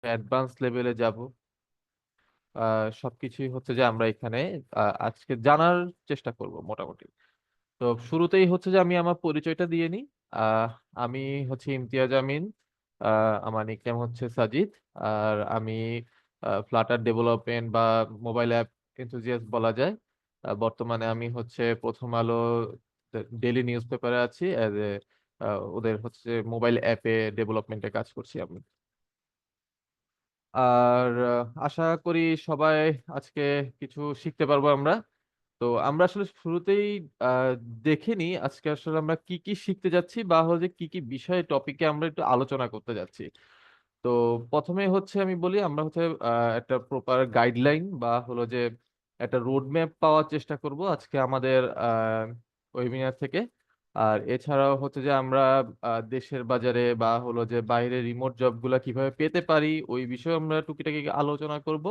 Advance লেভেলে যাব। সবকিছুই হচ্ছে যে আমরা এখানে আজকে জানার চেষ্টা করব মোটামুটি। তো শুরুতেই হচ্ছে যে আমি আমার পরিচয়টা দিয়ে নিই। আহ, আমি হচ্ছে ইমতিয়াজ আমিন। আমার নিকনেম হচ্ছে সাজিদ। আর আমি ফ্লাটার ডেভেলপমেন্ট বা মোবাইল অ্যাপ এনথুজিয়াস্ট বলা যায়। বর্তমানে আমি হচ্ছে প্রথম আলো ডেইলি নিউজ পেপারে আছি অ্যাজ এ ওদের হচ্ছে মোবাইল অ্যাপে ডেভেলপমেন্টে কাজ করছি আমি। আর আশা করি সবাই আজকে কিছু শিখতে পারবো আমরা। তো আমরা আসলে শুরুতেই আহ, দেখে নিই আজকে আসলে আমরা কি কি শিখতে যাচ্ছি বা হচ্ছে কি কি বিষয়ে টপিকে আমরা একটু আলোচনা করতে যাচ্ছি। তো প্রথমে হচ্ছে আমি বলি আমরা হচ্ছে একটা প্রপার গাইডলাইন বা হলো যে একটা রোড ম্যাপ পাওয়ার চেষ্টা করব আজকে আমাদের ওয়েবিনার থেকে। আর এছাড়াও হচ্ছে যে আমরা দেশের বাজারে বা হলো যে বাইরে রিমোট জবগুলা কিভাবে পেতে পারি ওই বিষয়ে আমরা টুকিটাকি আলোচনা করব।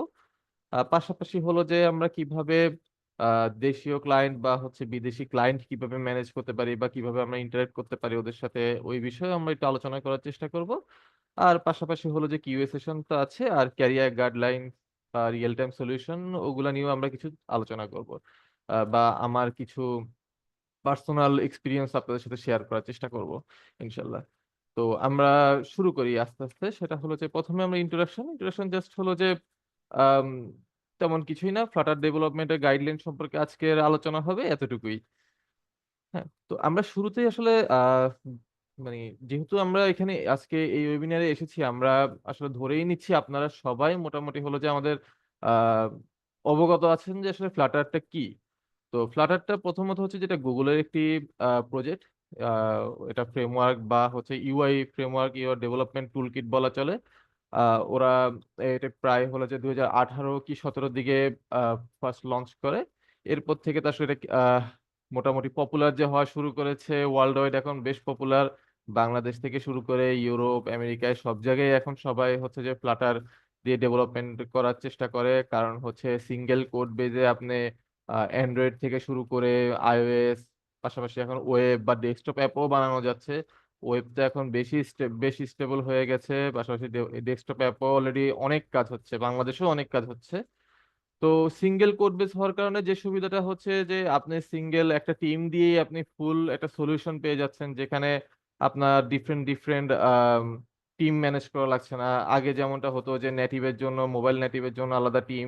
পাশাপাশি হলো যে আমরা কিভাবে দেশীয় ক্লায়েন্ট বা হচ্ছে বিদেশি ক্লায়েন্ট কিভাবে ম্যানেজ করতে পারি বা কিভাবে আমরা ইন্টারেক্ট করতে পারি ওদের সাথে ওই বিষয়ে আমরা একটু আলোচনা করার চেষ্টা করব। আর পাশাপাশি হলো যে কিউএ সেশন তো আছে আর ক্যারিয়ার গাইডলাইন বা রিয়েল টাইম সলিউশন ওগুলা নিয়েও আমরা কিছু আলোচনা করব। বা আমার কিছু পার্সোনাল এক্সপিরিয়েন্স আপনাদের সাথে শেয়ার করার চেষ্টা করব ইনশাল্লাহ। তো আমরা শুরু করি আস্তে আস্তে। সেটা হলো যে প্রথমে আমরা ইন্ট্রোডাকশন ইন্ট্রোডাকশন জাস্ট হলো যে আম, তেমন কিছুই না, ফ্লাটার ডেভেলপমেন্টের গাইডলাইন সম্পর্কে আজকের আলোচনা হবে এতটুকুই। হ্যাঁ, তো আমরা শুরুতেই আসলে মানে যেহেতু আমরা এখানে আজকে এই ওয়েবিনারে এসেছি আমরা আসলে ধরেই নিচ্ছি আপনারা সবাই মোটামুটি হলো যে আমাদের আহ অবগত আছেন যে আসলে ফ্লাটারটা কি। তো ফ্লাটারটা প্রথমত হচ্ছে যেটা গুগলের একটি প্রজেক্ট। এটা ফ্রেমওয়ার্ক বা হচ্ছে UI framework, UI development tool kit বলা চলে। ওরা এটা প্রায় হলো যে 2018 কি 17 দিকে ফার্স্ট লঞ্চ করে। এরপর থেকে তো আসলে এটা মোটামুটি পপুলার যে হওয়া শুরু করেছে, ওয়ার্ল্ড ওয়াইড এখন বেশ পপুলার। বাংলাদেশ থেকে শুরু করে ইউরোপ আমেরিকায় সব জায়গায় এখন সবাই হচ্ছে যে ফ্লাটার দিয়ে ডেভেলপমেন্ট করার চেষ্টা করে, কারণ হচ্ছে সিঙ্গেল কোড বেজে আপনি অ্যান্ড্রয়েড থেকে শুরু করে আইওএস, পাশাপাশি এখন ওয়েব বা ডেস্কটপ অ্যাপও বানানো যাচ্ছে। ওয়েবটা এখন বেশি স্টেবল হয়ে গেছে, পাশাপাশি ডেস্কটপ অ্যাপও অলরেডি অনেক কাজ হচ্ছে, বাংলাদেশেও অনেক কাজ হচ্ছে। তো সিঙ্গেল কোড বেস হওয়ার কারণে যে সুবিধাটা হচ্ছে যে আপনি সিঙ্গেল একটা টিম দিয়েই আপনি ফুল একটা সলিউশন পেয়ে যাচ্ছেন, যেখানে আপনার ডিফারেন্ট ডিফারেন্ট টিম ম্যানেজ করা লাগছে না। আগে যেমনটা হতো যে নেটিভের জন্য, মোবাইল নেটিভের জন্য আলাদা টিম,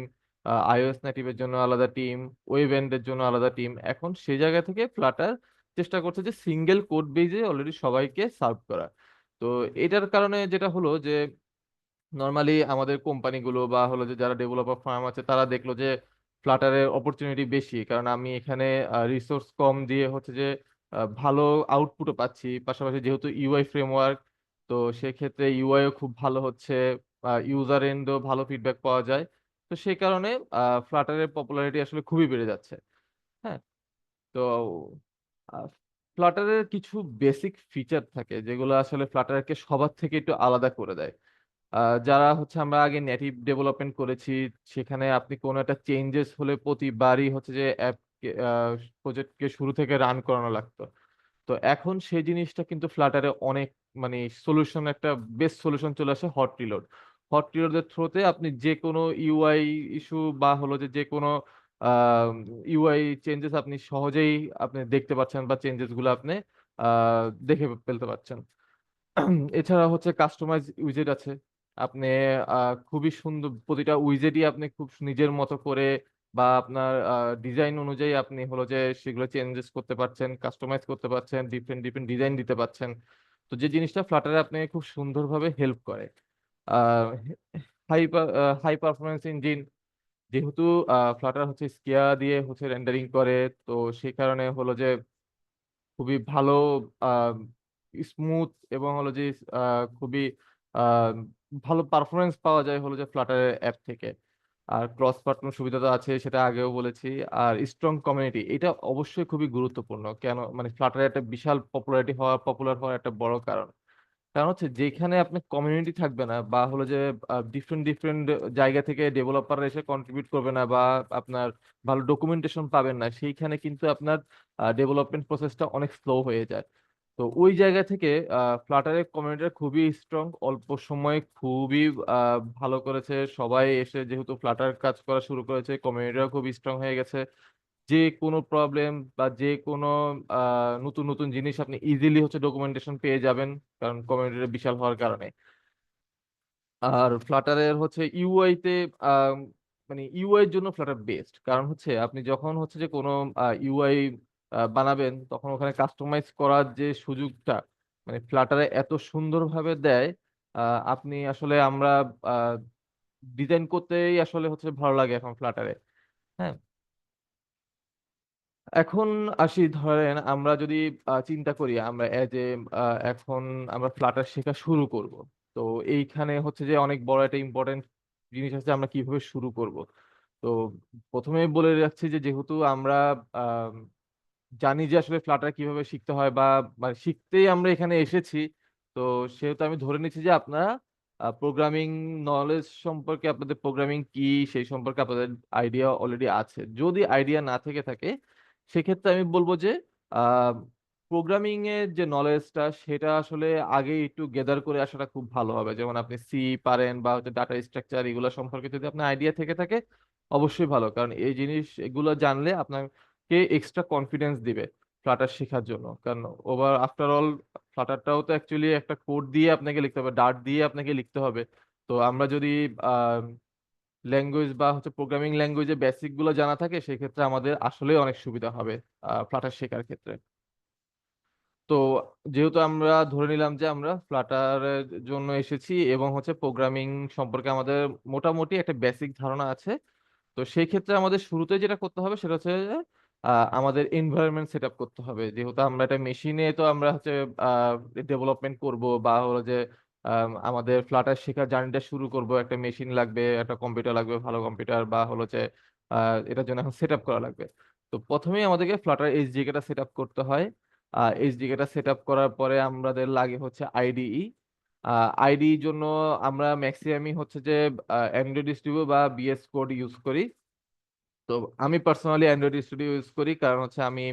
আইওএস নেটিভের জন্য আলাদা টিম, ওয়েব এন্ডের জন্য আলাদা টিম। এখন সেই জায়গা থেকে ফ্লাটার চেষ্টা করছে যে সিঙ্গেল কোড বেজে অলরেডি সবাইকে সার্ভ করা। তো এটার কারণে যেটা হলো যে নর্মালি আমাদের কোম্পানিগুলো বা হলো যে যারা ডেভেলপার ফার্ম আছে তারা দেখলো যে ফ্লাটারের অপরচুনিটি বেশি, কারণ আমি এখানে রিসোর্স কম দিয়ে হচ্ছে যে ভালো আউটপুটও পাচ্ছি। পাশাপাশি যেহেতু ইউআই ফ্রেমওয়ার্ক, তো সেক্ষেত্রে ইউআইও খুব ভালো হচ্ছে, ইউজার এন্ডও ভালো ফিডব্যাক পাওয়া যায়। তো সেই কারণে ফ্লাটারের পপুলারিটি আসলে খুবই বেড়ে যাচ্ছে। হ্যাঁ, তো ফ্লাটারের কিছু বেসিক ফিচার থাকে যেগুলো আসলে ফ্লাটারকে সবার থেকে একটু আলাদা করে দেয়। যারা হচ্ছে আমরা আগে নেটিভ ডেভেলপমেন্ট করেছি, সেখানে আপনি কোনো একটা চেঞ্জেস হলে প্রতিবারই হচ্ছে যে অ্যাপ প্রজেক্টকে শুরু থেকে রান করানো লাগতো। তো এখন সেই জিনিসটা কিন্তু ফ্লাটারে অনেক মানে সলিউশন, একটা বেস্ট সলিউশন চলে আসে হট রিলোড। হট রিলোডের থ্রুতে আপনি যে কোনো ইউআই ইস্যু বা হলো যে যে কোনো ইউআই চেঞ্জেস আপনি সহজেই আপনি দেখতে পাচ্ছেন বা চেঞ্জেস গুলো আপনি দেখে ফেলতে পারছেন। এছাড়া হচ্ছে কাস্টমাইজ উইজেট আছে। আপনি খুবই সুন্দর প্রতিটা উইজেটই আপনি খুব নিজের মতো করে বা আপনার ডিজাইন অনুযায়ী আপনি হলো যে সেগুলো চেঞ্জেস করতে পারছেন, কাস্টমাইজ করতে পারছেন, ডিফারেন্ট ডিফারেন্ট ডিজাইন দিতে পারছেন। তো যে জিনিসটা ফ্লাটারে আপনি খুব সুন্দরভাবে হেল্প করে। হাই হাই পারফরমেন্স ইঞ্জিন, যেহেতু ফ্লাটার হচ্ছে স্কিয়া দিয়ে হচ্ছে রেন্ডারিং করে, তো সেই কারণে হলো যে খুবই ভালো স্মুথ এবং হলো যে খুবই আহ, ভালো পারফরমেন্স পাওয়া যায় হলো যে ফ্লাটারের অ্যাপ থেকে। আর ক্রস প্ল্যাটফর্ম সুবিধা তো আছে, সেটা আগেও বলেছি। আর স্ট্রং কমিউনিটি, এটা অবশ্যই খুবই গুরুত্বপূর্ণ। কেন মানে ফ্লাটারের একটা বিশাল পপুলার হওয়ার একটা বড় কারণ কারণ হচ্ছে যেখানে আপনি কমিউনিটি থাকবে না বা হলো যে ডিফারেন্ট ডিফারেন্ট জায়গা থেকে ডেভেলপার এসে কন্ট্রিবিউট করবে না বা আপনার ভালো ডকুমেন্টেশন পাবেন না, সেইখানে কিন্তু আপনার ডেভেলপমেন্ট প্রসেসটা অনেক স্লো হয়ে যায়। তো ওই জায়গা থেকে ফ্লাটারের কমিউনিটিটা খুবই স্ট্রং, অল্প সময়ে খুবই ভালো করেছে সবাই এসে, যেহেতু ফ্লাটার কাজ করা শুরু করেছে কমিউনিটিও খুব স্ট্রং হয়ে গেছে। যে কোনো প্রবলেম বা যে কোনো নতুন নতুন জিনিস আপনি ইজিলি হচ্ছে ডকুমেন্টেশন পেয়ে যাবেন, কারণ কমিউনিটিটা বিশাল হওয়ার কারণে। আর ফ্লাটারের হচ্ছে ইউআই তে মানে ইউআই এর জন্য ফ্লাটার বেস্ট, কারণ হচ্ছে আপনি যখন হচ্ছে যে কোনো ইউআই বানাবেন তখন ওখানে কাস্টমাইজ করার যে সুযোগটা মানে ফ্লাটারে এত সুন্দরভাবে দেয়। আপনি আসলে আমরা ডিজাইন করতেই আসলে হচ্ছে ভালো লাগে এখন ফ্লাটারে। হ্যাঁ, এখন আসি, ধরেন আমরা যদি চিন্তা করি আমরা এজ এ এখন আমরা ফ্লাটার শেখা শুরু করব। তো এইখানে হচ্ছে যে অনেক বড় একটা ইম্পর্টেন্ট জিনিস আছে, আমরা কিভাবে শুরু করব। তো প্রথমেই বলে রাখছি যে যেহেতু আমরা আম, জানি যে আসলে ফ্লাটার কিভাবে শিখতে হয় বা মানে শিখতেই আমরা এখানে এসেছি, তো সেহেতু আমি ধরে নিচ্ছি যে আপনারা প্রোগ্রামিং নলেজ সম্পর্কে, আপনাদের প্রোগ্রামিং কি সেই সম্পর্কে আপনাদের আইডিয়া অলরেডি আছে। যদি আইডিয়া না থেকে থাকে সেক্ষেত্রে আমি বলবো যে প্রোগ্রামিং এর যে নলেজটা সেটা আসলে আগে একটু গেদার করে আসাটা খুব ভালো হবে। যেমন আপনি সি পারেন বা হচ্ছে ডাটা স্ট্রাকচার, এগুলো সম্পর্কে যদি আপনার আইডিয়া থেকে থাকে অবশ্যই ভালো, কারণ এই জিনিস এগুলো জানলে আপনাকে এক্সট্রা কনফিডেন্স দিবে ফ্লাটার শেখার জন্য। কারণ ওভার আফটার অল ফ্লাটারটাও তো অ্যাকচুয়ালি একটা কোড দিয়ে আপনাকে লিখতে হবে, ডার্ট দিয়ে আপনাকে লিখতে হবে। তো আমরা যদি ল্যাঙ্গুয়েজ বা হচ্ছে প্রোগ্রামিং ল্যাঙ্গুয়েজের বেসিক গুলো জানা থাকে সেক্ষেত্রে আমাদের আসলে অনেক সুবিধা হবে ফ্লাটার শেখার ক্ষেত্রে। তো যেহেতু আমরা ধরে নিলাম যে আমরা ফ্লাটারের জন্য এসেছি এবং হচ্ছে প্রোগ্রামিং সম্পর্কে আমাদের মোটামুটি একটা বেসিক ধারণা আছে, তো সেই ক্ষেত্রে আমাদের শুরুতে যেটা করতে হবে সেটা হচ্ছে যে, আমাদের এনভায়রনমেন্ট সেট আপ করতে হবে। যেহেতু আমরা একটা মেশিনে তো আমরা হচ্ছে ডেভেলপমেন্ট করব বা হলো যে আমাদের ফ্লাটার শেখার জার্নিটা শুরু করব, একটা মেশিন লাগবে, একটা কম্পিউটার লাগবে, ভালো কম্পিউটার, বা হলো যে এটার জন্য এখন সেট আপ করা লাগবে। তো প্রথমেই আমাদেরকে ফ্লাটার এইচডিকে টা সেট আপ করতে হয়। এইচডিকে টা সেট আপ করার পরে আমাদের লাগে হচ্ছে আইডিই। আইডির জন্য আমরা ম্যাক্সিমামই হচ্ছে যে অ্যান্ড্রয়েড স্টুডিও বা বিএস কোড ইউজ করি। তো আমি পার্সোনালি অ্যান্ড্রয়েড স্টুডিও ইউজ করি, কারণ হচ্ছে আমি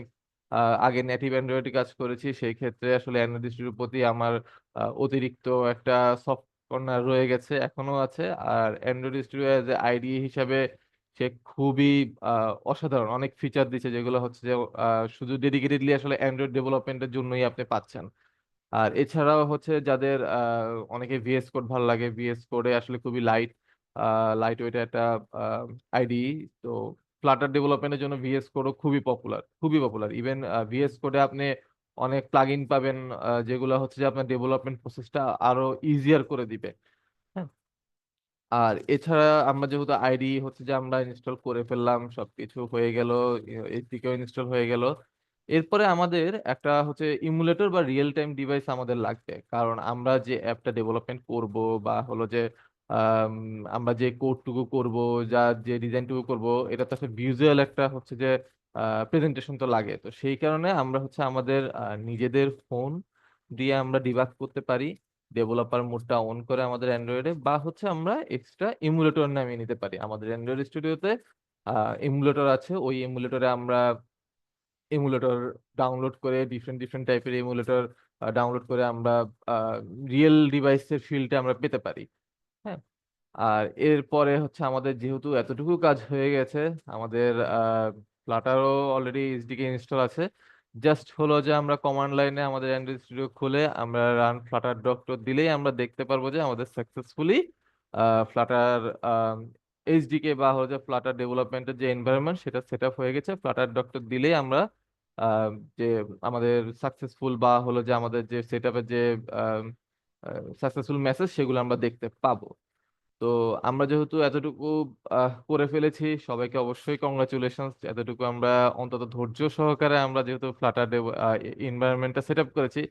আগে নেটিভ অ্যান্ড্রয়েডে কাজ করেছি, সেই ক্ষেত্রে আসলে অ্যান্ড্রয়েড স্টুডিওর প্রতি আমার অতিরিক্ত একটা সফট কর্নার রয়ে গেছে, এখনো আছে। আর Android Studio as a IDE হিসাবে সে খুবই অসাধারণ, অনেক ফিচার দিচ্ছে যেগুলো হচ্ছে যে শুধু ডেডিকেটেডলি আসলে অ্যান্ড্রয়েড ডেভেলপমেন্টের জন্যই আপনি পাচ্ছেন। আর এছাড়াও হচ্ছে যাদের অনেকে ভিএস কোড ভালো লাগে, ভিএস কোডে আসলে খুবই লাইট ওয়েট একটা আইডি। তো ফ্লাটার ডেভেলপমেন্টের জন্য ভিএস কোডও খুবই পপুলার, খুবই পপুলার। ইভেন ভিএস কোডে আপনি অনেক প্লাগইন পাবেন যেগুলো হচ্ছে যে আপনার ডেভেলপমেন্ট প্রসেসটা আরো ইজিয়ার করে দিবে। হ্যাঁ, আর এছাড়া আমরা যেহেতু আইডি হচ্ছে যে আমরা ইনস্টল করে ফেললাম, সবকিছু হয়ে গেল, এদিকেও ইনস্টল হয়ে গেল, এরপরে আমাদের একটা হচ্ছে ইমুলেটর বা রিয়েল টাইম ডিভাইস আমাদের লাগবে। কারণ আমরা যে অ্যাপটা ডেভেলপমেন্ট করব বা হলো যে আম, আমরা যে কোডটুকু করব, যা যে ডিজাইনটুকু করব, এটা তো একটা ভিজুয়াল একটা হচ্ছে যে প্রেজেন্টেশন তো লাগে। তো সেই কারণে আমরা হচ্ছে আমাদের নিজেদের ফোন দিয়ে আমরা ডিবাগ করতে পারি, ডেভেলপার মোডটা অন করে আমাদের অ্যান্ড্রয়েডে, বা হচ্ছে আমরা এক্সট্রা এমুলেটর নামিয়ে নিতে পারি। আমাদের অ্যান্ড্রয়েড স্টুডিওতে এমুলেটর আছে, ওই এমুলেটরে আমরা এমুলেটর ডাউনলোড করে, ডিফারেন্ট ডিফারেন্ট টাইপের এমুলেটর ডাউনলোড করে আমরা রিয়েল ডিভাইসের ফিল্ডে আমরা পেতে পারি। হ্যাঁ, আর এরপরে হচ্ছে আমাদের যেহেতু এতটুকু কাজ হয়ে গেছে, আমাদের ফ্লাটারও অলরেডি এসডিকে ইনস্টল আছে। জাস্ট হলো যে আমরা কমান্ড লাইনে আমাদের অ্যান্ড্রয়েড স্টুডিও খুলে আমরা রান ফ্লাটার ডক্টর দিলেই আমরা দেখতে পারবো যে আমাদের সাকসেসফুলি ফ্লাটার এইচডিকে বা হচ্ছে ফ্লাটার ডেভেলপমেন্টের যে এনভায়রনমেন্ট সেটা সেট আপ হয়ে গেছে। ফ্লাটার ডক্টর দিলেই আমরা আহ, যে আমাদের সাকসেসফুল বা হলো যে আমাদের যে সেট আপের যে সাকসেসফুল মেসেজ সেগুলো আমরা দেখতে পাবো। তো আমরা যেহেতু এতটুকু করে ফেলেছি, সবাইকে অবশ্যই কংগ্রাচুলেশনস। এতটুকু আমরা অন্তত ধৈর্য সহকারে আমরা যেহেতু ফ্লাটার এনভায়রনমেন্টটা সেট আপ করেছি,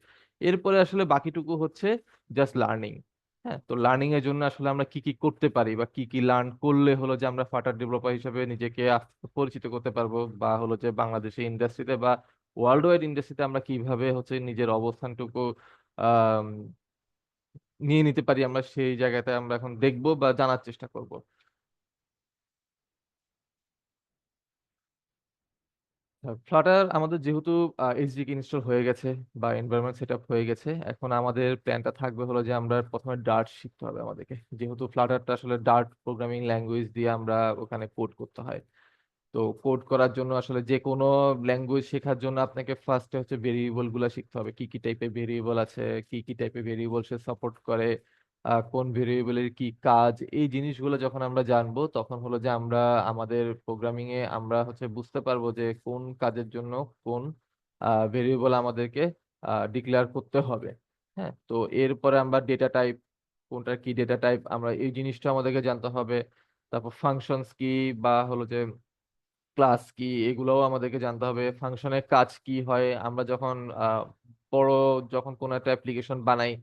এরপরে আসলে বাকিটুকু হচ্ছে জাস্ট লার্নিং। হ্যাঁ, তো লার্নিং এর জন্য আসলে আমরা কি কি করতে পারি বা কি কি লার্ন করলে হলো যে আমরা ফ্লাটার ডেভেলপার হিসেবে নিজেকে পরিচিত করতে পারবো, বা হলো যে বাংলাদেশি ইন্ডাস্ট্রিতে বা ওয়ার্ল্ড ওয়াইড ইন্ডাস্ট্রিতে আমরা কিভাবে হচ্ছে নিজের অবস্থানটুকু নিয়ে নিতে পারি, আমরা সেই জায়গাতে আমরা এখন দেখবো বা জানার চেষ্টা করব। ফ্লাটার আমাদের যেহেতু এসডিকে ইনস্টল হয়ে গেছে বা এনভায়রনমেন্ট সেট আপ হয়ে গেছে, এখন আমাদের প্ল্যানটা থাকবে হলো যে আমরা প্রথমে ডার্ট শিখতে হবে আমাদেরকে, যেহেতু ফ্লাটারটা আসলে ডার্ট প্রোগ্রামিং ল্যাঙ্গুয়েজ দিয়ে আমরা ওখানে কোড করতে হয়। তো কোড করার জন্য আসলে যে কোনো ল্যাঙ্গুয়েজ শেখার জন্য আপনাকে ফার্স্টে হচ্ছে ভেরিয়েবল গুলা শিখতে হবে, কি কি টাইপের ভেরিয়েবল আছে, কি কি টাইপের ভেরিয়েবল সে সাপোর্ট করে, কোন ভেরিয়েবলের কি কাজ। এই জিনিসগুলো যখন আমরা জানবো তখন হলো যে আমরা আমাদের প্রোগ্রামিং এ আমরা হচ্ছে বুঝতে পারবো যে কোন কাজের জন্য কোন ভেরিয়েবল আমাদেরকে ডিক্লেয়ার করতে হবে। হ্যাঁ, তো এরপরে আমরা ডেটা টাইপ, কোনটা কি ডেটা টাইপ, আমরা এই জিনিসটা আমাদেরকে জানতে হবে। তারপর ফাংশনস কি বা হলো যে ক্লাস কি, এগুলোও আমাদেরকে জানতে হবে। ফাংশনের কাজ কি হয়, আমরা যখন বড় যখন কোনো একটা অ্যাপ্লিকেশন বানাই,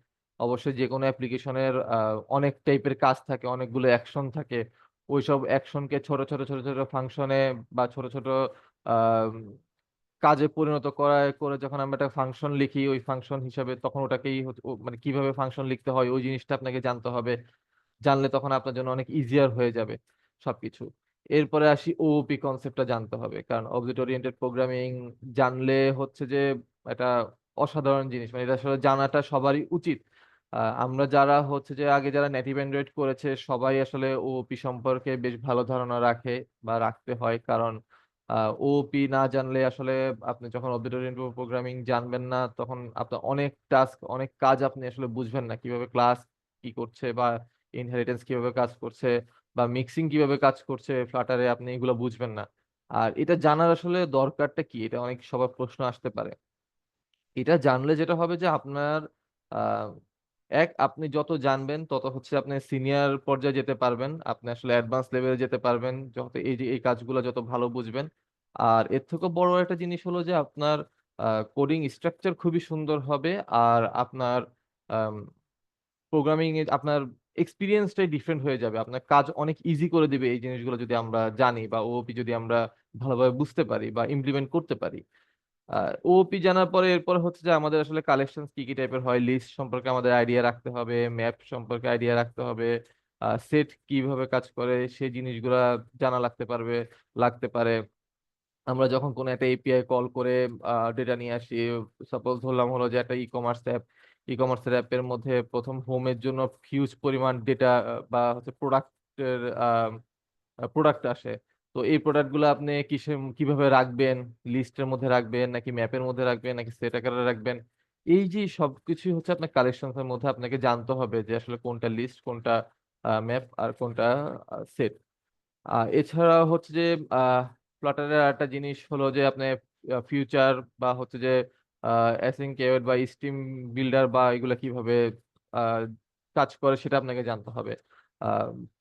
অবশ্যই যে কোনো অ্যাপ্লিকেশনের অনেক টাইপের কাজ থাকে, অনেকগুলো অ্যাকশন থাকে। ওইসব অ্যাকশনকে ছোট ছোট ছোট ছোট ফাংশনে বা ছোট ছোট আহ, কাজে পরিণত করে যখন আমরা একটা ফাংশন লিখি, ওই ফাংশন হিসাবে তখন ওটাকেই মানে কিভাবে ফাংশন লিখতে হয় ওই জিনিসটা আপনাকে জানতে হবে। জানলে তখন আপনার জন্য অনেক ইজিয়ার হয়ে যাবে সবকিছু। এরপরে আসি ওওপি কনসেপ্টটা জানতে হবে, কারণ অবজেক্ট ওরিয়েন্টেড প্রোগ্রামিং জানলে হচ্ছে যে এটা অসাধারণ জিনিস, মানে এটা আসলে জানাটা সবারই উচিত। আমরা যারা হচ্ছে যে আগে যারা নেটিভ অ্যান্ড্রয়েড করেছে সবাই আসলে ওওপি সম্পর্কে বেশ ভালো ধারণা রাখে বা রাখতে হয়, কারণ ওওপি না জানলে আসলে আপনি যখন অবজেক্ট ওরিয়েন্টেড প্রোগ্রামিং জানবেন না তখন আপনার অনেক টাস্ক, অনেক কাজ আপনি আসলে বুঝবেন না, কিভাবে ক্লাস কি করছে বা ইনহেরিটেন্স কিভাবে কাজ করছে বা মিক্সিং কিভাবে কাজ করছে ফ্লাটারে, আপনি এগুলো বুঝবেন না। আর এটা জানার আসলে দরকারটা কি, এটা অনেক সবার প্রশ্ন আসতে পারে। এটা জানলে যেটা হবে যে আপনার আহ, আপনি যত জানবেন তত হচ্ছে আপনি সিনিয়র পর্যায়ে যেতে পারবেন, আপনি আসলে অ্যাডভান্স লেভেলে যেতে পারবেন যত এই যে এই কাজগুলো যত ভালো বুঝবেন। আর এর থেকে বড় একটা জিনিস হলো যে আপনার কোডিং স্ট্রাকচার খুবই সুন্দর হবে। আর আপনার প্রোগ্রামিং এ আপনার এক্সপিরিয়েন্সটাই ডিফারেন্ট হয়ে যাবে, আপনার কাজ অনেক ইজি করে দিবে এই জিনিসগুলো যদি আমরা জানি বা ওওপি যদি আমরা ভালোভাবে বুঝতে পারি বা ইমপ্লিমেন্ট করতে পারি। ওওপি জানার পরে এরপর হচ্ছে যে আমাদের আসলে কালেকশন কি কি টাইপের হয়, লিস্ট সম্পর্কে আমাদের আইডিয়া রাখতে হবে, ম্যাপ সম্পর্কে আইডিয়া রাখতে হবে, সেট কিভাবে কাজ করে সেই জিনিসগুলা জানা লাগতে পারে। আমরা যখন কোনো একটা এপিআই কল করে ডেটা নিয়ে আসি, সাপোজ ধরলাম হলো যে একটা ই কমার্স অ্যাপ, ই কমার্সের অ্যাপের মধ্যে প্রথম হোমের জন্য হিউজ পরিমাণ ডেটা বা হচ্ছে প্রোডাক্টের প্রোডাক্ট আসে। তো এই প্রোডাক্ট গুলো আপনি কিভাবে রাখবেন, লিস্টের মধ্যে রাখবেন নাকি ম্যাপের মধ্যে রাখবেন নাকি সেট আকারে রাখবেন, এই যে সবকিছু হচ্ছে আপনার কালেকশনস এর মধ্যে আপনাকে জানতে হবে যে আসলে কোনটা লিস্ট, কোনটা ম্যাপ আর কোনটা সেট। এছাড়া হচ্ছে যে ফ্লাটারের একটা জিনিস হলো যে আপনি ফিউচার বা হচ্ছে যে অ্যাসিং কেওয়ার্ড বা স্ট্রিম বিল্ডার বা এগুলা কিভাবে আহ, কাজ করে সেটা আপনাকে জানতে হবে।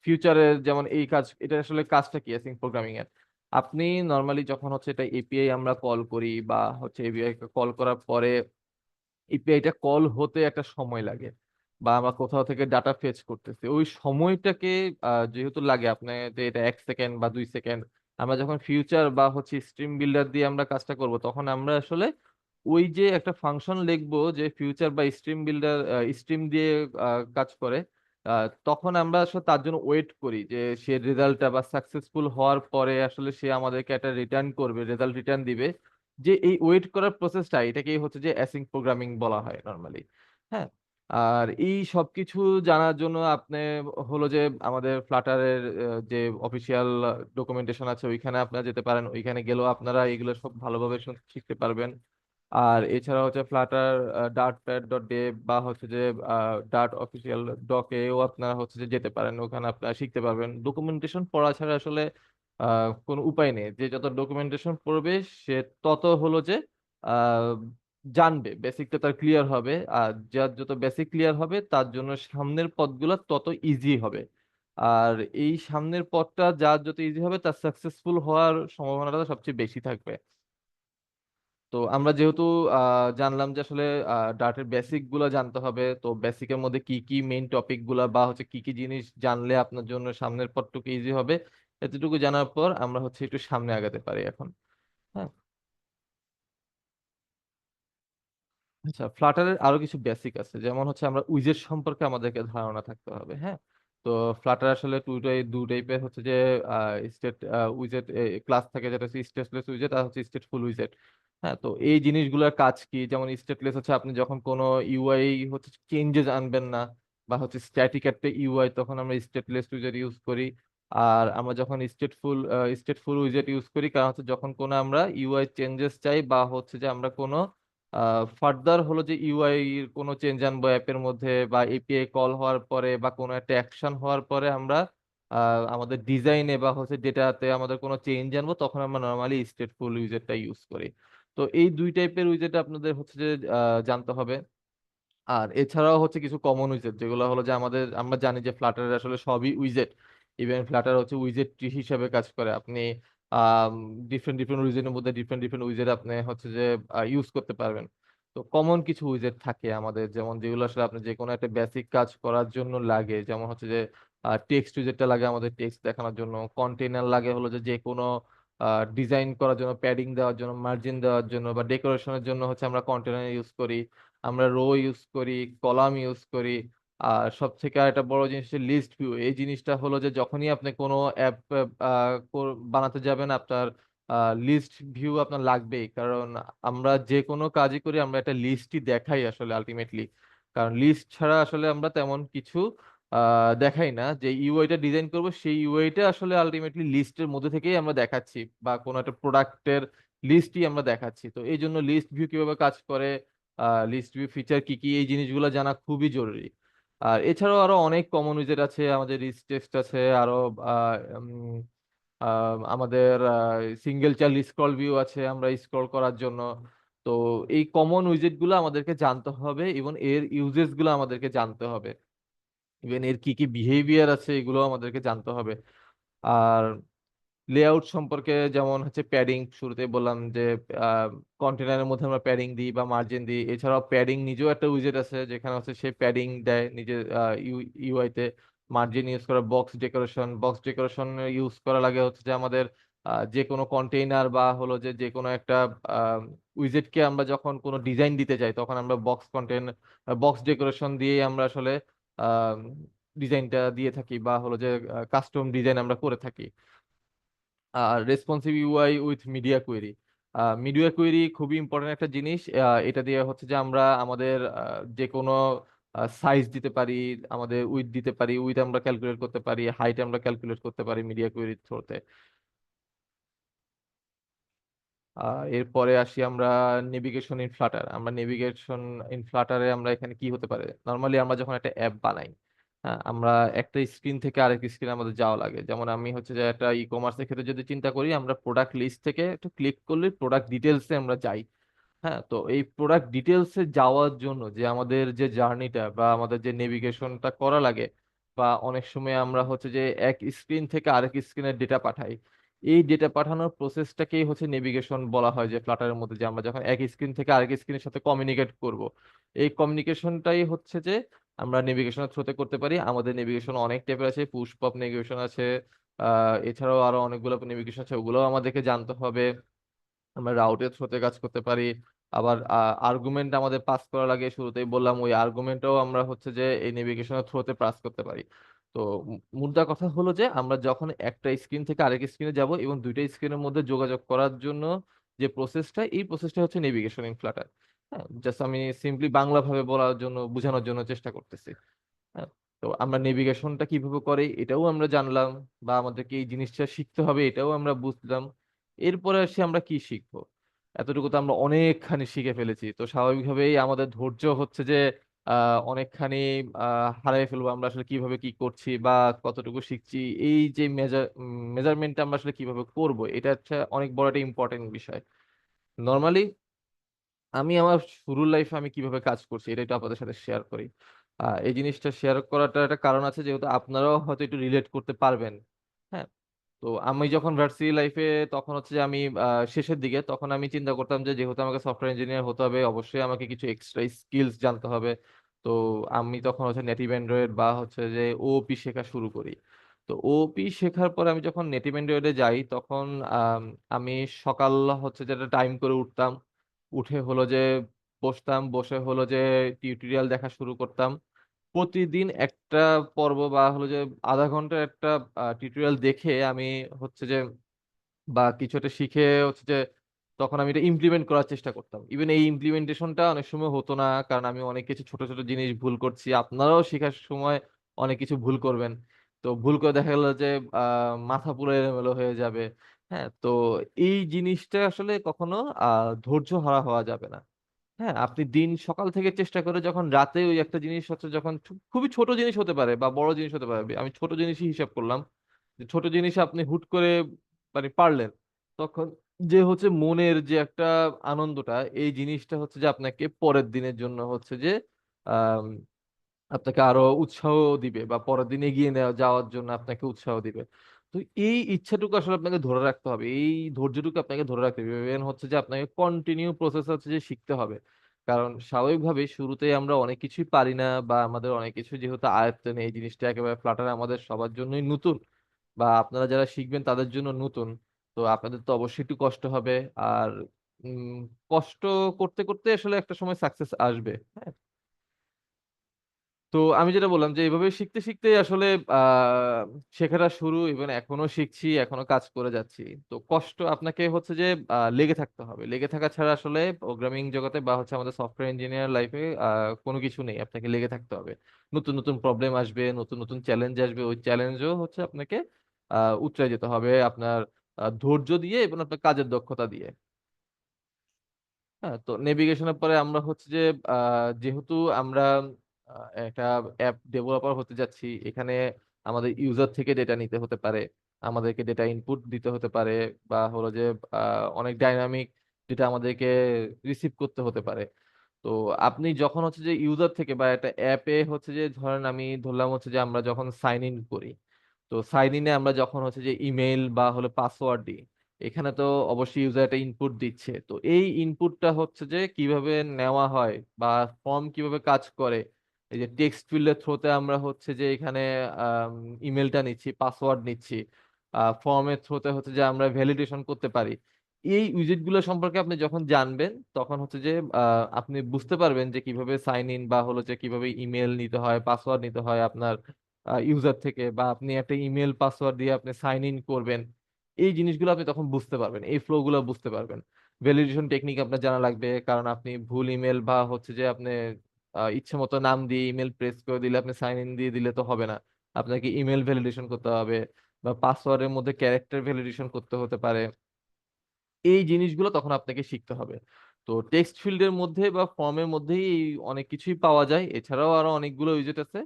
ফিউচারে যেমন এই কাজ, এটা আসলে কাজটা কি অ্যাসিং প্রোগ্রামিং এর, আপনি নর্মালি যখন হচ্ছে এটা এপিআই আমরা কল করি বা হচ্ছে এপিআই কল করার পরে এপিআইটা কল হতে একটা সময় লাগে, বা আমরা কোথাও থেকে ডাটা ফেচ করতেছি ওই সময়টাকে যেহেতু লাগে আপনার, যে এটা 1 সেকেন্ড বা 2 সেকেন্ড, আমরা যখন ফিউচার বা হচ্ছে স্ট্রিম বিল্ডার দিয়ে আমরা কাজটা করব তখন আমরা আসলে ওই যে একটা ফাংশন লিখবো যে ফিউচার বা স্ট্রিম বিল্ডার স্ট্রিম দিয়ে কাজ করে, তখন আমরা আসলে তার জন্য ওয়েট করি যে সে রেজাল্টটা বা সাকসেসফুল হওয়ার পরে আসলে সে আমাদেরকে একটা রিটার্ন করবে, রেজাল্ট রিটার্ন দিবে। যে এই ওয়েট করার প্রসেসটা এটাকেই হচ্ছে যে অ্যাসিং প্রোগ্রামিং বলা হয় নর্মালি। হ্যাঁ, আর এই সবকিছু জানার জন্য আপনি হলো যে আমাদের ফ্লাটারের যে অফিসিয়াল ডকুমেন্টেশন আছে ওইখানে আপনারা যেতে পারেন, ওইখানে গেলেও আপনারা এগুলো সব ভালোভাবে শিখতে পারবেন। আর এছাড়া হচ্ছে Flutter Dart pad dot dev বা হচ্ছে যে ডার্ট অফিসিয়াল ডকেও আপনারা হচ্ছে যে যেতে পারেন, ওখানে আপনারা শিখতে পারবেন। ডকুমেন্টেশন পড়া ছাড়া আসলে কোনো উপায় নেই, যে যত ডকুমেন্টেশন পড়বে সে তত হলো যে আহ, জানবে, বেসিকটা তার ক্লিয়ার হবে। আর যার যত বেসিক ক্লিয়ার হবে তার জন্য সামনের পথগুলো তত ইজি হবে। আর এই সামনের পথটা যার যত ইজি হবে তার সাকসেসফুল হওয়ার সম্ভাবনাটা সবচেয়ে বেশি থাকবে। তো আমরা যেহেতু জানলাম যে আসলে ডার্টের বেসিক গুলা জানতে হবে, তো বেসিকের মধ্যে কি কি মেইন টপিক গুলা বা হচ্ছে কি কি জিনিস জানলে আপনার জন্য সামনের পথটুকু ইজি হবে, এতটুকু জানার পর আমরা হচ্ছে একটু সামনে আগাতে পারি এখন। হ্যাঁ, আচ্ছা, ফ্লাটারের আরো কিছু বেসিক আছে, যেমন হচ্ছে আমরা উইজেট সম্পর্কে আমাদেরকে ধারণা থাকতে হবে। হ্যাঁ, তো ফ্লাটার আসলে দু টাইপের হচ্ছে যে স্টেট উইজেট ক্লাস থাকে, যেটা হচ্ছে স্টেটলেস উইজেট আর হচ্ছে স্টেটফুল উইজেট। হ্যাঁ, তো এই জিনিসগুলোর কাজ কি? যেমন স্টেটলেস হচ্ছে আপনি যখন কোনো ইউআই হচ্ছে চেঞ্জেস আনবেন না বা হচ্ছে স্ট্যাটিক একটা ইউআই, তখন আমরা স্টেটলেস উইজেট ইউজ করি। আর আমরা যখন স্টেটফুল উইজেট ইউজ করি, কারণ হচ্ছে যখন কোনো আমরা ইউআই চেঞ্জেস চাই বা হচ্ছে যে আমরা কোনো ফার্দার হলো যে ইউআই এর কোনো চেঞ্জ আনবো অ্যাপের মধ্যে, বা এপিআই কল হওয়ার পরে বা কোনো একটা অ্যাকশন হওয়ার পরে আমরা আমাদের ডিজাইনে বা হচ্ছে ডেটাতে আমাদের কোনো চেঞ্জ আনবো, তখন আমরা নর্মালি স্টেটফুল উইজেটটা ইউজ করি। তো এই দুই টাইপের উইজেট আপনাদের হচ্ছে যে জানতে হবে। আর এছাড়াও হচ্ছে কিছু কমন উইজেট, যেগুলো হলো যে আমরা জানি যে ফ্লাটারের আসলে সবই উইজেট। ইভেন ফ্লাটার হচ্ছে উইজেট ট্রি হিসেবে কাজ করে। আপনি ডিফারেন্ট ডিফারেন্ট উইজেটের মধ্যে ডিফারেন্ট ডিফারেন্ট উইজেট আপনি হচ্ছে যে ইউজ করতে পারবেন। তো কমন কিছু উইজেট থাকে আমাদের, যেমন যেগুলো আসলে আপনি যে কোনো একটা বেসিক কাজ করার জন্য লাগে, যেমন হচ্ছে যে টেক্সট উইজেটটা লাগে আমাদের টেক্সট দেখানোর জন্য। কন্টেনার লাগে হলো যে যে কোনো ডিজাইন করার জন্য, প্যাডিং দেওয়ার জন্য, মার্জিন দেওয়ার জন্য, বা ডেকোরেশনের জন্য হচ্ছে আমরা কন্টেনার ইউজ করি। আমরা রো ইউজ করি, কলাম ইউজ করি। আর সব থেকে একটা বড় জিনিস হচ্ছে লিস্ট ভিউ। এই জিনিসটা হলো যে যখনই আপনি কোনো অ্যাপ বানাতে যাবেন, আপনার লিস্ট ভিউ আপনার লাগবেই। কারণ আমরা যে কোনো কাজই করি, আমরা একটা লিস্টই দেখাই আসলে আলটিমেটলি। কারণ লিস্ট ছাড়া আসলে আমরা তেমন কিছু দেখাই না। যে ইউআইটা ডিজাইন করব, সেই ইউআইটা আসলে আলটিমেটলি লিস্টের মধ্যে থেকেই আমরা দেখাচ্ছি, বা কোনো একটা প্রোডাক্টের লিস্টই আমরা দেখাচ্ছি। তো এই জন্য লিস্ট ভিউ কিভাবে কাজ করে, লিস্ট ভিউ ফিচার কি কি, এই জিনিসগুলো জানা খুবই জরুরি। আর এছাড়াও আরো অনেক কমন উইজেট আছে, আমাদের রিচ টেক্সট আছে, আরো আহ, উম, আমাদের সিঙ্গেল চাইল্ড স্ক্রল ভিউ আছে আমরা স্ক্রল করার জন্য। তো এই কমন উইজেট গুলো আমাদেরকে জানতে হবে, এবং এর ইউজেস গুলো আমাদেরকে জানতে হবে। ইভেন এর কি কি বিহেভিয়ার আছে, এগুলো আমাদেরকে জানতে হবে। আর লেআউট সম্পর্কে, যেমন হচ্ছে প্যাডিং, শুরুতে বললাম যে কন্টেনারের মধ্যে আমরা প্যাডিং দিই বা মার্জিন দিই। এছাড়াও প্যাডিং নিজেও একটা উইজেট আছে, যেখানে হচ্ছে সে প্যাডিং দেয় নিজের ইউআই তে। মার্জিন ইউজ করা, বক্স ডেকোরেশন ইউজ করা লাগে হচ্ছে যে আমাদের যে কোনো কন্টেইনার বা হলো যে যে কোনো একটা উইজেটকে আমরা যখন কোনো ডিজাইন দিতে যাই, তখন আমরা বক্স ডেকোরেশন দিয়ে আমরা আসলে ডিজাইনটা দিয়ে থাকি, বা হলো যে কাস্টম ডিজাইন আমরা করে থাকি। আর responsive UI with media query. Media query খুবই ইম্পর্টেন্ট একটা জিনিস। এটা দিয়ে হচ্ছে যে আমরা আমাদের যে কোনো সাইজ দিতে পারি, আমাদের উইথ দিতে পারি, উইথ আমরা ক্যালকুলেট করতে পারি, হাইট আমরা ক্যালকুলেট করতে পারি মিডিয়া কোয়েরির থ্রুতে। এরপরে আসি আমরা নেভিগেশন ইন ফ্লাটার। আমরা নেভিগেশন ইন ফ্লাটারে আমরা এখানে কি হতে পারে, নর্মালি আমরা যখন একটা অ্যাপ বানাই, হ্যাঁ, আমরা একটা স্ক্রিন থেকে আরেক স্ক্রিনে আমাদের যাওয়া লাগে। যেমন আমি হচ্ছে যে একটা ই কমার্সের ক্ষেত্রে যদি চিন্তা করি, আমরা প্রোডাক্ট লিস্ট থেকে একটু ক্লিক করলে প্রোডাক্ট ডিটেলসে আমরা যাই। হ্যাঁ, তো এই প্রোডাক্ট ডিটেলসে যাওয়ার জন্য যে আমাদের যে জার্নিটা বা আমাদের যে নেভিগেশনটা করা লাগে, বা অনেক সময় আমরা হচ্ছে যে এক স্ক্রিন থেকে আরেক স্ক্রিনের ডেটা পাঠাই। এই ডেটা পাঠানোর প্রসেসটাকেই হচ্ছে নেভিগেশন বলা হয়, যে ফ্লাটারের মধ্যে যে আমরা যখন এক স্ক্রিন থেকে আরেক স্ক্রিনের সাথে কমিউনিকেট করব, এই কমিউনিকেশনটাই হচ্ছে যে আমরা নেভিগেশনের থ্রুতে করতে পারি। আমাদের নেভিগেশন অনেক টাইপের আছে, পুশ পপ নেভিগেশন আছে। এছাড়াও আরো অনেকগুলো নেভিগেশন আছে, ওগুলোও আমাদেরকে জানতে হবে। আমরা রাউটের থ্রুতে কাজ করতে পারি। আবার আর্গুমেন্ট আমাদের পাস করা লাগে, শুরুতেই বললাম, ওই আর্গুমেন্টও আমরা হচ্ছে যে এই নেভিগেশনের থ্রুতে পাস করতে পারি। তো মুদ্রা কথা হলো যে আমরা যখন একটা স্ক্রিন থেকে আরেক স্ক্রিনে যাব, এবং দুইটা স্ক্রিনের মধ্যে যোগাযোগ করার জন্য যে প্রসেসটা, এই প্রসেসটা হচ্ছে নেভিগেশন ইন ফ্লাটার। হ্যাঁ, জাস্ট আমি সিম্পলি বাংলা ভাবে বলার জন্য, বোঝানোর জন্য চেষ্টা করতেছি। হ্যাঁ, তো আমরা নেভিগেশনটা কিভাবে করে এটাও আমরা জানলাম, বা আমাদেরকে এই জিনিসটা শিখতে হবে এটাও আমরা বুঝলাম। এরপরে আসি আমরা কি শিখবো। এতটুকু তো আমরা অনেকখানি শিখে ফেলেছি, তো স্বাভাবিকভাবেই আমাদের ধৈর্য হচ্ছে যে অনেকখানি হারিয়ে ফেলবো। আমরা আসলে কিভাবে কি করছি বা কতটুকু শিখছি, এই যে মেজারমেন্টটা আমরা আসলে কিভাবে করব, এটা হচ্ছে অনেক বড় একটা ইম্পর্টেন্ট বিষয়। নর্মালি আমি আমার শুরুর লাইফে আমি কিভাবে কাজ করছি এটা একটু আপনাদের সাথে শেয়ার করি। এই জিনিসটা শেয়ার করাটার একটা কারণ আছে, যেহেতু আপনারাও হয়তো একটু রিলেট করতে পারবেন। হ্যাঁ, তো আমি যখন ভার্সিটি লাইফে, তখন হচ্ছে যে আমি শেষের দিকে, তখন আমি চিন্তা করতাম যে যেহেতু আমাকে সফটওয়্যার ইঞ্জিনিয়ার হতে হবে, অবশ্যই আমাকে কিছু এক্সট্রা স্কিলস জানতে হবে। তো আমি তখন হচ্ছে নেটিভ অ্যান্ড্রয়েড বা হচ্ছে যে ওপি শেখা শুরু করি। তো ওপি শেখার পর আমি যখন নেটিভ অ্যান্ড্রয়েডে যাই, তখন আম, আমি সকাল হচ্ছে যেটা টাইম করে উঠতাম, উঠে হলো যে বসতাম, বসে হলো যে টিউটোরিয়াল দেখা শুরু করতাম। প্রতিদিন একটা পর্ব বা হলো যে আধা ঘন্টার একটা টিউটোরিয়াল দেখে আমি হচ্ছে যে বা কিছু একটা শিখে হচ্ছে যে তখন আমি এটা ইমপ্লিমেন্ট করার চেষ্টা করতাম। ইভেন এই ইমপ্লিমেন্টেশনটা অনেক সময় হতো না, কারণ আমি অনেক কিছু ছোট ছোট জিনিস ভুল করছি। আপনারাও শেখার সময় অনেক কিছু ভুল করবেন। তো ভুল করে দেখা গেল যে মাথা পুরো এলোমেলো হয়ে যাবে। হ্যাঁ, তো এই জিনিসটা আসলে কখনো ধৈর্য হারা হওয়া যাবে না। হ্যাঁ, আপনি দিন সকাল থেকে চেষ্টা করে যখন রাতে ওই একটা জিনিস হচ্ছে, যখন খুবই ছোট জিনিস হতে পারে বা বড় জিনিস হতে পারে, আমি ছোট জিনিসই হিসাব করলাম, যে ছোট জিনিস আপনি হুট করে মানে পারলেন, তখন যে হচ্ছে মনের যে একটা আনন্দটা, এই জিনিসটা হচ্ছে যে আপনাকে পরের দিনের জন্য হচ্ছে যে আহ আপনাকে আরো উৎসাহ দিবে বা পরের দিন এগিয়ে নেওয়া যাওয়ার জন্য আপনাকে উৎসাহ দিবে। তো এই ইচ্ছাটুকু আসলে আপনাকে ধরে রাখতে হবে, এই ধৈর্যটুকু আপনাকে ধরে রাখতে হবে, এবং হচ্ছে যে আপনাকে কন্টিনিউ প্রসেস হচ্ছে যে শিখতে হবে। কারণ স্বাভাবিকভাবে শুরুতেই আমরা অনেক কিছুই পারি না, বা আমাদের অনেক কিছু যেহেতু আয়ত্তে নেই, এই জিনিসটা একেবারে ফ্লাটার আমাদের সবার জন্যই নতুন, বা আপনারা যারা শিখবেন তাদের জন্য নতুন। তো আপনাদের তো অবশ্যই একটু কষ্ট হবে। আর উম কষ্ট করতে করতে আসলে একটা সময় সাকসেস আসবে। হ্যাঁ, তো আমি যেটা বললাম যে এইভাবে শিখতে শিখতেই আসলে শেখাটা শুরু, এবং এখনো শিখছি, এখনো কাজ করে যাচ্ছি। তো কষ্ট আপনাকে হচ্ছে যে লেগে থাকতে হবে। লেগে থাকা ছাড়া আসলে প্রোগ্রামিং জগতে বা হচ্ছে আমাদের সফটওয়্যার ইঞ্জিনিয়ার লাইফে কোনো কিছু নেই। আপনাকে লেগে থাকতে হবে। নতুন নতুন প্রবলেম আসবে, নতুন নতুন চ্যালেঞ্জ আসবে। ওই চ্যালেঞ্জও হচ্ছে আপনাকে উতরে যেতে হবে আপনার ধৈর্য দিয়ে এবং আপনার কাজের দক্ষতা দিয়ে। হ্যাঁ, তো নেভিগেশনের পরে আমরা হচ্ছে যে যেহেতু আমরা একটা অ্যাপ ডেভেলপার হতে যাচ্ছি, এখানে আমাদের ইউজার থেকে ডেটা নিতে হতে পারে, আমাদেরকে ডেটা ইনপুট দিতে হতে পারে, বা হলো যে অনেক ডাইনামিক ডেটা আমাদেরকে রিসিভ করতে হতে পারে। তো আপনি যখন হচ্ছে যে ইউজার থেকে বা একটা অ্যাপে হচ্ছে যে ধরেন আমি ধরলাম হচ্ছে যে আমরা যখন সাইন ইন করি, তো সাইন ইনে আমরা যখন হচ্ছে যে ইমেইল বা হলো পাসওয়ার্ড দিই, এখানে তো অবশ্যই ইউজার একটা ইনপুট দিচ্ছে। তো এই ইনপুটটা হচ্ছে যে কিভাবে নেওয়া হয় বা ফর্ম কিভাবে কাজ করে, এই যে টেক্সট ফিল্ডের থ্রোতে আমরা হচ্ছে যে এখানে ইমেলটা নিচ্ছি, পাসওয়ার্ড নিচ্ছি, ফর্মের থ্রোতে হচ্ছে যে আমরা ভ্যালিডেশন করতে পারি। এই উইজেট গুলো সম্পর্কে আপনি যখন জানবেন, তখন হচ্ছে যে আপনি বুঝতে পারবেন যে কিভাবে সাইন ইন বা হলো যে কিভাবে ইমেল নিতে হয়, পাসওয়ার্ড নিতে হয় আপনার ইউজার থেকে, বা আপনি একটা ইমেল পাসওয়ার্ড দিয়ে আপনি সাইন ইন করবেন। এই জিনিসগুলো আপনি তখন বুঝতে পারবেন, এই ফ্লো গুলো বুঝতে পারবেন। ভ্যালিডেশন টেকনিক আপনার জানা লাগবে, কারণ আপনি ভুল ইমেল বা হচ্ছে যে আপনি ইচ্ছে মতো নাম দিয়ে ইমেল প্রেস করে দিলে, আপনি সাইন ইন দিয়ে দিলে তো হবে না। আপনাকে ইমেল ভ্যালিডেশন করতে হবে, বা পাসওয়ার্ডের মধ্যে ক্যারেক্টার ভ্যালিডেশন করতে হতে পারে। এই জিনিসগুলো তখন আপনাকে শিখতে হবে। তো টেক্সট ফিল্ডের মধ্যে বা ফর্মের মধ্যেই এই অনেক কিছুই পাওয়া যায়, এছাড়াও আরো অনেকগুলো উইজেট আছে।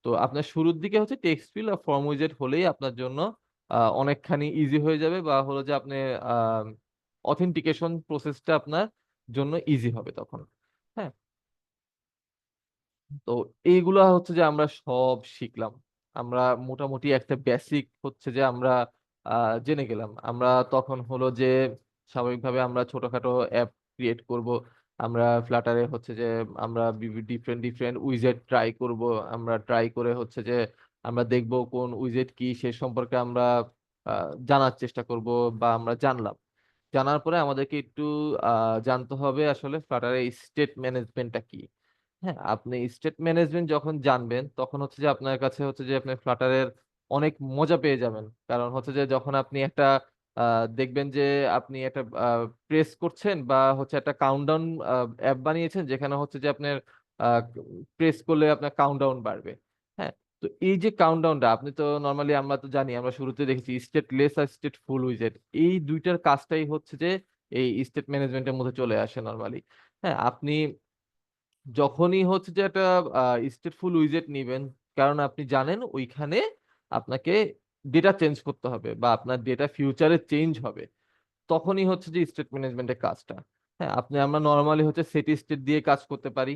তো আপনার শুরুর দিকে হচ্ছে টেক্সট ফিল্ড আর ফর্ম উইজেট হলেই আপনার জন্য অনেকখানি ইজি হয়ে যাবে, বা হলো যে আপনি অথেন্টিকেশন প্রসেসটা আপনার জন্য ইজি হবে তখন। হ্যাঁ, তো এইগুলা হচ্ছে যে আমরা সব শিখলাম। আমরা মোটামুটি একটা বেসিক হচ্ছে যে আমরা জেনে গেলাম। আমরা তখন হলো যে স্বাভাবিকভাবে আমরা ছোটখাটো অ্যাপ ক্রিয়েট করব। আমরা ফ্লাটারে হচ্ছে যে আমরা ডিফারেন্ট ডিফারেন্ট উইজেট ট্রাই করব। আমরা ট্রাই করে হচ্ছে যে আমরা দেখব কোন উইজেট কি সে সম্পর্কে আমরা জানার চেষ্টা করব, বা আমরা জানলাম। জানার পরে আমাদেরকে একটু জানতে হবে আসলে ফ্লাটারের স্টেট ম্যানেজমেন্টটা কি। হ্যাঁ, আপনি স্টেট ম্যানেজমেন্ট যখন জানবেন, তখন হচ্ছে যে আপনার কাছে হচ্ছে যে আপনি ফ্লাটারের অনেক মজা পেয়ে যাবেন। কারণ হচ্ছে যে যখন আপনি একটা দেখবেন যে আপনি একটা প্রেস করছেন, বা হচ্ছে একটা কাউন্টডাউন অ্যাপ বানিয়েছেন, যেখানে হচ্ছে যে আপনার প্রেস করলে আপনার কাউন্টডাউন বাড়বে। হ্যাঁ, তো এই যে কাউন্টডাউনটা আপনি তো নরমালি, আমরা তো জানি, আমরা শুরুতে দেখেছি স্টেটলেস আর স্টেটফুল উইজেট। এই দুইটার কাজটাই হচ্ছে যে এই স্টেট ম্যানেজমেন্টের মধ্যে চলে আসে নরমালি। হ্যাঁ, আপনি যখনই হচ্ছে যে একটা stateful উইজেট নিবেন, কারণ আপনি জানেন ওইখানে আপনাকে ডেটা চেঞ্জ করতে হবে, বা আপনার ডেটা ফিউচারে চেঞ্জ হবে, তখনই হচ্ছে যে স্টেট ম্যানেজমেন্টের কাজটা। হ্যাঁ, আমরা নর্মালি হচ্ছে সেট স্টেট দিয়ে কাজ করতে পারি।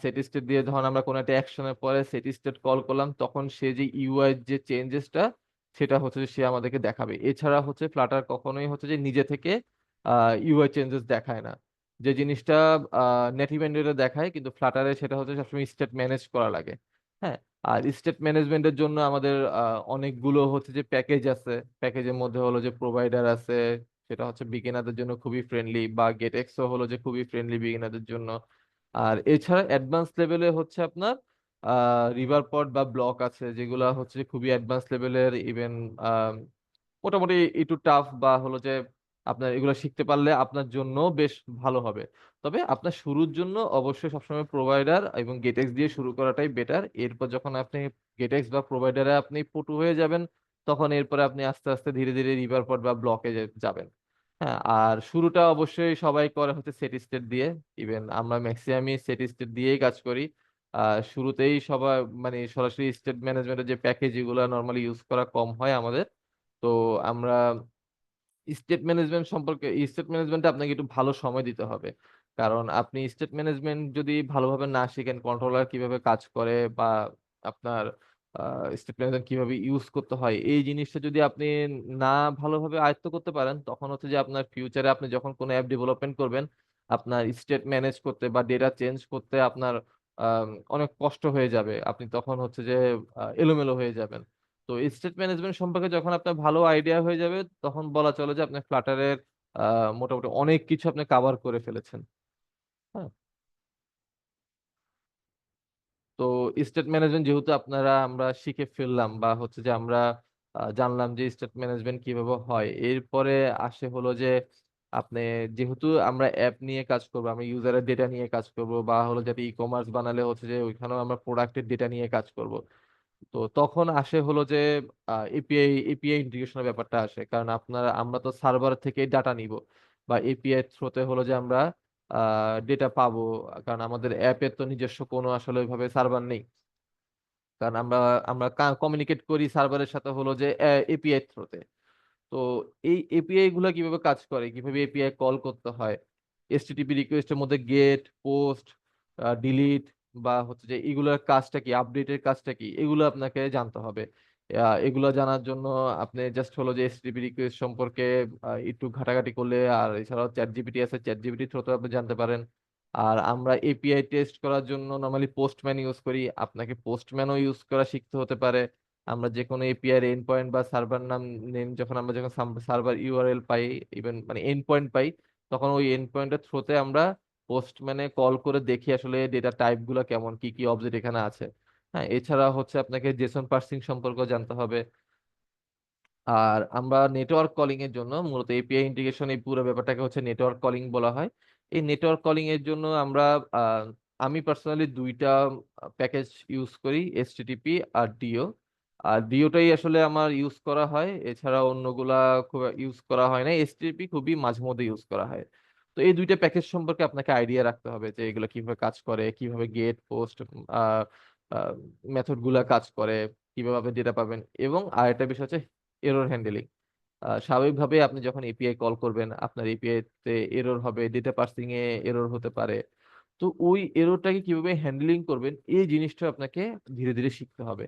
সেট স্টেট দিয়ে যখন আমরা কোনো একটা অ্যাকশনের পরে সেট স্টেট কল করলাম, তখন সে যে ইউআই যে চেঞ্জেসটা, সেটা হচ্ছে যে সে আমাদেরকে দেখাবে। এছাড়া হচ্ছে ফ্লাটার কখনোই হচ্ছে যে নিজে থেকে ইউআই চেঞ্জেস দেখায় না। যে জিনিসটা নেটিভ অ্যান্ড্রয়েডে দেখায়, কিন্তু ফ্লাটারে সেটা হচ্ছে সবসময় স্টেট ম্যানেজ করা লাগে। হ্যাঁ, আর স্টেট ম্যানেজমেন্টের জন্য আমাদের অনেকগুলো হচ্ছে যে প্যাকেজ আছে। প্যাকেজের মধ্যে হলো যে প্রোভাইডার আছে, সেটা হচ্ছে বিগিনারদের জন্য খুবই ফ্রেন্ডলি, বা গেটেক্সও হলো যে খুবই ফ্রেন্ডলি বিগিনারদের জন্য। আর এছাড়া অ্যাডভান্স লেভেলে হচ্ছে আপনার রিভার পড বা ব্লক আছে যেগুলো হচ্ছে যে খুবই অ্যাডভান্স লেভেলের, ইভেন মোটামুটি একটু টাফ, বা হলো যে আপনার এগুলো শিখতে পারলে আপনার জন্য বেশ ভালো হবে। তবে আপনার শুরুর জন্য অবশ্যই সবসময় প্রোভাইডার এবং গেটেক্স দিয়ে শুরু করাটাই বেটার। এরপর যখন আপনি গেটেক্স বা প্রোভাইডারে আপনি পটু হয়ে যাবেন, তখন এরপরে আপনি আস্তে আস্তে ধীরে ধীরে রিভার পড বা ব্লকে যাবেন। হ্যাঁ, আর শুরুটা অবশ্যই সবাই করে হচ্ছে সেট স্টেট দিয়ে। ইভেন আমরা ম্যাক্সিমামই সেট স্টেট দিয়েই কাজ করি। শুরুতেই সবাই মানে সরাসরি স্টেট ম্যানেজমেন্টের যে প্যাকেজ, এগুলো নর্মালি ইউজ করা কম হয় আমাদের। তো আমরা স্টেট ম্যানেজমেন্ট সম্পর্কে, স্টেট ম্যানেজমেন্টে আপনাকে একটু ভালো সময় দিতে হবে। কারণ আপনি স্টেট ম্যানেজমেন্ট যদি ভালোভাবে না শিখেন, কন্ট্রোলার কিভাবে কাজ করে বা আপনার স্টেট ম্যানেজমেন্ট কিভাবে ইউজ করতে হয়, এই জিনিসটা যদি আপনি না ভালোভাবে আয়ত্ত করতে পারেন, তখন হচ্ছে যে আপনার ফিউচারে আপনি যখন কোনো অ্যাপ ডেভেলপমেন্ট করবেন, আপনার স্টেট ম্যানেজ করতে বা ডেটা চেঞ্জ করতে আপনার অনেক কষ্ট হয়ে যাবে। আপনি তখন হচ্ছে যে এলোমেলো হয়ে যাবেন। তো স্টেট ম্যানেজমেন্ট সম্পর্কে যখন আপনার ভালো আইডিয়া হয়ে যাবে, তখন বলা চলে যে আপনি ফ্লাটারের মোটামুটি অনেক কিছু আপনি কাভার করে ফেলেছেন। হ্যাঁ। তো স্টেট ম্যানেজমেন্ট যেহেতু আমরা শিখে ফেললাম, বা হচ্ছে যে আমরা জানলাম যে স্টেট ম্যানেজমেন্ট কিভাবে হয়, এরপরে আসে হলো যে আপনি, যেহেতু আমরা অ্যাপ নিয়ে কাজ করবো, আমরা ইউজারের ডেটা নিয়ে কাজ করব, বা হলো যাতে ই কমার্স বানালে হচ্ছে যে ওইখানেও আমরা প্রোডাক্টের ডেটা নিয়ে কাজ করব। তো তখন আসে হলো যে এপিআই ইন্টিগ্রেশনের ব্যাপারটা আসে, কারণ আমরা তো সার্ভার থেকে ডাটা নিব, বা এপিআই থ্রোতে হলো যে আমরা ডেটা পাবো। কারণ আমাদের অ্যাপের তো নিজস্ব কোনো আসলে ওইভাবে সার্ভার নেই। কারণ আমরা আমরা কমিউনিকেট করি সার্ভারের সাথে হলো যে এপিআই থ্রোতে। তো এই এপিআই গুলা কিভাবে কাজ করে, কিভাবে এপিআই কল করতে হয়, এসটিটিপি রিকোয়েস্টের মধ্যে গেট, পোস্ট, ডিলিট, বা হচ্ছে যে এগুলোর কাজটা কি, আপডেটের কাজটা কি, এগুলো আপনাকে জানতে হবে। এগুলো জানার জন্য আপনি জাস্ট হলো যে এসটিটিপি রিকোয়েস্ট সম্পর্কে একটু ঘাটাঘাটি করলে, আর এছাড়াও চ্যাট জিপিটি আছে, চ্যাট জিপিটি থ্রুতে আপনি জানতে পারেন। আর আমরা এপিআই টেস্ট করার জন্য নর্মালি পোস্টম্যান ইউজ করি, আপনাকে পোস্টম্যানও ইউজ করা শিখতে হতে পারে। আমরা যে কোনো এপিআই এর এন্ড পয়েন্ট বা সার্ভার নাম নেম, যখন আমরা যখন সার্ভার ইউআরএল পাই, ইভেন মানে এন্ড পয়েন্ট পাই, তখন ওই এন্ড পয়েন্টের থ্রুতে আমরা পোস্টম্যানে কল করে দেখি আসলে ডেটা টাইপ গুলো কেমন, কি কি অবজেক্ট এখানে আছে। হ্যাঁ, এছাড়া হচ্ছে আপনাকে জেসন পার্সিং সম্পর্কে জানতে হবে। আর আমরা নেটওয়ার্ক কলিং এর জন্য মূলত এপিআই ইন্টিগ্রেশন, এই পুরো ব্যাপারটাকে হচ্ছে নেটওয়ার্ক কলিং বলা হয়। এই নেটওয়ার্ক কলিং এর জন্য আমরা আহ, আমি পার্সোনালি দুইটা প্যাকেজ ইউজ করি, এসটিটিপি আর ডিও। আর ডিওটাই আসলে আমার ইউজ করা হয়, এছাড়া অন্যগুলা খুব ইউজ করা হয় না। এসটিটিপি খুবই মাঝে মধ্যে ইউজ করা হয়। তো এই দুইটা প্যাকেজ সম্পর্কে আপনাকে আইডিয়া রাখতে হবে যে এগুলো কিভাবে কাজ করে, কিভাবে গেট পোস্ট মেথড গুলা কাজ করে, কিভাবে আপনি ডেটা পাবেন। এবং আরেকটা বিষয় হচ্ছে এরর হ্যান্ডেলিং। স্বাভাবিকভাবে আপনি যখন এপিআই কল করবেন, আপনার এপিআই তে এরর হবে, ডেটা পার্সিং এ এরর হতে পারে। তো ওই এররটাকে কিভাবে হ্যান্ডেলিং করবেন, এই জিনিসটা আপনাকে ধীরে ধীরে শিখতে হবে।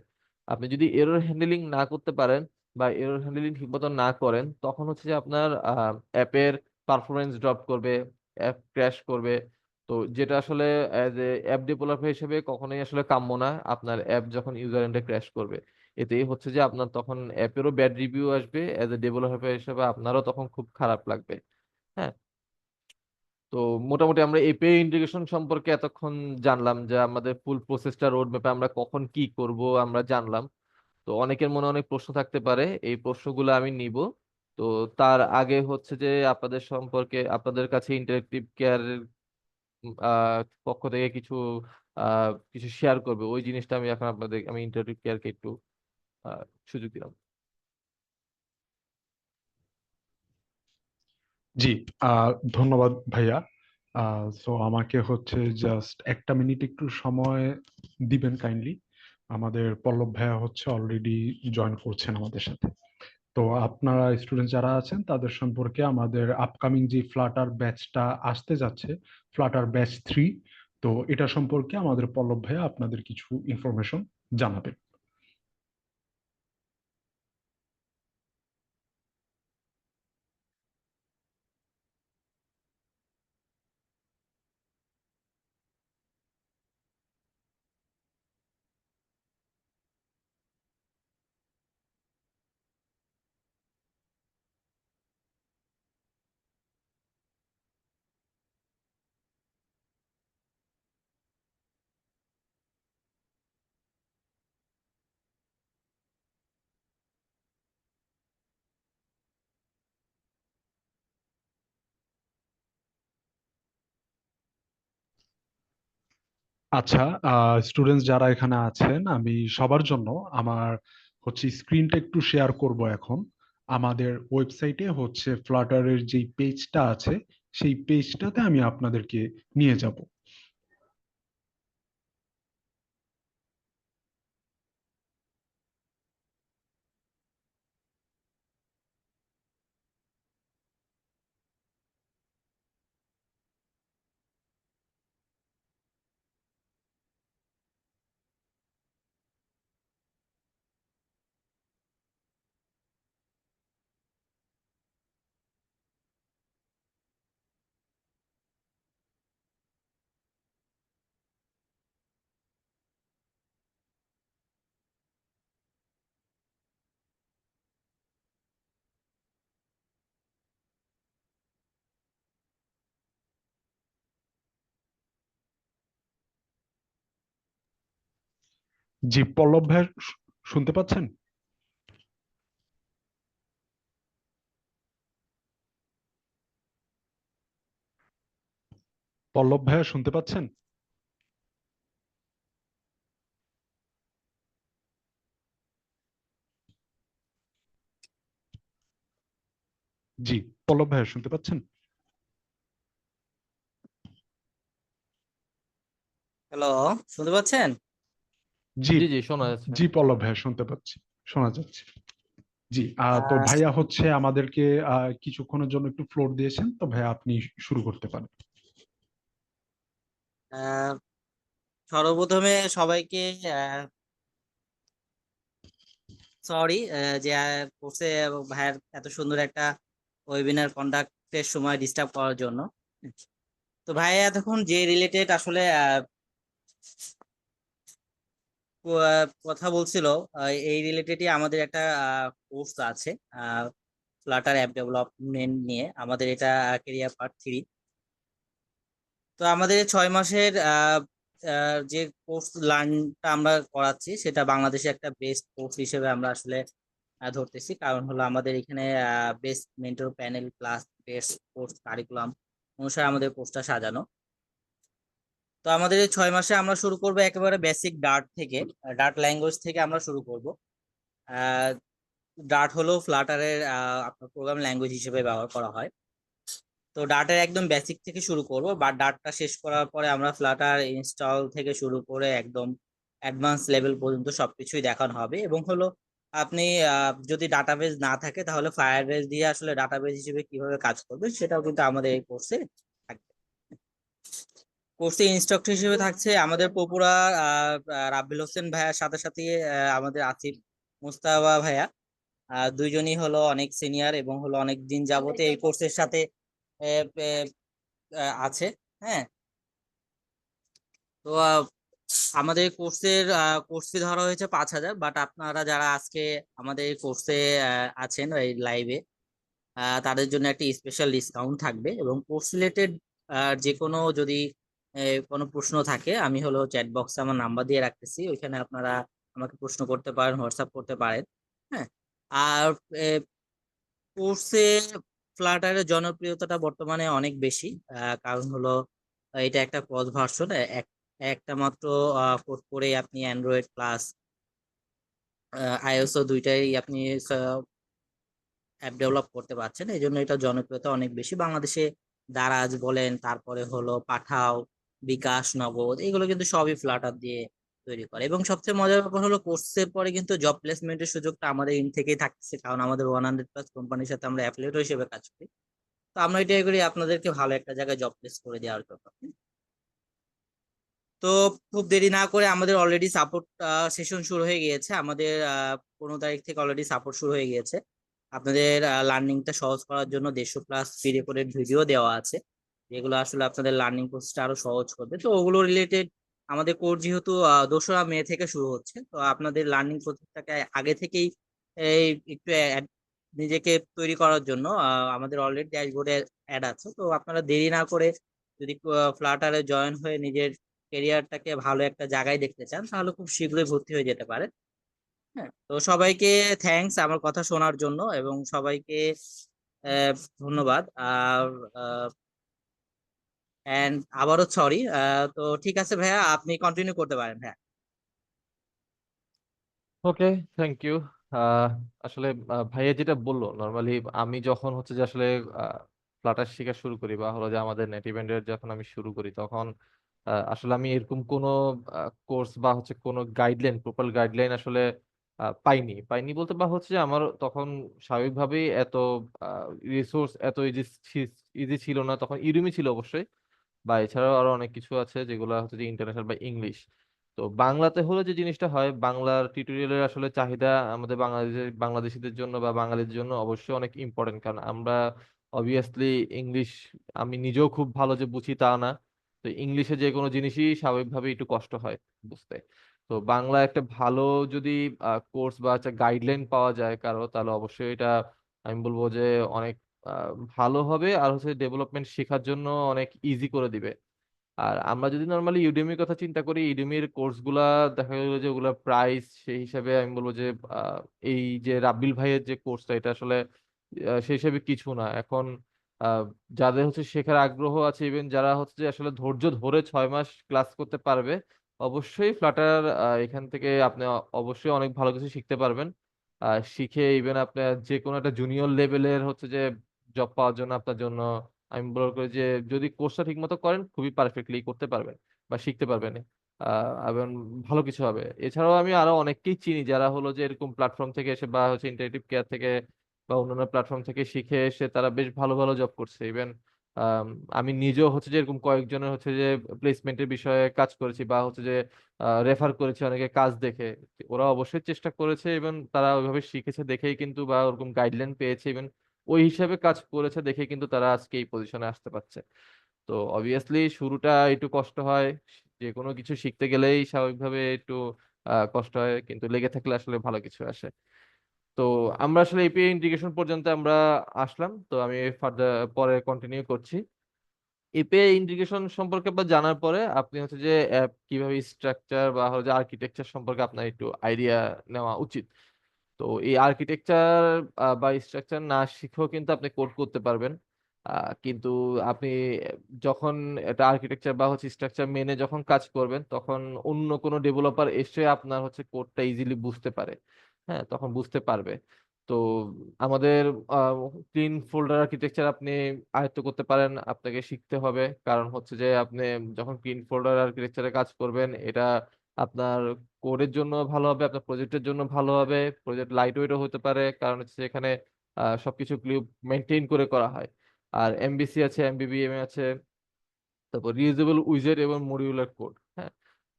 আপনি যদি এরর হ্যান্ডেলিং না করতে পারেন, বা এরর হ্যান্ডেলিং ঠিকমতো না করেন, তখন হচ্ছে যে আপনার অ্যাপের পারফরমেন্স ড্রপ করবে, অ্যাপ ক্র্যাশ করবে। তো যেটা আসলে অ্যাজ এ অ্যাপ ডেভেলপার হিসেবে কখনোই আসলে কাম্য না, আপনার অ্যাপ যখন ইউজার এন্ডে ক্র্যাশ করবে। এতেই হচ্ছে যে আপনার তখন অ্যাপেরও ব্যাড রিভিউ আসবে, অ্যাজ এ ডেভেলপার হিসেবে আপনারও তখন খুব খারাপ লাগবে। হ্যাঁ। তো মোটামুটি আমরা এপিআই ইন্টিগ্রেশন সম্পর্কে এতক্ষণ জানলাম, যে আমাদের ফুল প্রসেসটা রোড ম্যাপে আমরা কখন কি করব আমরা জানলাম। তো অনেকের মনে অনেক প্রশ্ন থাকতে পারে, এই প্রশ্নগুলো আমি নিব। তো তার আগে হচ্ছে যে আপনাদের কাছে ইন্টারেক্টিভ কেয়ার পক্ষ থেকে কিছু শেয়ার করবে, ওই জিনিসটা আমি এখন আমি ইন্টারেক্টিভ কেয়ারকে একটু আহ, সুযোগ দিলাম। জি, ধন্যবাদ ভাইয়া। সো আমাকে হচ্ছে জাস্ট একটা মিনিট একটু সময় দিবেন কাইন্ডলি। আমাদের পল্লব ভাইয়া হচ্ছে অলরেডি জয়েন করছেন আমাদের সাথে। তো আপনারা স্টুডেন্ট যারা আছেন তাদের সম্পর্কে আমাদের আপকামিং যে ফ্লাটার ব্যাচটা আসতে যাচ্ছে, ফ্লাটার ব্যাচ 3, তো এটা সম্পর্কে আমাদের পল্লব ভাইয়া আপনাদের কিছু ইনফরমেশন জানাবেন। আচ্ছা, স্টুডেন্টস যারা এখানে আছেন, আমি সবার জন্য আমার হচ্ছে স্ক্রিনটা একটু শেয়ার করব এখন। আমাদের ওয়েবসাইটে হচ্ছে ফ্লাটারের যেই পেজটা আছে, সেই পেজটাতে আমি আপনাদেরকে নিয়ে যাব। জি, পল্লব ভাই, শুনতে পাচ্ছেন? পল্লব ভাইয়া শুনতে পাচ্ছেন? জি, পল্লব ভাইয়া শুনতে পাচ্ছেন? হ্যালো, শুনতে পাচ্ছেন? জি। জি জি, শোনা যাচ্ছে। জি পল্লব ভাইয়া শুনতে পাচ্ছি, শোনা যাচ্ছে। জি, তো আহ, ভাইয়া হচ্ছে আমাদেরকে কিছুক্ষণের জন্য একটু ফ্লোর দিয়েছেন, তো ভাইয়া আপনি শুরু করতে পারেন। আহ, সর্বপ্রথমে সবাইকে সরি যে কোর্সে ভাইয়ের এত সুন্দর একটা ওয়েবিনার কন্ডাক্টের সময় ডিস্টার্ব করার জন্য। তো ভাই এতক্ষণ যে রিলেটেড আসলে কথা বলছিল, এই রিলেটেডই আমাদের একটা কোর্স আছে ফ্লাটার অ্যাপ ডেভেলপমেন্ট নিয়ে। আমাদের এটা কেরিয়ার পার্ট 3। তো আমাদের 6 মাসের যে কোর্স লার্নটা আমরা করাচ্ছি সেটা বাংলাদেশে একটা বেস্ট কোর্স হিসেবে আমরা আসলে ধরতেছি। কারণ হলো আমাদের এখানে best mentor panel plus best course curriculum অনুসারে আমাদের কোর্সটা সাজানো। তো আমাদের এই 6 মাসে আমরা শুরু করব একেবারে বেসিক ডার্ট থেকে, ডার্ট ল্যাঙ্গুয়েজ থেকে আমরা শুরু করব। ডার্ট হলো ফ্লাটারের আপনার প্রোগ্রাম ল্যাঙ্গুয়েজ হিসেবে ব্যবহার করা হয়। তো ডার্টের একদম বেসিক থেকে শুরু করব, বা ডার্টটা শেষ করার পরে আমরা ফ্লাটার ইনস্টল থেকে শুরু করে একদম অ্যাডভান্স লেভেল পর্যন্ত সবকিছুই দেখানো হবে। এবং হলো আপনি যদি ডাটাবেজ না থাকে তাহলে ফায়ারবেস দিয়ে আসলে ডাটাবেজ হিসেবে কিভাবে কাজ করবে সেটাও কিন্তু আমাদের এই কোর্সে থাকবে। কোর্সে ইনস্ট্রাক্টর হিসেবে থাকছে আমাদের পপুরা রাব্বিল হোসেন ভাইয়ার সাথে সাথে আমাদের আসিফ মুস্তাফা ভাইয়া। দুইজনই হলো অনেক সিনিয়র এবং হলো অনেক দিন যাবতে এই কোর্সের সাথে আহ, আহ, আছে। হ্যাঁ। তো আমাদের কোর্সের কোর্স ফি ধরা হয়েছে 5,000, বাট আপনারা যারা আজকে আমাদের এই কোর্সে আছেন এই লাইভে, তাদের জন্য একটা স্পেশাল ডিসকাউন্ট থাকবে। এবং কোর্স রিলেটেড যে কোনো যদি কোনো প্রশ্ন থাকে, আমি হলো চ্যাট বক্সে আমার নাম্বার দিয়ে রাখতেছি, ওইখানে আপনারা আমাকে প্রশ্ন করতে পারেন, হোয়াটসঅ্যাপ করতে পারেন। হ্যাঁ। আর কোর্সে ফ্লাটারের জনপ্রিয়তাটা বর্তমানে অনেক বেশি। কারণ হলো এটা একটা ক্রস ভার্সন, একটা মাত্র কোড করে আপনি অ্যান্ড্রয়েড প্লাস আইওএসও দুইটাই আপনি অ্যাপ ডেভেলপ করতে পারছেন। এই জন্য এটা জনপ্রিয়তা অনেক বেশি বাংলাদেশে। দারাজ বলেন, তারপরে হলো পাঠাও, বিকাশ, নগদ, এগুলো কিন্তু সবই ফ্লাটার দিয়ে তৈরি করে। এবং সবচেয়ে মজার ব্যাপার হলো কোর্সের পরে কিন্তু জব প্লেসমেন্টের সুযোগটা আমাদের ইন থেকেই থাকছে, কারণ আমাদের 100+ কোম্পানির সাথে আমরা অ্যাফিলিয়েট হিসেবে কাজ করি। তো আমরা এটাই করি আপনাদেরকে ভালো একটা জায়গায় জব প্লেস করে দেওয়ার জন্য। তো খুব দেরি না করে আমাদের অলরেডি সাপোর্ট সেশন শুরু হয়ে গিয়েছে। আমাদের 15 তারিখ থেকে অলরেডি সাপোর্ট শুরু হয়ে গিয়েছে। আপনাদের লার্নিংটা সহজ করার জন্য 150+ ফ্রি রেকর্ডেড ভিডিও দেওয়া আছে, যেগুলো আসলে আপনাদের লার্নিং প্রসেসটা আরো সহজ করবে। তো ওগুলো রিলেটেড আমাদের কোর্স যেহেতু 2রা মে থেকে শুরু হচ্ছে, তো আপনাদের লার্নিং প্রসেসটাকে আগে থেকেই এই একটু নিজেকে তৈরি করার জন্য আমাদের অলরেডি ড্যাশবোর্ডে অ্যাড আছে। তো আপনারা দেরি না করে যদি ফ্লাটারে জয়েন হয়ে নিজের কেরিয়ারটাকে ভালো একটা জায়গায় দেখতে চান তাহলে খুব শীঘ্রই ভর্তি হয়ে যেতে পারে। হ্যাঁ। তো সবাইকে থ্যাঙ্কস আমার কথা শোনার জন্য, এবং সবাইকে আহ, ধন্যবাদ। আর এন্ড আবারও সরি। তো ঠিক আছে ভাইয়া, আপনি কন্টিনিউ করতে পারেন ভাইয়া। ওকে, থ্যাংক ইউ। আহ আসলে ভাইয়া যেটা বললো, নর্মালি আমি যখন হচ্ছে যে আসলে ফ্লাটার শেখা শুরু করি বা হলো যে আমাদের নেটিভ এন্ডের যখন আমি শুরু করি, তখন আসলে আমি এরকম কোনো কোর্স বা হচ্ছে কোনো গাইডলাইন, প্রপার গাইডলাইন আসলে পাইনি পাইনি বলতে, বা হচ্ছে যে আমার তখন স্বাভাবিকভাবেই এত রিসোর্স এত ইজি ইজি ছিল না। তখন ইউডেমি ছিল অবশ্যই, বা এছাড়াও আরো অনেক কিছু আছে যেগুলো হচ্ছে যে ইন্টারন্যাশনাল বা ইংলিশ। তো বাংলাতে হলে যে জিনিসটা হয়, বাংলার টিউটোরিয়ালের আসলে চাহিদা আমাদের বাংলাদেশিদের জন্য বা বাঙালিদের জন্য অবশ্যই অনেক ইম্পর্টেন্ট, কারণ আমরা অবভিয়াসলি ইংলিশ, আমি নিজেও খুব ভালো যে বুঝি তা না। তো ইংলিশে যে কোনো জিনিসই স্বাভাবিকভাবে একটু কষ্ট হয় বুঝতে। তো বাংলা একটা ভালো যদি কোর্স বা একটা গাইডলাইন পাওয়া যায় কারো, তাহলে অবশ্যই এটা আমি বলবো যে অনেক ভালো হবে, আর হচ্ছে ডেভেলপমেন্ট শেখার জন্য অনেক ইজি করে দিবে। আর আমরা যদি নর্মালি ইউডেমির কথা চিন্তা করি, ইউডেমির কোর্সগুলা দেখা গেলো যে ওগুলা প্রাইস সেই হিসাবে আমি বলবো যে আহ, এই যে রাব্বিল ভাইয়ের যে কোর্সটা, এটা আসলে সেই হিসাবে কিছু না এখন। আহ, যাদের হচ্ছে শেখার আগ্রহ আছে, ইভেন যারা হচ্ছে যে আসলে ধৈর্য ধরে 6 মাস ক্লাস করতে পারবে, অবশ্যই ফ্লাটার এখান থেকে আপনি অবশ্যই অনেক ভালো কিছু শিখতে পারবেন। শিখে ইভেন আপনার যে কোনো একটা জুনিয়র লেভেলের হচ্ছে যে জব পাওয়ার জন্য আপনার জন্য আমি বলবো করে যে যদি কোর্সটা ঠিক মতো করেন, খুবই পারফেক্টলি করতে পারবেন বা শিখতে পারবেন। এবং ভালো কিছু হবে। এছাড়াও আমি আরো অনেককেই চিনি যারা হলো যে এরকম প্ল্যাটফর্ম থেকে এসে বা হচ্ছে ইন্টারেক্টিভ কেয়ার থেকে বা অন্যান্য প্ল্যাটফর্ম থেকে শিখে এসে তারা বেশ ভালো ভালো জব করছে। ইভেন আমি নিজেও হচ্ছে যে এরকম কয়েকজনের হচ্ছে যে প্লেসমেন্টের বিষয়ে কাজ করেছি, বা হচ্ছে যে রেফার করেছি অনেকে কাজ দেখে। ওরা অবশ্যই চেষ্টা করেছে এবং তারা ওইভাবে শিখেছে দেখেই কিন্তু, বা ওরকম গাইডলাইন পেয়েছে, ওই হিসাবে কাজ করেছে দেখে কিন্তু তারা আজকে এই পজিশনে আসতে পারছে। তো অবভিয়াসলি শুরুটা একটু কষ্ট হয়, যে কোনো কিছু শিখতে গেলেই স্বাভাবিকভাবে একটু কষ্ট হয়, কিন্তু লেগে থাকলে আসলে ভালো কিছু আসে। তো আমরা আসলে এপিআই ইন্টিগ্রেশন পর্যন্ত আমরা আসলাম, তো আমি ফার্দার পরে কন্টিনিউ করছি। এপিআই ইন্টিগ্রেশন সম্পর্কে বা জানার পরে আপনি হচ্ছে যে অ্যাপ কিভাবে স্ট্রাকচার বা হচ্ছে আর্কিটেকচার সম্পর্কে আপনার একটু আইডিয়া নেওয়া উচিত। তো এই আর্কিটেকচার বা স্ট্রাকচার না শিখেও কিন্তু আপনি কোড করতে পারবেন। কিন্তু আপনি যখন এটা আর্কিটেকচার বা হচ্ছে স্ট্রাকচার মেনে যখন কাজ করবেন, তখন অন্য কোনো ডেভেলপার এসে আপনার হচ্ছে কোডটা ইজিলি বুঝতে পারে। হ্যাঁ, তখন বুঝতে পারবে। তো আমাদের ক্লিন ফোল্ডার আর্কিটেকচার আপনি আয়ত্ত করতে পারেন, আপনাকে শিখতে হবে। কারণ হচ্ছে যে আপনি যখন ক্লিন ফোল্ডার আর্কিটেকচারে কাজ করবেন, এটা আপনার কোডের জন্য ভালো হবে, আপনার প্রজেক্টের জন্য ভালো হবে। প্রজেক্ট লাইট ওয়েটও হতে পারে, কারণ হচ্ছে এখানে সবকিছু মেনটেন করে করা হয়। আর এমবিসি আছে, এমবিবিএম আছে, তারপর রিউজেবল উইজেট এবং মডিউলার কোড। হ্যাঁ,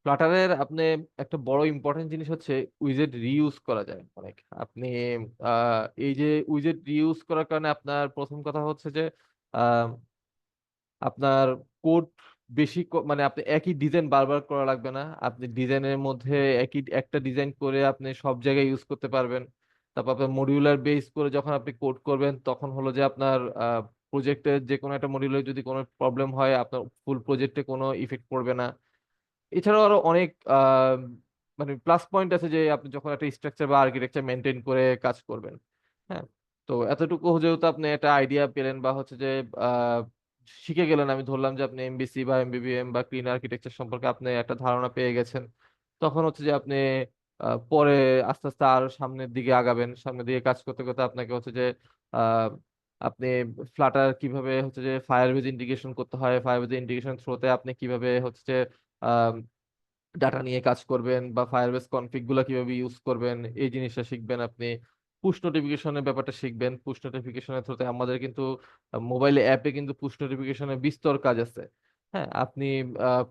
ফ্লাটারের আপনি একটা বড় ইম্পর্টেন্ট জিনিস হচ্ছে উইজেট রিইউজ করা যায় অনেক। আপনি এই যে উইজেট রিইউজ করার কারণে আপনার প্রথম কথা হচ্ছে যে আপনার কোড বেশি মানে আপনি একই ডিজাইন বারবার করা লাগবে না। আপনি ডিজাইনের মধ্যে একই একটা ডিজাইন করে আপনি সব জায়গায় ইউজ করতে পারবেন। তারপর আপনার মডিউলার বেস করে যখন আপনি কোড করবেন, তখন হলো যে আপনার প্রজেক্টের যে কোনো একটা মডিউলের যদি কোনো প্রবলেম হয়, আপনার ফুল প্রজেক্টে কোনো ইফেক্ট পড়বে না। এছাড়াও আরো অনেক মানে প্লাস পয়েন্ট আছে যে আপনি যখন একটা স্ট্রাকচার বা আর্কিটেকচার মেনটেন করে কাজ করবেন। হ্যাঁ, তো এতটুকু যেহেতু আপনি একটা আইডিয়া পেলেন বা হচ্ছে যে আহ, শিখে গেলেন, আমি ধরলাম যে আপনি এমবিসি বা এমবিবিএম বা ক্লিন আর্কিটেকচার সম্পর্কে আপনি একটা ধারণা পেয়ে গেছেন। তখন হচ্ছে যে আপনি পরে আস্তে আস্তে আরো সামনের দিকে আগাবেন। সামনের দিকে কাজ করতে করতে আপনাকে হচ্ছে যে আহ, আপনি ফ্লাটার কিভাবে হচ্ছে যে ফায়ারবেজ ইন্টিগ্রেশন করতে হয়, ফায়ারবেজ ইন্টিগ্রেশন থ্রোতে আপনি কিভাবে হচ্ছে যে ডাটা নিয়ে কাজ করবেন, বা ফায়ারবেস কনফিগ গুলা কিভাবে ইউজ করবেন, এই জিনিসটা শিখবেন আপনি। পুশ নোটিফিকেশনের ব্যাপারটা শিখবেন। পুশ নোটিফিকেশনের থ্রুতে আমাদের কিন্তু মোবাইল অ্যাপে কিন্তু পুশ নোটিফিকেশনের বিস্তর কাজ আছে। হ্যাঁ, আপনি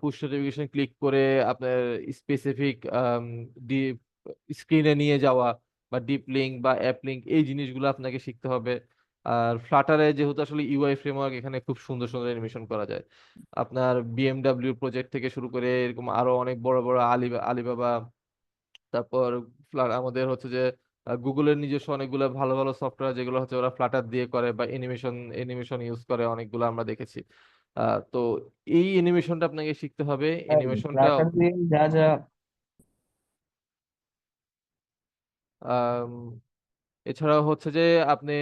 পুশ নোটিফিকেশন ক্লিক করে আপনার স্পেসিফিক স্ক্রিনে নিয়ে যাওয়া, বা ডিপ লিঙ্ক বা অ্যাপ লিঙ্ক, এই জিনিসগুলো আপনাকে শিখতে হবে। আর ফ্লাটারে যেহেতু আসলে ইউআই ফ্রেমওয়ার্ক, এখানে খুব সুন্দর সুন্দর অ্যানিমেশন করা যায়। আপনার বিএমডাব্লিউ প্রজেক্ট থেকে শুরু করে এরকম আরো অনেক বড় বড় আলিবাবা, তারপর আমাদের হচ্ছে যে গুগলের নিজস্ব অনেকগুলো ভালো ভালো সফটওয়্যার, যেগুলো হচ্ছে ওরা ফ্লাটার দিয়ে করে বা এনিমেশন ইউজ করে, অনেকগুলো আমরা দেখেছি। তো এই অ্যানিমেশনটা আপনাকে শিখতে হবে। অ্যানিমেশনটা ফ্লাটার দিয়ে যা যা এছাড়াও হচ্ছে যে আপনি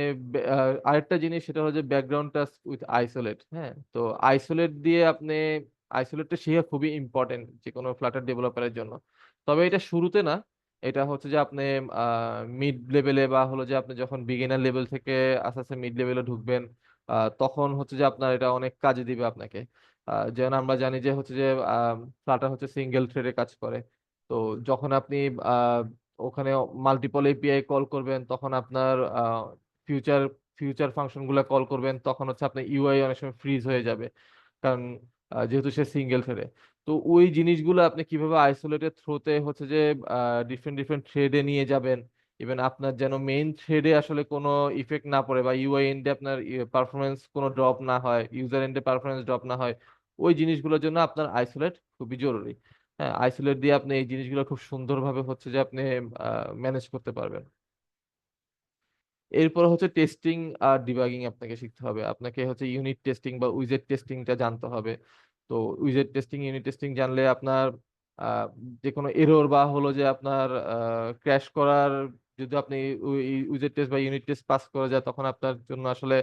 আরেকটা জিনিস, সেটা হলো যে ব্যাকগ্রাউন্ড টাস্ক উইথ আইসোলেট। হ্যাঁ, তো আইসোলেট দিয়ে আপনি, আইসোলেটটা শেখা খুবই ইম্পর্টেন্ট যে কোনো ফ্লাটার ডেভেলপারের জন্য। তবে এটা শুরুতে না, এটা হচ্ছে যে আপনি মিড লেভেলে বা হলো যে আপনি যখন বিগিনার লেভেল থেকে আস্তে আস্তে মিড লেভেলে ঢুকবেন, তখন হচ্ছে যে আপনার এটা অনেক কাজে দিবে আপনাকে। যেমন আমরা জানি যে হচ্ছে যে ফ্লাটার হচ্ছে সিঙ্গেল থ্রেডে কাজ করে। তো যখন আপনি আহ, ওখানে মাল্টিপল এপিআই কল করবেন, তখন আপনার ফিউচার ফিউচার ফাংশন গুলা কল করবেন, তখন হচ্ছে আপনার ইউআই অনেক সময় ফ্রিজ হয়ে যাবে, কারণ যেহেতু সে সিঙ্গেল থ্রেডে। তো ওই জিনিসগুলো আপনি কিভাবে আইসোলেটেড থ্রোতে হচ্ছে যে ডিফারেন্ট ডিফারেন্ট থ্রেডে নিয়ে যাবেন, ইভেন আপনার যেন মেইন থ্রেডে আসলে কোনো ইফেক্ট না পড়ে বা ইউআই এন্ডে আপনার পারফরমেন্স কোনো ড্রপ না হয়, ইউজার এন্ডে পারফরমেন্স ড্রপ না হয়, ওই জিনিসগুলোর জন্য আপনার আইসোলেট খুবই জরুরি। হ্যাঁ, আইসোলেট দিয়ে আপনি এই জিনিসগুলো খুব সুন্দরভাবে হচ্ছে যে আপনি ম্যানেজ করতে পারবেন। এরপর হচ্ছে টেস্টিং আর ডিবাগিং আপনাকে শিখতে হবে। আপনাকে হচ্ছে ইউনিট টেস্টিং বা উইজেট টেস্টিংটা জানতে হবে। তো উইজেট টেস্টিং, ইউনিট টেস্টিং জানলে আপনার আহ, যে কোনো এরর বা হলো যে আপনার ক্র্যাশ করার, যদি আপনি উইজেট টেস্ট বা ইউনিট টেস্ট পাস করা যায়, তখন আপনার জন্য আসলে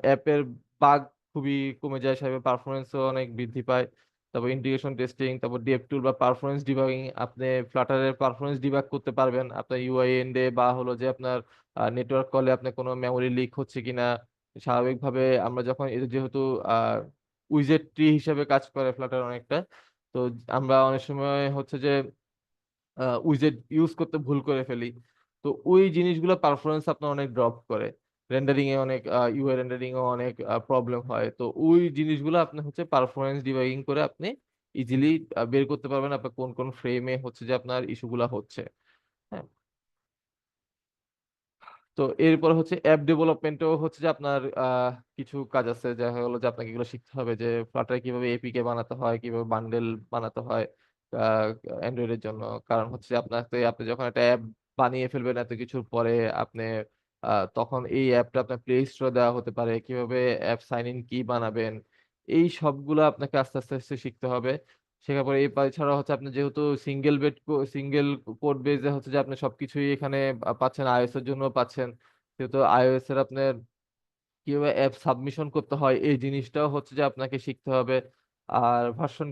অ্যাপের বাগ খুবই কমে যায়, সেভাবে পারফরমেন্সও অনেক বৃদ্ধি পায়। তারপর ইন্টিগ্রেশন টেস্টিং, তারপর ডেভ টুল বা পারফরমেন্স ডিবাগিং, আপনি ফ্লাটারের পারফরমেন্স ডিবাগ করতে পারবেন আপনার ইউআই এন্ডে বা হলো যে আপনার নেটওয়ার্ক কলে আপনার কোনো মেমোরি লিক হচ্ছে কিনা। স্বাভাবিকভাবে আমরা যখন যেহেতু উইজেট ট্রি হিসেবে কাজ করে ফ্লাটার অনেকটা, তো আমরা অনেক সময় হচ্ছে যে উইজেট ইউজ করতে ভুল করে ফেলি। তো ওই জিনিসগুলো পারফরমেন্স আপনার অনেক ড্রপ করে, রেন্ডারিং এ অনেক, ইউআই রেন্ডারিং এ অনেক প্রবলেম হয়। তো ওই জিনিসগুলো আপনি হচ্ছে পারফরমেন্স ডিবাগিং করে আপনি ইজিলি বের করতে পারবেন আপনার কোন কোন ফ্রেমে হচ্ছে যে আপনার ইস্যুগুলো হচ্ছে। হ্যাঁ, তো এরপর হচ্ছে অ্যাপ ডেভেলপমেন্টও হচ্ছে যে আপনার কিছু কাজ আছে, যা হলো যে আপনাকে এগুলো শিখতে হবে, যে ফ্লাটারে কিভাবে এপিকে বানাতে হয়, কিভাবে বান্ডেল বানাতে হয় অ্যান্ড্রয়েডের জন্য। কারণ হচ্ছে আপনাকে, আপনি যখন একটা অ্যাপ বানিয়ে ফেলবেন এত কিছুর পরে, আপনি তখন এই অ্যাপটা আপনার প্লে স্টোরে দেওয়া হতে পারে, কিভাবে অ্যাপ সাইন ইন কি বানাবেন, এই সবগুলো আপনাকে আস্তে আস্তে আস্তে শিখতে হবে। শেখার পরে এছাড়া হচ্ছে আপনি যেহেতু সিঙ্গেল কোড বেজে হচ্ছে যে আপনি সবকিছুই এখানে পাচ্ছেন, আইওএস এর জন্য পাচ্ছেন, যেহেতু আইওএস এর আপনার কিভাবে অ্যাপ সাবমিশন করতে হয় এই জিনিসটাও হচ্ছে যে আপনাকে শিখতে হবে। আর ভার্সন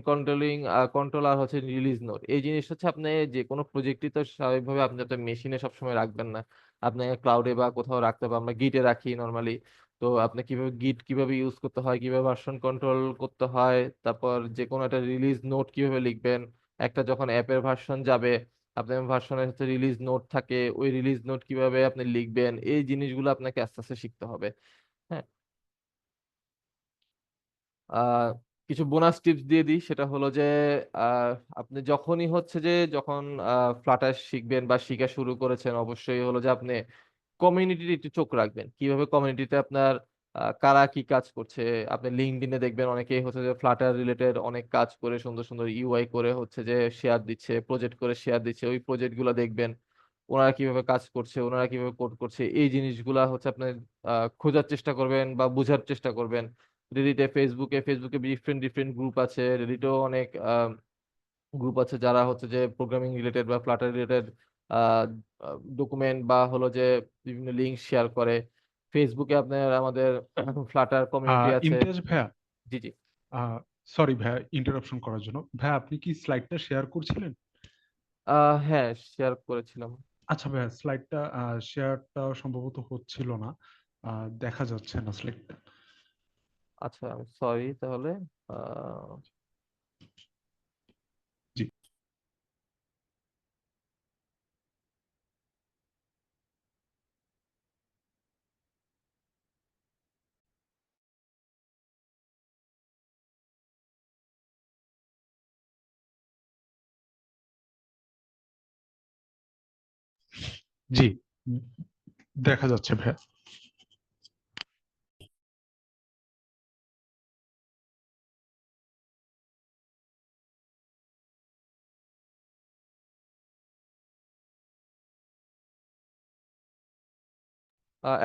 কন্ট্রোল আর হচ্ছে রিলিজ নোট, এই জিনিস হচ্ছে আপনি যে কোনো প্রজেক্টই তো স্বাভাবিকভাবে আপনি আপনার মেশিনে সবসময় রাখবেন না, আপনি ক্লাউডে বা কোথাও রাখতে হবে, আমরা গিটে রাখি নর্মালি। তো আপনি কিভাবে গিট কিভাবে ইউজ করতে হয়, কিভাবে ভার্সন কন্ট্রোল করতে হয়, তারপর যে কোনো একটা রিলিজ নোট কিভাবে লিখবেন, একটা যখন অ্যাপের ভার্সন যাবে, আপনার ভার্সনের হচ্ছে রিলিজ নোট থাকে, ওই রিলিজ নোট কিভাবে আপনি লিখবেন, এই জিনিসগুলো আপনাকে আস্তে আস্তে শিখতে হবে। হ্যাঁ, আহ কিছু বোনাস টিপস দিয়ে দিই, সেটা হলো যে আহ, আপনি যখনই হচ্ছে যে যখন ফ্লাটার শিখবেন বা শিখা শুরু করেছেন, অবশ্যই হলো যে আপনি কমিউনিটির একটু চোখ রাখবেন, কিভাবে কমিউনিটিতে আপনার কারা কি কাজ করছে। আপনি লিঙ্কডইনে দেখবেন অনেকেই হচ্ছে যে ফ্লাটার রিলেটেড অনেক কাজ করে, সুন্দর সুন্দর ইউআই করে হচ্ছে যে শেয়ার দিচ্ছে, প্রজেক্ট করে শেয়ার দিচ্ছে, ওই প্রজেক্ট গুলো দেখবেন, ওনারা কিভাবে কাজ করছে, ওনারা কিভাবে কোড করছে, এই জিনিসগুলা হচ্ছে আপনি খোঁজার চেষ্টা করবেন বা বোঝার চেষ্টা করবেন। রেডিটে, ফেসবুকে ডিফারেন্ট ডিফারেন্ট গ্রুপ আছে, রেডিটেও অনেক গ্রুপ আছে যারা হচ্ছে যে প্রোগ্রামিং রিলেটেড বা ফ্লাটার রিলেটেড ডকুমেন্ট বা হলো যে বিভিন্ন লিঙ্ক শেয়ার করে। ফেসবুকে আপনার আমাদের ফ্লাটার কমিউনিটি আছে। ইমতিয়াজ ভাইয়া, জি জি। সরি ভাইয়া ইন্টারাপশন করার জন্য। ভাইয়া আপনি কি স্লাইডটা শেয়ার করছিলেন? হ্যাঁ, শেয়ার করেছিলাম। আচ্ছা ভাইয়া, স্লাইডটা শেয়ারটা সম্ভবত হচ্ছিল না, দেখা যাচ্ছে না স্লাইডটা। আচ্ছা, সরি তাহলে। আহ, জি। জি, দেখা যাচ্ছে ভাইয়া।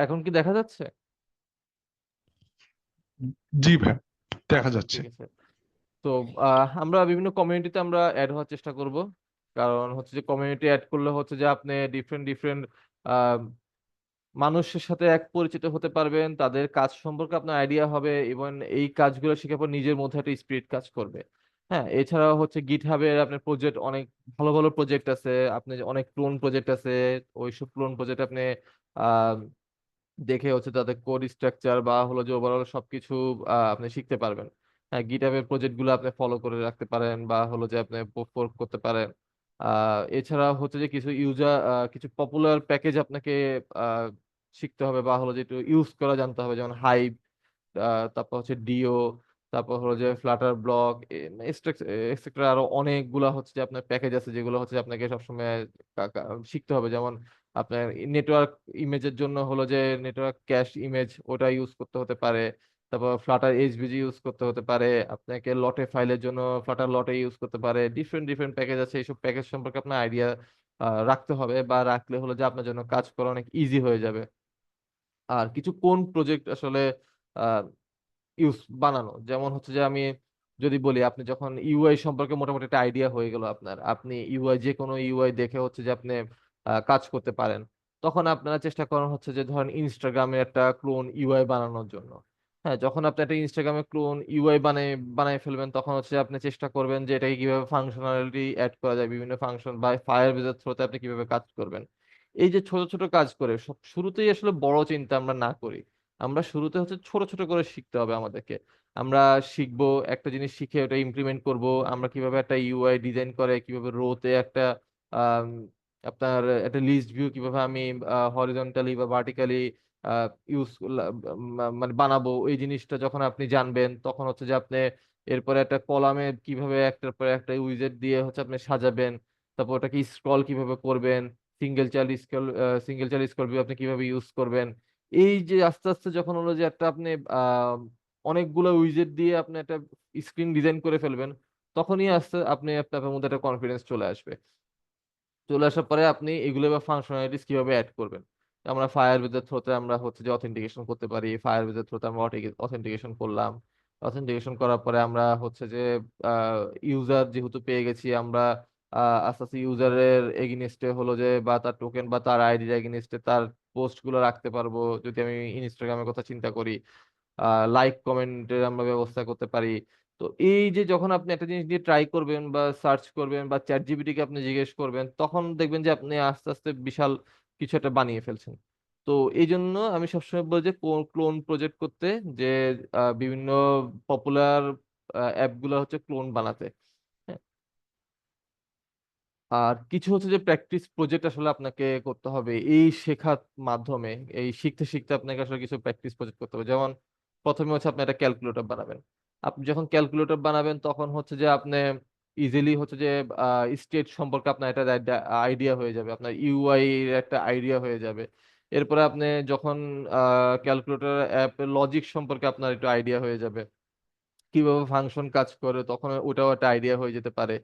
এখন কি দেখা যাচ্ছে? জি ভাইয়া, দেখা আচ্ছা, যাচ্ছে। ঠিক আছে। তো আমরা বিভিন্ন কমিউনিটিতে আমরা অ্যাড হওয়ার চেষ্টা করব, কারণ হচ্ছে যে কমিউনিটি অ্যাড করলে হচ্ছে যে আপনি ডিফারেন্ট ডিফারেন্ট মানুষের সাথে এক পরিচিত হতে পারবেন, তাদের কাজ সম্পর্কে আপনার আইডিয়া হবে এবং এই কাজগুলো শেখার পর নিজের মধ্যে একটা স্পিরিট কাজ করবে। হ্যাঁ, এছাড়াও হচ্ছে গিটহাবের আপনার প্রজেক্ট অনেক ভালো ভালো প্রজেক্ট আছে, আপনি অনেক ক্লোন প্রজেক্ট আছে, ওইসব ক্লোন প্রজেক্ট আপনি আহ দেখে হচ্ছে তাদের কোড স্ট্রাকচার বা হলো যে ওভারঅল সবকিছু আপনি শিখতে পারবেন। হ্যাঁ, গিটহাবের প্রজেক্ট গুলো আপনি ফলো করে রাখতে পারেন বা হলো যে আপনি ফোর্ক করতে পারেন। এছাড়া হচ্ছে যে কিছু কিছু পপুলার প্যাকেজ আপনাকে আহ শিখতে হবে বা হলো যে একটু ইউজ করা জানতে হবে, যেমন হাইভ, তারপর হচ্ছে ডিও, তারপর হলো যে ফ্লাটার ব্লক এক্সেট্রা, আরো অনেকগুলা হচ্ছে যে আপনার প্যাকেজ আছে যেগুলো হচ্ছে যে আপনাকে সবসময় শিখতে হবে। যেমন আপনার নেটওয়ার্ক ইমেজের জন্য হলো যে নেটওয়ার্ক ক্যাশ ইমেজ, ওটা ইউজ করতে হতে পারে। তারপর ফ্লাটার এইচভিজি ইউজ করতে হতে পারে আপনাকে, লটে ফাইলের জন্য ফ্লাটার লটে ইউজ করতে পারে। ডিফারেন্ট ডিফারেন্ট প্যাকেজ আছে, এইসব প্যাকেজ সম্পর্কে আপনার আইডিয়া রাখতে হবে, বা রাখলে হলো যে আপনার জন্য কাজ করা অনেক ইজি হয়ে যাবে। আর কিছু কোন প্রজেক্ট আসলে ইউজ বানানো, যেমন হচ্ছে যে আমি যদি বলি, আপনি যখন ইউআই সম্পর্কে মোটামুটি একটা আইডিয়া হয়ে গেল আপনার, আপনি ইউআই যে কোনো ইউআই দেখে হচ্ছে যে আপনি কাজ করতে পারেন, তখন আপনারা চেষ্টা করেন হচ্ছে যে ধরেন ইনস্টাগ্রামে একটা ক্লোন ইউআই বানানোর জন্য। হ্যাঁ, যখন আপনি একটা ইনস্টাগ্রামে ক্লোন ইউআই বানায় ফেলবেন, তখন হচ্ছে আপনি চেষ্টা করবেন যে এটাকে কিভাবে ফাংশনালিটি অ্যাড করা যায়, বিভিন্ন ফাংশন বা ফায়ারবেজের থ্রোতে আপনি কিভাবে কাজ করবেন। এই যে ছোট ছোট কাজ করে সব শুরুতেই আসলে বড় চিন্তা আমরা না করি, আমরা শুরুতে হচ্ছে ছোট ছোট করে শিখতে হবে আমাদেরকে। আমরা শিখবো, একটা জিনিস শিখে ওটা ইমপ্লিমেন্ট করব, আমরা কিভাবে একটা ইউআই ডিজাইন করে, কিভাবে রোতে একটা আম, আপনার একটা লিস্ট ভিউ কিভাবে আমি হরিজন্টালি বা ভার্টিক্যালি ইউজ মানে বানাবো, এই জিনিসটা যখন আপনি জানবেন, তখন হচ্ছে যে আপনি এরপরে একটা কলামে কিভাবে একটার পর একটা উইজেট দিয়ে হচ্ছে আপনি সাজাবেন, তারপর ওটাকে স্ক্রল কিভাবে করবেন, সিঙ্গেল চাইল্ড স্ক্রল ভিউ আপনি কিভাবে ইউজ করবেন। এই যে আস্তে আস্তে যখন হলো যে একটা আপনি অনেকগুলো উইজেট দিয়ে আপনি একটা স্ক্রিন ডিজাইন করে ফেলবেন, তখনই আপনি আপনার মধ্যে একটা কনফিডেন্স চলে আসবে। চলে আসার পরে আপনি এগুলো বা ফাংশনালিটিস কিভাবে অ্যাড করবেন। আমরা ফায়ারবেজের থ্রোতে আমরা হচ্ছে যে অথেন্টিকেশন করতে পারি, ফায়ারবেজের থ্রোতে আমরা অথেন্টিকেশন করলাম। অথেন্টিকেশন করার পরে আমরা হচ্ছে যে ইউজার যেহেতু পেয়ে গেছি, আমরা আস্তে আস্তে ইউজারের এগেইনস্টে হলো যে বা তার টোকেন বা তার আইডির এগেইনস্টে তার পোস্ট গুলো রাখতে পারবো। যদি আমি ইনস্টাগ্রামের কথা চিন্তা করি, লাইক কমেন্টের আমরা ব্যবস্থা করতে পারি। তো এই যে যখন আপনি একটা জিনিস নিয়ে ট্রাই করবেন বা সার্চ করবেন বা চ্যাট জিপিটি কে আপনি জিজ্ঞেস করবেন, তখন দেখবেন যে আপনি আস্তে আস্তে বিশাল কিছু একটা বানিয়ে ফেলছেন। তো এই জন্য আমি সবসময় বলি যে ক্লোন প্রজেক্ট করতে, যে বিভিন্ন পপুলার অ্যাপগুলো হচ্ছে ক্লোন বানাতে। হ্যাঁ, আর কিছু হচ্ছে যে প্র্যাকটিস প্রজেক্ট আসলে আপনাকে করতে হবে এই শেখার মাধ্যমে। এই শিখতে শিখতে আপনাকে আসলে কিছু প্র্যাকটিস প্রজেক্ট করতে হবে। যেমন প্রথমে হচ্ছে আপনি একটা ক্যালকুলেটর বানাবেন। আপনি যখন ক্যালকুলেটর বানাবেন, তখন হচ্ছে যে আপনি ইজিলি হচ্ছে যে স্টেট সম্পর্কে আপনার একটা আইডিয়া হয়ে যাবে, আপনার ইউআই এর একটা আইডিয়া হয়ে যাবে। এরপরে আপনি যখন ক্যালকুলেটর অ্যাপের লজিক সম্পর্কে আপনার একটু আইডিয়া হয়ে যাবে, কিভাবে ফাংশন কাজ করে, তখন ওটাও একটা আইডিয়া হয়ে যেতে পারে।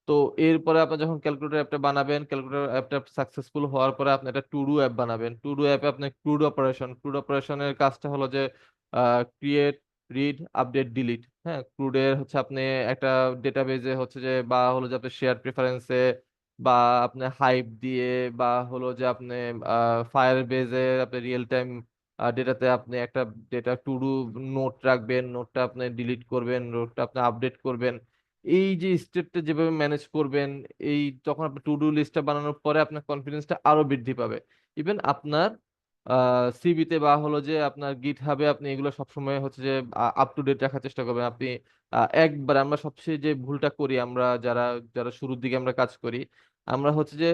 তো এরপরে আপনি যখন ক্যালকুলেটর অ্যাপটা বানাবেন, ক্যালকুলেটর অ্যাপটা সাকসেসফুল হওয়ার পরে আপনি একটা টু ডু অ্যাপ বানাবেন। টু ডু অ্যাপে আপনি ক্রুড অপারেশনের কাজটা হলো যে ক্রিয়েট, রিড, আপডেট, ডিলিট। হ্যাঁ, ক্রুডের হচ্ছে আপনি একটা ডেটাবেজে হচ্ছে যে বা হলো যে আপনি শেয়ার প্রেফারেন্সে বা আপনি হাইপ দিয়ে বা হলো যে আপনি ফায়ার বেজে আপনি রিয়েল টাইম ডেটাতে আপনি একটা ডেটা টু ডু নোট রাখবেন, নোটটা আপনি ডিলিট করবেন, নোটটা আপনি আপডেট করবেন। এই যে স্টেপটা যেভাবে ম্যানেজ করবেন, এই যখন আপনি টু ডু লিস্টটা বানানোর পরে আপনার কনফিডেন্সটা আরো বৃদ্ধি পাবে। ইভেন আপনার সিভিতে বা হলো যে আপনার গিট হাবে আপনি এগুলো সবসময় হচ্ছে যে আপ টু ডেট রাখার চেষ্টা করবেন। আপনি একবার আমরা সবচেয়ে যে ভুলটা করি, আমরা যারা যারা শুরুর দিকে আমরা কাজ করি, আমরা হচ্ছে যে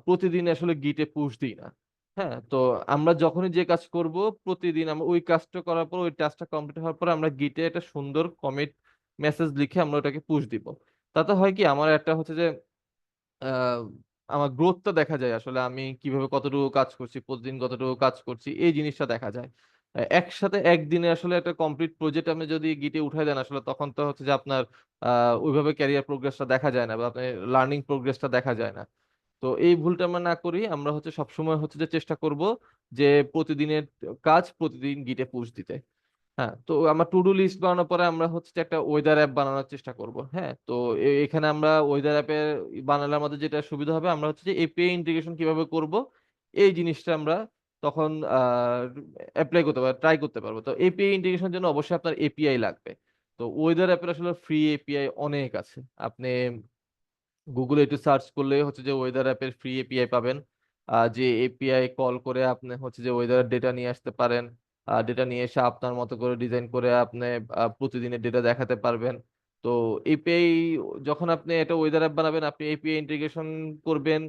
প্রতিদিন আসলে গিটে পুশ দিই না। হ্যাঁ, তো আমরা যখনই যে কাজ করব, প্রতিদিন আমরা ওই কাজটা করার পর, ওই টাস্কটা কমপ্লিট হওয়ার পর আমরা গিটে একটা সুন্দর কমিট মেসেজ লিখে আমরা ওটাকে পুশ দিব। তাতে হয় কি, আমার একটা হচ্ছে যে আহ, আমার গ্রোথটা দেখা যায়, আসলে আমি কিভাবে কতটুকু কাজ করছি, প্রতিদিন কতটুকু কাজ করছি, এই জিনিসটা দেখা যায়। একসাথে একদিনে আসলে একটা কমপ্লিট প্রজেক্ট আপনি যদি গিটে উঠাই দেন, আসলে তখন তো হচ্ছে যে আপনার ওইভাবে ক্যারিয়ার প্রোগ্রেসটা দেখা যায় না বা আপনার লার্নিং প্রোগ্রেসটা দেখা যায় না। তো এই ভুলটা আমরা না করি, আমরা হচ্ছে সবসময় হচ্ছে যে চেষ্টা করব যে প্রতিদিনের কাজ প্রতিদিন গিটে পুশ দিতে। হ্যাঁ, তো আমরা টু ডু লিস্ট বানানোর পরে আমরা হচ্ছে যে একটা ওয়েদার অ্যাপ বানানোর চেষ্টা করব। হ্যাঁ, তো এখানে আমরা ওয়েদার অ্যাপে বানালে আমাদের যেটা সুবিধা হবে, আমরা হচ্ছে যে এপিআই ইন্টিগ্রেশন কিভাবে করব, এই জিনিসটা আমরা তখন অ্যাপ্লাই করতে পারবো, ট্রাই করতে পারবো। তো এপিআই ইন্টিগ্রেশনের জন্য অবশ্যই আপনার এপিআই লাগবে। তো ওয়েদার অ্যাপের আসলে ফ্রি এপিআই অনেক আছে। আপনি গুগলে একটু সার্চ করলে হচ্ছে যে ওয়েদার অ্যাপের ফ্রি এপিআই পাবেন। যে এপিআই কল করে আপনি হচ্ছে যে ওয়েদার ডেটা নিয়ে আসতে পারেন। ডেটা নিয়ে এসে আপনার মতো করে ডিজাইন করে আপনি প্রতিদিনের ডেটা দেখাতে পারবেন। তো এপিআই যখন আপনি এটা ওয়েদার অ্যাপ বানাবেন, আপনি এপিআই ইন্টিগ্রেশন করবেন।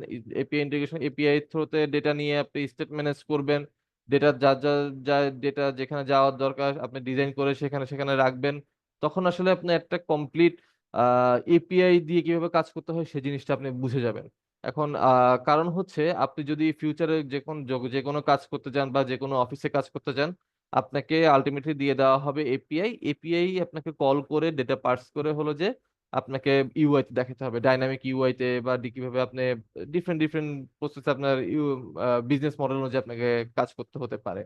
এপিআই ইন্টিগ্রেশন এপিআই থ্রুতে ডেটা নিয়ে আপনি স্টেট ম্যানেজ করবেন। ডেটা যা যা যা ডেটা যেখানে যাওয়ার দরকার আপনি ডিজাইন করে সেখানে সেখানে রাখবেন। তখন আসলে আপনি একটা কমপ্লিট এপিআই দিয়ে কিভাবে কাজ করতে হয় সেই জিনিসটা আপনি বুঝে যাবেন। এখন কারণ হচ্ছে আপনি যদি ফিউচারে যে কোনো কাজ করতে যান বা যে কোনো অফিসে কাজ করতে যান, আপনাকে আলটিমেটলি দিয়ে দেওয়া হবে এপিআই। এপিআই আপনাকে কল করে ডেটা পার্স করে হলো যে আপনাকে ইউআই তে দেখাতে হবে, ডাইনামিক ইউআই তে বা কিভাবে আপনি ডিফারেন্ট ডিফারেন্ট প্রসেস আপনার বিজনেস মডেল অনুযায়ী আপনাকে কাজ করতে হতে পারে।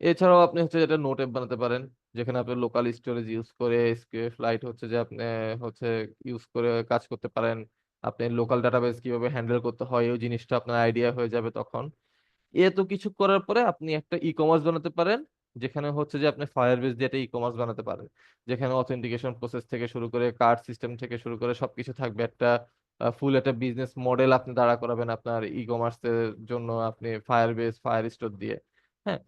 এছাড়াও আপনি হচ্ছে যেটা নোট অ্যাপ বানাতে পারেন, যেখানে আপনি লোকাল স্টোরেজ ইউজ করে এসকিউএল লাইট হচ্ছে যে আপনি হচ্ছে ইউজ করে কাজ করতে পারেন। আপনি লোকাল ডাটাবেস কিভাবে হ্যান্ডেল করতে হয় ওই জিনিসটা আপনার আইডিয়া হয়ে যাবে তখন। এত কিছু করার পরে আপনি একটা ই কমার্স বানাতে পারেন, যেখানে হচ্ছে যে আপনি ফায়ারবেস দিয়ে একটা ই কমার্স বানাতে পারেন, যেখানে অথেন্টিকেশন প্রসেস থেকে শুরু করে কার্ড সিস্টেম থেকে শুরু করে সবকিছু থাকবে। একটা ফুল একটা বিজনেস মডেল আপনি দাঁড়া করাবেন আপনার ই কমার্সের জন্য আপনি ফায়ারবেস ফায়ার স্টোর দিয়ে। হ্যাঁ।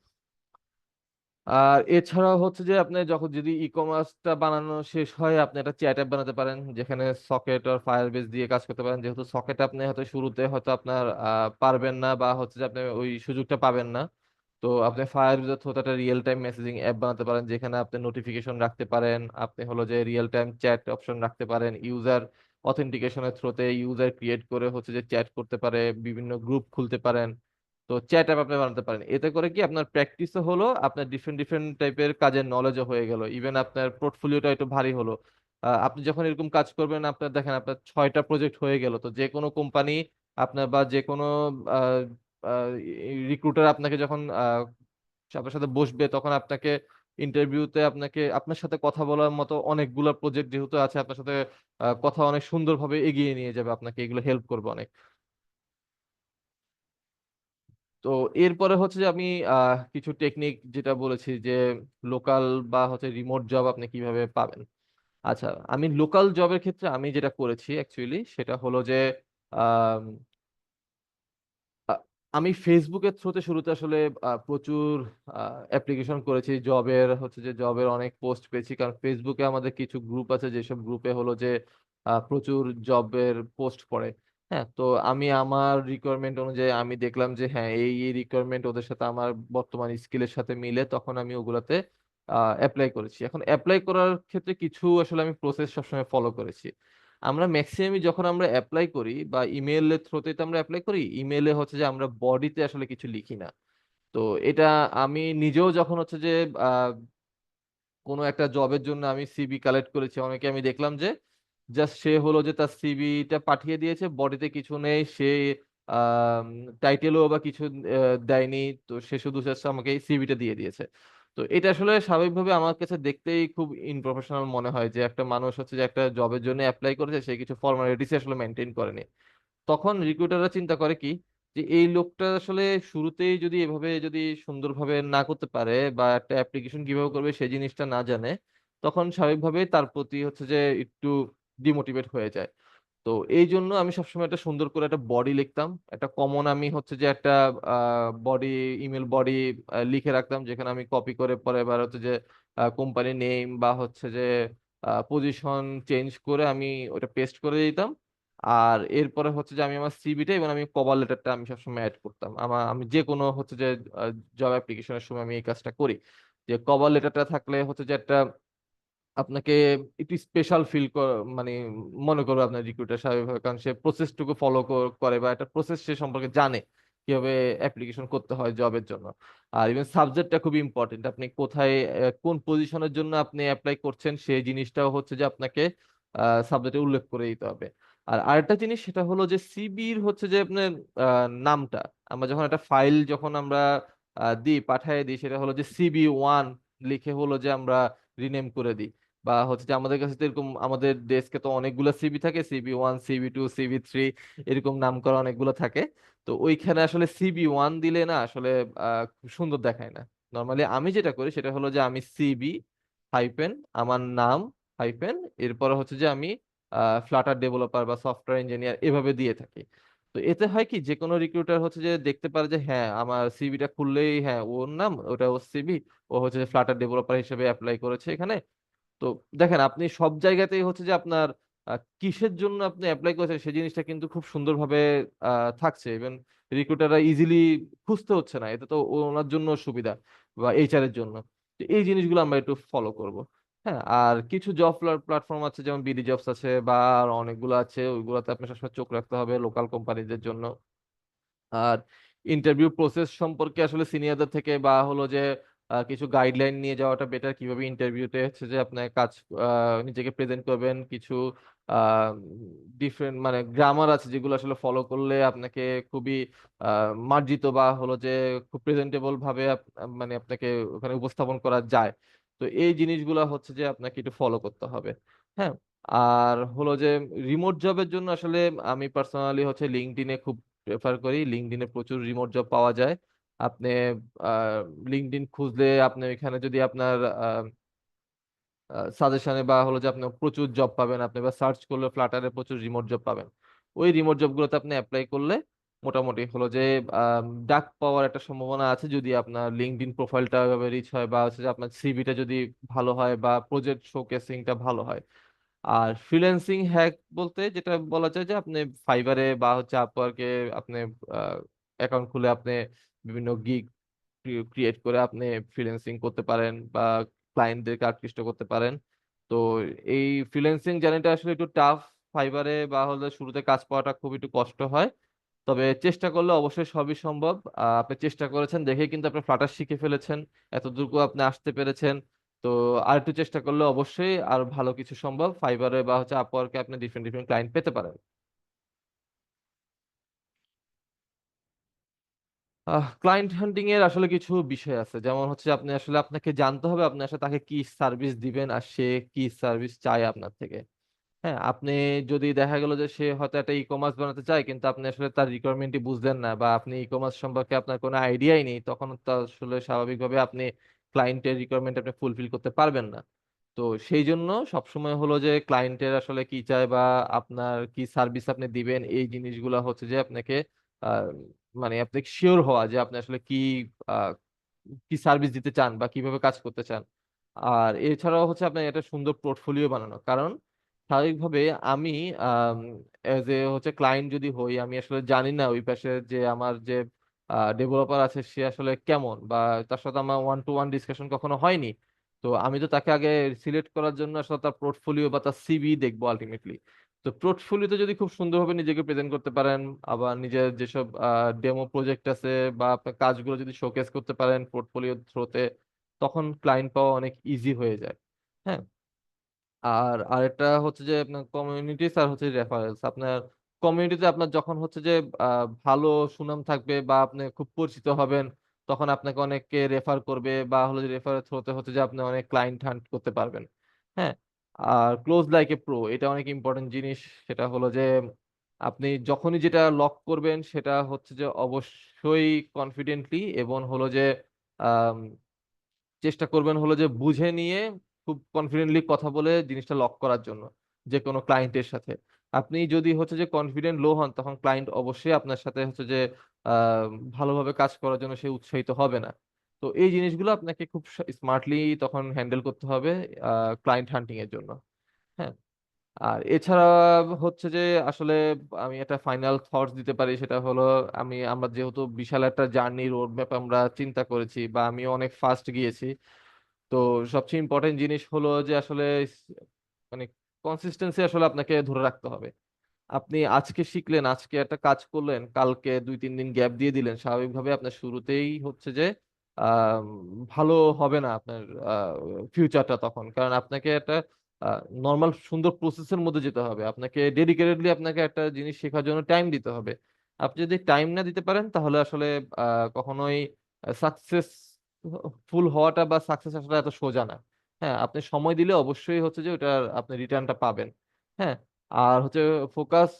আর এছাড়াও হচ্ছে যে আপনি যখন যদি ই কমার্সটা বানানো শেষ হয়, আপনি একটা চ্যাট অ্যাপ বানাতে পারেন, যেখানে সকেট আর ফায়ারবেস দিয়ে কাজ করতে পারেন। যেহেতু সকেট আপনি হয়তো শুরুতে হয়তো আপনার পারবেন না বা হচ্ছে যে আপনি ওই সুযোগটা পাবেন না, তো আপনি ফায়ারবেসের থ্রুতে একটা রিয়েল টাইম মেসেজিং অ্যাপ বানাতে পারেন, যেখানে আপনি নোটিফিকেশন রাখতে পারেন, আপনি হলো যে রিয়েল টাইম চ্যাট অপশন রাখতে পারেন, ইউজার অথেন্টিকেশনের থ্রুতে ইউজার ক্রিয়েট করে হচ্ছে যে চ্যাট করতে পারে, বিভিন্ন গ্রুপ খুলতে পারেন। তো চ্যাট অ্যাপ আপনি বানাতে পারেন। এতে করে কি আপনার প্র্যাকটিসও হলো, আপনার ডিফারেন্ট ডিফারেন্ট টাইপের কাজের নলেজও হয়ে গেল, ইভেন আপনার পোর্টফোলিওটা একটু ভারী হলো। আপনি যখন এরকম কাজ করবেন, আপনার দেখেন আপনার 6টা প্রজেক্ট হয়ে গেল, তো যে কোনো কোম্পানি আপনার বা যে কোনো রিক্রুটার আপনাকে যখন আপনার সাথে বসবে, তখন আপনাকে ইন্টারভিউতে আপনাকে আপনার সাথে কথা বলার মতো অনেকগুলো প্রজেক্ট যেহেতু আছে, আপনার সাথে কথা অনেক সুন্দরভাবে এগিয়ে নিয়ে যাবে, আপনাকে এগুলো হেল্প করবে অনেক। তো এরপরে হচ্ছে যে আমি কিছু টেকনিক যেটা বলেছি যে লোকাল বা হচ্ছে রিমোট জব আপনি কিভাবে পাবেন। আচ্ছা, আমি লোকাল জবের ক্ষেত্রে আমি যেটা করেছি অ্যাকচুয়ালি সেটা হলো যে আম, আ- আমি ফেসবুকের থ্রুতে শুরুতে আসলে প্রচুর অ্যাপ্লিকেশন করেছি জবের, হচ্ছে যে জবের অনেক পোস্ট পেয়েছি, কারণ ফেসবুকে আমাদের কিছু গ্রুপ আছে যেসব গ্রুপে হলো যে প্রচুর জবের পোস্ট পড়ে। হ্যাঁ, তো আমি আমার রিকোয়ারমেন্ট অনুযায়ী আমি দেখলাম যে হ্যাঁ এই এই রিকোয়ারমেন্ট ওদের সাথে আমার বর্তমান স্কিলের সাথে মিলে, তখন আমি ওগুলাতে অ্যাপ্লাই করেছি। এখন অ্যাপ্লাই করার ক্ষেত্রে কিছু আসলে আমি প্রসেস সবসময় ফলো করেছি। আমরা ম্যাক্সিমামই যখন আমরা অ্যাপ্লাই করি বা ইমেলের থ্রুতে তো আমরা অ্যাপ্লাই করি, ইমেলে হচ্ছে যে আমরা বডিতে আসলে কিছু লিখি না। তো এটা আমি নিজেও যখন হচ্ছে যে আহ, কোনো একটা জবের জন্য আমি সিভি কালেক্ট করেছি, অনেকে আমি দেখলাম যে জাস্ট সে হলো যে তার সিভিটা পাঠিয়ে দিয়েছে, বডিতে কিছু নেই, সে টাইটেলও বা কিছু দেয়নি, তো সে শুধু just আমাকে সিভিটা দিয়ে দিয়েছে। তো এটা আসলে স্বাভাবিকভাবে আমার কাছে দেখতেই খুব ইনপ্রফেশনাল মনে হয়, যে একটা মানুষ হচ্ছে যে একটা জবের জন্য অ্যাপ্লাই করেছে, সে কিছু ফর্মালিটিস আসলে মেনটেন করেনি। তখন রিক্রুটাররা চিন্তা করে কি, যে এই লোকটা আসলে শুরুতেই যদি এভাবে যদি সুন্দরভাবে না করতে পারে বা একটা অ্যাপ্লিকেশন কিভাবে করবে সেই জিনিসটা না জানে, তখন স্বাভাবিকভাবে তার প্রতি হচ্ছে যে একটু ডিমোটিভেট হয়ে যায়। তো এই জন্য আমি সবসময় একটা সুন্দর করে একটা বডি লিখতাম, একটা কমন আমি হচ্ছে যে একটা বডি, ইমেল বডি লিখে রাখতাম, যেখানে আমি কপি করে পরে এবার হচ্ছে যে কোম্পানি নেম বা হচ্ছে যে পজিশন চেঞ্জ করে আমি ওটা পেস্ট করে দিতাম। আর এরপরে হচ্ছে যে আমি আমার সিভিটা এবং আমি কভার লেটারটা আমি সবসময় অ্যাড করতাম। আমি যে কোনো হচ্ছে যে জব অ্যাপ্লিকেশনের সময় আমি এই কাজটা করি, যে কভার লেটারটা থাকলে হচ্ছে যে একটা আপনাকে একটু স্পেশাল ফিল মানে মনে করবে আপনার রিক্রুটার স্বাভাবিকভাবে, কারণ সে প্রসেসটুকু ফলো করে বা একটা প্রসেস সে সম্পর্কে জানে কিভাবে অ্যাপ্লিকেশন করতে হয় জবের জন্য। আর ইভেন সাবজেক্টটা খুবই ইম্পর্টেন্ট, আপনি কোথায় কোন পজিশনের জন্য আপনি অ্যাপ্লাই করছেন সেই জিনিসটাও হচ্ছে যে আপনাকে সাবজেক্টে উল্লেখ করে দিতে হবে। আর আরেকটা জিনিস সেটা হলো যে সিবির হচ্ছে যে আপনার নামটা, আমরা যখন একটা ফাইল যখন আমরা দিই পাঠিয়ে দিই, সেটা হলো যে সিবি 1 লিখে হলো যে আমরা রিনেম করে দিই। বা হচ্ছে যে আমাদের কাছে তো এরকম আমাদের ডেস্কে তো অনেকগুলো সিভি থাকে, CV1, CV2, CV3, এরকম নাম করা অনেকগুলো থাকে। তো ওইখানে আসলে CV1 দিলে না আসলে খুব সুন্দর দেখায় না। নর্মালি আমি যেটা করি সেটা হলো যে আমি সিবি হাইফেন আমার নাম হাইফেন এরপর হচ্ছে যে আমি ফ্লাটার ডেভেলপার বা সফটওয়্যার ইঞ্জিনিয়ার এভাবে দিয়ে থাকি। তো এতে হয় কি, যে কোনো রিক্রুটার হচ্ছে যে দেখতে পারে যে হ্যাঁ আমার সিভিটা খুললেই হ্যাঁ ওর নাম, ওটা ওর সিভি, ও হচ্ছে যে ফ্লাটার ডেভেলপার হিসেবে অ্যাপ্লাই করেছে এখানে। তো দেখেন আপনি সব জায়গাতেই হচ্ছে যে আপনার কিসের জন্য আপনি অ্যাপ্লাই করেছেন সেই জিনিসটা কিন্তু খুব সুন্দরভাবে থাকছে। ইভেন রিক্রুটাররা ইজিলি খুঁজতে হচ্ছে না, এটা তো ওনার জন্য সুবিধা বা এইচআর এর জন্য। তো এই জিনিসগুলো আমরা একটু ফলো করব। হ্যাঁ, আর কিছু জব প্ল্যাটফর্ম আছে যেমন বিডি জবস আছে বা আর অনেকগুলো আছে, ওইগুলোতে আপনার সবসময় চোখ রাখতে হবে লোকাল কোম্পানিদের জন্য। আর ইন্টারভিউ প্রসেস সম্পর্কে আসলে সিনিয়রদের থেকে বা হলো যে কিছু গাইডলাইন নিয়ে যাওয়াটা বেটার, কিভাবে ইন্টারভিউতে হচ্ছে যে আপনার কাজ নিজেকে প্রেজেন্ট করবেন। কিছু ডিফারেন্ট মানে গ্রামার আছে যেগুলো আসলে ফলো করলে আপনাকে খুবই মার্জিত বা হলো যে খুব প্রেজেন্টেবল ভাবে মানে আপনাকে ওখানে উপস্থাপন করা যায়। তো এই জিনিসগুলো হচ্ছে যে আপনাকে একটু ফলো করতে হবে। হ্যাঁ, আর হলো যে রিমোট জবের জন্য আসলে আমি পার্সোনালি হচ্ছে লিঙ্কডইনে খুব প্রেফার করি। লিঙ্কডইনে প্রচুর রিমোট জব পাওয়া যায়। আপনি লিঙ্কডইন খুঁজলে আপনি এখানে যদি আপনার সাজেশনে বা হলো যে আপনি প্রচুর জব পাবেন, আপনি বা সার্চ করলে ফ্লাটারে প্রচুর রিমোট জব পাবেন। ওই রিমোট জবগুলোতে আপনি অ্যাপ্লাই করলে মোটামুটি হলো যে ডাক পাওয়ার একটা সম্ভাবনা আছে যদি আপনার লিঙ্কডইন প্রোফাইলটা রিচ হয় বা হচ্ছে যে আপনার সিভিটা যদি ভালো হয় বা প্রজেক্ট শোকেসিংটা ভালো হয়। আর ফ্রিল্যান্সিং হ্যাক বলতে যেটা বলা যায় যে আপনি ফাইবারে বা হচ্ছে আপওয়ার্কে আপনি অ্যাকাউন্ট খুলে আপনি বিভিন্ন গিগ ক্রিয়েট করে আপনি ফ্রিল্যান্সিং করতে পারেন বা ক্লায়েন্টদেরকে আকৃষ্ট করতে পারেন। তো এই ফ্রিল্যান্সিং জার্নিটা আসলে একটু টাফ। ফাইবারে বা হলে শুরুতে কাজ পাওয়াটা খুব একটু কষ্ট হয়, তবে চেষ্টা করলে অবশ্যই সবই সম্ভব। আপনি চেষ্টা করেছেন দেখেই কিন্তু আপনি ফ্লাটার শিখে ফেলেছেন, এতটুকু আপনি আসতে পেরেছেন। তো আর একটু চেষ্টা করলে অবশ্যই আর ভালো কিছু সম্ভব। ফাইবারে বা হচ্ছে আপওয়ার্কে আপনি ডিফারেন্ট ডিফারেন্ট ক্লায়েন্ট পেতে পারেন। ক্লায়েন্ট হান্টিং এর আসলে কিছু বিষয় আছে, যেমন হচ্ছে আপনি আসলে আপনাকে জানতে হবে আপনি আসলে তাকে কি সার্ভিস দিবেন আর সে কি সার্ভিস চায় আপনার থেকে। হ্যাঁ, আপনি যদি দেখা গেল যে সে হয়তো একটা ই কমার্স বানাতে চায় কিন্তু আপনি আসলে তার রিকোয়ারমেন্টই বুঝলেন না বা আপনি ই কমার্স সম্পর্কে আপনার কোনো আইডিয়াই নেই, তখন তো আসলে স্বাভাবিকভাবে আপনি ক্লায়েন্টের রিকোয়ারমেন্ট আপনি ফুলফিল করতে পারবেন না। তো সেই জন্য সবসময় হলো যে ক্লায়েন্টের আসলে কি চায় বা আপনার কি সার্ভিস আপনি দিবেন এই জিনিসগুলো হচ্ছে যে আপনাকে আহ, মানে আপনি শিওর হওয়া যে আপনি আসলে আহ, কি সার্ভিস দিতে চান বা কিভাবে কাজ করতে চান। আর এছাড়াও হচ্ছে আপনার একটা সুন্দর পোর্টফোলিও বানানো, কারণ স্বাভাবিকভাবে আমি এজ এ হচ্ছে ক্লায়েন্ট যদি হই, আমি আসলে জানি না ওই পাশে যে আমার যে ডেভেলপার আছে সে আসলে কেমন বা তার সাথে আমার ওয়ান টু ওয়ান ডিসকাশন কখনো হয়নি। তো আমি তো তাকে আগে সিলেক্ট করার জন্য আসলে তার পোর্টফোলিও বা তার সিভি দেখবো আলটিমেটলি। তো পোর্টফোলিওতে যদি খুব সুন্দরভাবে নিজেকে প্রেজেন্ট করতে পারেন, আবার নিজের যেসব ডেমো প্রজেক্ট আছে বা আপনার কাজগুলো যদি শোকেস করতে পারেন পোর্টফোলিওর থ্রুতে, তখন ক্লায়েন্ট পাওয়া অনেক ইজি হয়ে যায়। হ্যাঁ, আর আরেকটা হচ্ছে যে আপনার কমিউনিটিস আর হচ্ছে রেফারেন্স। আপনার কমিউনিটিতে আপনার যখন হচ্ছে যে ভালো সুনাম থাকবে বা আপনি খুব পরিচিত হবেন, তখন আপনাকে অনেকে রেফার করবে বা হলো যে রেফারের থ্রুতে হচ্ছে যে আপনি অনেক ক্লায়েন্ট হান্ট করতে পারবেন। হ্যাঁ, আর ক্লোজ লাইক এ প্রো এটা অনেক ইম্পর্টেন্ট জিনিস। সেটা হলো যে আপনি যখনই যেটা লক করবেন সেটা হচ্ছে যে অবশ্যই কনফিডেন্টলি এবং হলো যে চেষ্টা করবেন হলো যে বুঝে নিয়ে খুব কনফিডেন্টলি কথা বলে জিনিসটা লক করার জন্য যে কোনো ক্লায়েন্টের সাথে। আপনি যদি হচ্ছে যে কনফিডেন্ট লো হন তখন ক্লায়েন্ট অবশ্যই আপনার সাথে হচ্ছে যে আহ, ভালোভাবে কাজ করার জন্য সে উৎসাহিত হবে না। তো এই জিনিসগুলো আপনাকে খুব স্মার্টলি তখন হ্যান্ডেল করতে হবে ক্লায়েন্ট হান্টিং এর জন্য। হ্যাঁ, আর এছাড়া হচ্ছে যে আসলে আমি একটা ফাইনাল থটস দিতে পারি, সেটা হলো আমরা যেহেতু বিশাল একটা জার্নি রোড ম্যাপ আমরা চিন্তা করেছি বা আমি অনেক ফাস্ট গিয়েছি, তো সবচেয়ে ইম্পর্টেন্ট জিনিস হলো যে আসলে মানে কনসিস্টেন্সি আসলে আপনাকে ধরে রাখতে হবে। আপনি আজকে শিখলেন, আজকে একটা কাজ করলেন, কালকে 2-3 দিন গ্যাপ দিয়ে দিলেন, স্বাভাবিকভাবে আপনার শুরুতেই হচ্ছে যে আহ, ভালো হবে না আপনার ফিউচারটা তখন, কারণ আপনাকে একটা নর্মাল সুন্দর প্রসেসের মধ্যে যেতে হবে। আপনাকে ডেডিকেটেডলি আপনাকে একটা জিনিস শেখার জন্য টাইম দিতে হবে। আপনি যদি টাইম না দিতে পারেন তাহলে আসলে কখনোই সাকসেস ফুল হওয়াটা বা সাকসেস আসাটা এত সোজা না। হ্যাঁ, আপনি সময় দিলে অবশ্যই হচ্ছে যে ওটার আপনি রিটার্নটা পাবেন। হ্যাঁ, আর হচ্ছে focus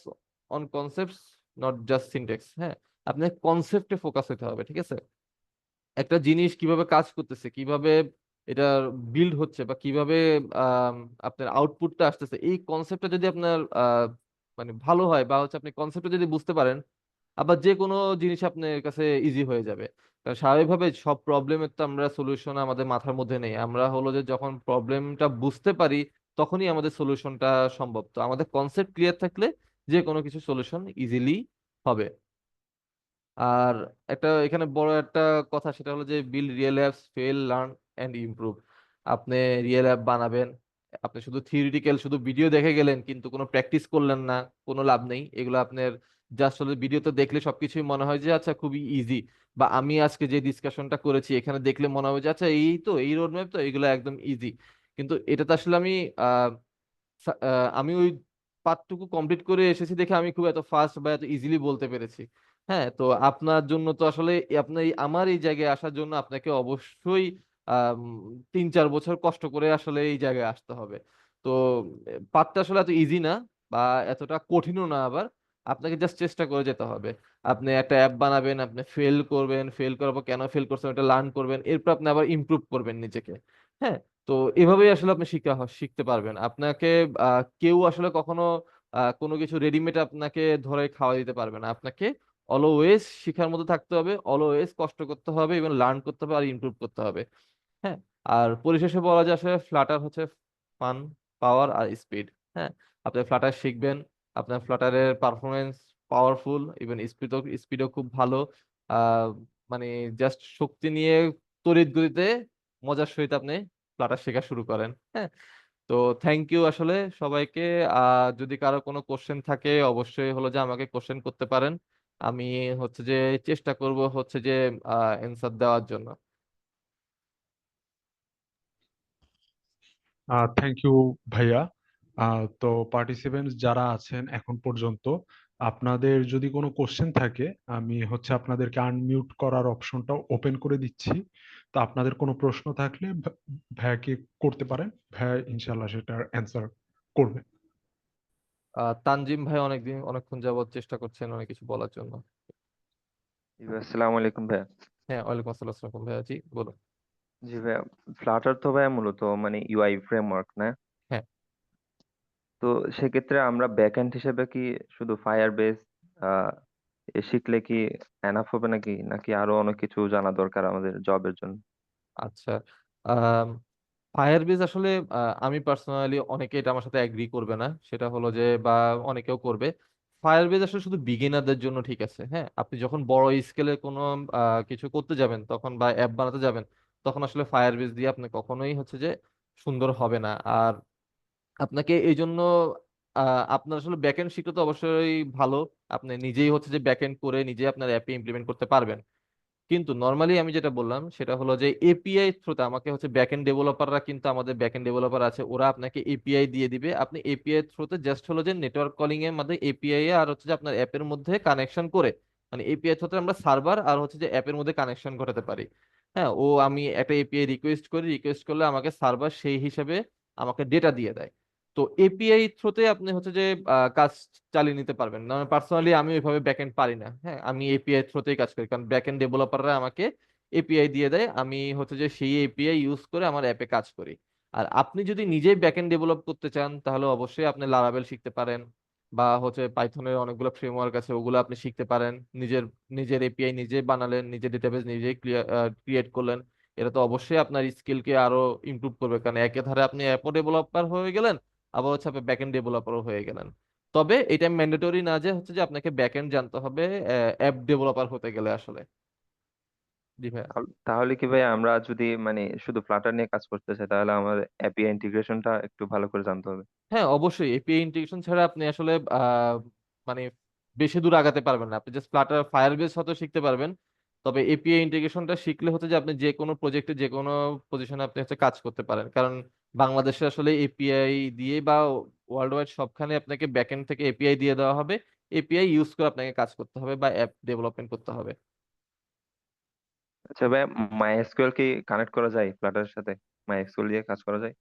on concepts not just syntax. হ্যাঁ, আপনার কনসেপ্টে ফোকাস হতে হবে, ঠিক আছে? একটা জিনিস কিভাবে কাজ করতেছে, কিভাবে এটা বিল্ড হচ্ছে, বা কিভাবে আম, আপনার আউটপুটটা আসতেছে, এই কনসেপ্টটা যদি আপনার মানে ভালো হয়, বা হচ্ছে আপনি কনসেপ্টটা যদি বুঝতে পারেন, আবার যে কোনো জিনিস আপনার কাছে ইজি হয়ে যাবে। কারণ স্বাভাবিকভাবে সব প্রবলেমের তো আমরা সলিউশন আমাদের মাথার মধ্যে নেই, আমরা হলো যে যখন প্রবলেমটা বুঝতে পারি তখনই আমাদের সলিউশনটা সম্ভব। তো আমাদের কনসেপ্ট ক্লিয়ার থাকলে যে কোনো কিছু সলিউশন ইজিলি হবে। আর একটা এখানে বড় একটা কথা, সেটা হলো যে build real apps, fail, learn and improve. আপনি রিয়েল অ্যাপ বানাবেন, আপনি শুধু থিওরিটিক্যাল শুধু ভিডিও দেখে গেলেন কিন্তু কোনো প্র্যাকটিস করলেন না, কোনো লাভ নেই। এগুলো আপনার জাস্ট হলো ভিডিওতে দেখলে সবকিছুই মনে হয় যে আচ্ছা খুবই ইজি, বা আমি আজকে যে ডিসকাশনটা করেছি এখানে দেখলে মনে হবে যে আচ্ছা এই তো এই রোড ম্যাপ, তো এগুলো একদম ইজি। কিন্তু এটা তো আসলে আমি ওই পার্টটুকু কমপ্লিট করে এসেছি দেখে আমি খুব এত ফাস্ট বা এত ইজিলি বলতে পেরেছি। হ্যাঁ, তো আপনার জন্য তো আসলে আপনার আমার এই জায়গায় আসার জন্য আপনাকে অবশ্যই 3-4 বছর কষ্ট করে আসলে এই জায়গায় আসতে হবে। তো পাঠটা আসলে এত ইজি না, বা এতটা কঠিনও না আবার। আপনাকে জাস্ট চেষ্টা করে যেতে হবে। আপনি একটা অ্যাপ বানাবেন, আপনি ফেল করবেন, ফেল করার পর কেন ফেল করছেন এটা লার্ন করবেন, এরপর আপনি আবার ইমপ্রুভ করবেন নিজেকে। হ্যাঁ, তো এভাবেই আসলে আপনি শিখতে পারবেন। আপনাকে কেউ আসলে কখনো কোনো কিছু রেডিমেড আপনাকে ধরে খাওয়া দিতে পারবে না। আপনাকে অলওয়েজ শিখার মধ্যে থাকতে হবে, অলওয়েজ কষ্ট করতে হবে এবং লার্ন করতে হবে আর ইমপ্রুভ করতে হবে। হ্যাঁ, আর পরিশেষে বলা যায় আসলে ফ্লাটার হচ্ছে ফান, পাওয়ার আর স্পিড। হ্যাঁ, আপনি ফ্লাটার শিখবেন, আপনার ফ্লাটারের পারফরমেন্স পাওয়ারফুল, ইভেন স্পিডও খুব ভালো। আহ মানে জাস্ট শক্তি নিয়ে তড়িৎ গতিতে মজার সহিত আপনি ফ্লাটার শেখা শুরু করেন। হ্যাঁ, তো থ্যাংক ইউ আসলে সবাইকে। যদি কারো কোনো কোশ্চেন থাকে অবশ্যই হলো যে আমাকে কোশ্চেন করতে পারেন। আমি হচ্ছে যে চেষ্টা করব হচ্ছে যে অ্যান্সার দেওয়ার জন্য। থ্যাংক ইউ ভাইয়া। তো পার্টিসিপেন্টস যারা আছেন এখন পর্যন্ত, আপনাদের যদি কোনো কোশ্চেন থাকে, আমি হচ্ছে আপনাদেরকে আনমিউট করার অপশনটা ওপেন করে দিচ্ছি। তো আপনাদের কোনো প্রশ্ন থাকলে ভাইয়াকে করতে পারেন, ভাইয়া ইনশাল্লাহ সেটার অ্যান্সার করবে। তানজিম ভাই অনেকক্ষণ যাবত চেষ্টা করছেন অনেক কিছু বলার জন্য। জি ভাই, আসসালামু আলাইকুম ভাইয়া। হ্যাঁ, ওয়ালাইকুম আসসালাম, আসসালাম ভাইয়া, জি বলুন। জি ভাইয়া, ফ্লাটার তো ভাইয়া মূলত মানে ইউআই ফ্রেমওয়ার্ক না? হ্যাঁ, তো সেক্ষেত্রে আমরা ব্যাকএন্ড হিসেবে কি শুধু ফায়ার বেস আহ শিখলে কি এনাফ হবে, নাকি নাকি আরো অনেক কিছু জানা দরকার আমাদের জবের জন্য? আচ্ছা। ফায়ার বেজ আসলে আমি পার্সোনালি, অনেকে এটা আমার সাথে এগ্রি করবে না, সেটা হলো যে বা অনেকেও করবে। ফায়ার বেজ আসলে শুধু বিগিনারদের জন্য ঠিক আছে। হ্যাঁ, আপনি যখন বড় স্কেলে কোনো কিছু করতে যাবেন তখন, বা অ্যাপ বানাতে যাবেন, তখন আসলে ফায়ার বেজ দিয়ে আপনি কখনোই হচ্ছে যে সুন্দর হবে না। আর আপনাকে এই জন্য আপনার আসলে ব্যাকএন্ড শিখলে তো অবশ্যই ভালো, আপনি নিজেই হচ্ছে যে ব্যাকএন্ড করে নিজে আপনার অ্যাপে ইমপ্লিমেন্ট করতে পারবেন। কিন্তু নর্মালি আমি যেটা বললাম সেটা হলো যে এপিআই থ্রুতে আমাকে হচ্ছে ব্যাকএন্ড ডেভেলপাররা, কিন্তু আমাদের ব্যাকএন্ড ডেভেলপার আছে, ওরা আপনাকে এপিআই দিয়ে দিবে। আপনি এপিআই থ্রুতে জাস্ট হলো যে নেটওয়ার্ক কলিং এর মধ্যে এপিআই আর হচ্ছে যে আপনার অ্যাপের মধ্যে কানেকশন করে, মানে এপিআই থ্রুতে আমরা সার্ভার আর হচ্ছে যে অ্যাপের মধ্যে কানেকশন ঘটাতে পারি। হ্যাঁ, আমি একটা এপিআই রিকোয়েস্ট করি, রিকোয়েস্ট করলে আমাকে সার্ভার সেই হিসাবে আমাকে ডেটা দিয়ে দেয়। তো এপিআই থ্রুতে আপনি হচ্ছে যে কাজ চালিয়ে নিতে পারবেন না। পার্সোনালি আমি ওইভাবে ব্যাকএন্ড পারি না। হ্যাঁ, আমি এপিআই থ্রুতেই কাজ করি, কারণ ব্যাকএন্ড ডেভেলপাররা আমাকে এপিআই দিয়ে দেয়, আমি হচ্ছে যে সেই এপিআই ইউজ করে আমার অ্যাপে কাজ করি। আর আপনি যদি নিজেই ব্যাকএন্ড ডেভেলপ করতে চান তাহলে অবশ্যই আপনি লারাভেল শিখতে পারেন, বা হচ্ছে পাইথনের অনেকগুলো ফ্রেমওয়ার্ক আছে ওগুলো আপনি শিখতে পারেন। নিজের নিজের এপিআই নিজে বানালেন, নিজের ডেটাবেস নিজেই ক্রিয়েট করলেন। এটা তো অবশ্যই আপনার স্কিলকে আরো ইমপ্রুভ করবে, কারণ একে ধারে আপনি অ্যাপও ডেভেলপার হয়ে গেলেন, আবার হচ্ছে আপনি ব্যাকএন্ড ডেভেলপারও হয়ে গেলেন। তবে এটা ম্যান্ডেটরি না যে হচ্ছে যে আপনাকে ব্যাকএন্ড জানতে হবে অ্যাপ ডেভেলপার হতে গেলে আসলে। জি ভাইয়া। তাহলে কি ভাই আমরা যদি মানে শুধু ফ্লাটার নিয়ে কাজ করতে চাই, তাহলে আমার এপিআই ইন্টিগ্রেশনটা একটু ভালো করে জানতে হবে? হ্যাঁ, অবশ্যই এপিআই ইন্টিগ্রেশন ছাড়া আপনি আসলে মানে বেশি দূর আগাতে পারবেন না। আপনি জাস্ট ফ্লাটার ফায়ারবেস হয়তো শিখতে পারবেন, তবে এপিআই ইন্টিগ্রেশনটা শিখলে হচ্ছে যে আপনি যে কোনো প্রজেক্টে যে কোনো পজিশনে আপনি হচ্ছে কাজ করতে পারেন। কারণ বাংলাদেশে আসলে এপিআই দিয়ে, বা ওয়ার্ল্ড ওয়াইড সবখানে আপনাকে ব্যাকএন্ড থেকে এপিআই দিয়ে দেওয়া হবে, এপিআই ইউজ করে আপনাকে কাজ করতে হবে বা অ্যাপ ডেভেলপমেন্ট করতে হবে। আচ্ছা ভাই, মাইএসকিউএল কি কানেক্ট করা যায় ফ্লাটারের সাথে? MySQL দিয়ে কাজ করা যায়?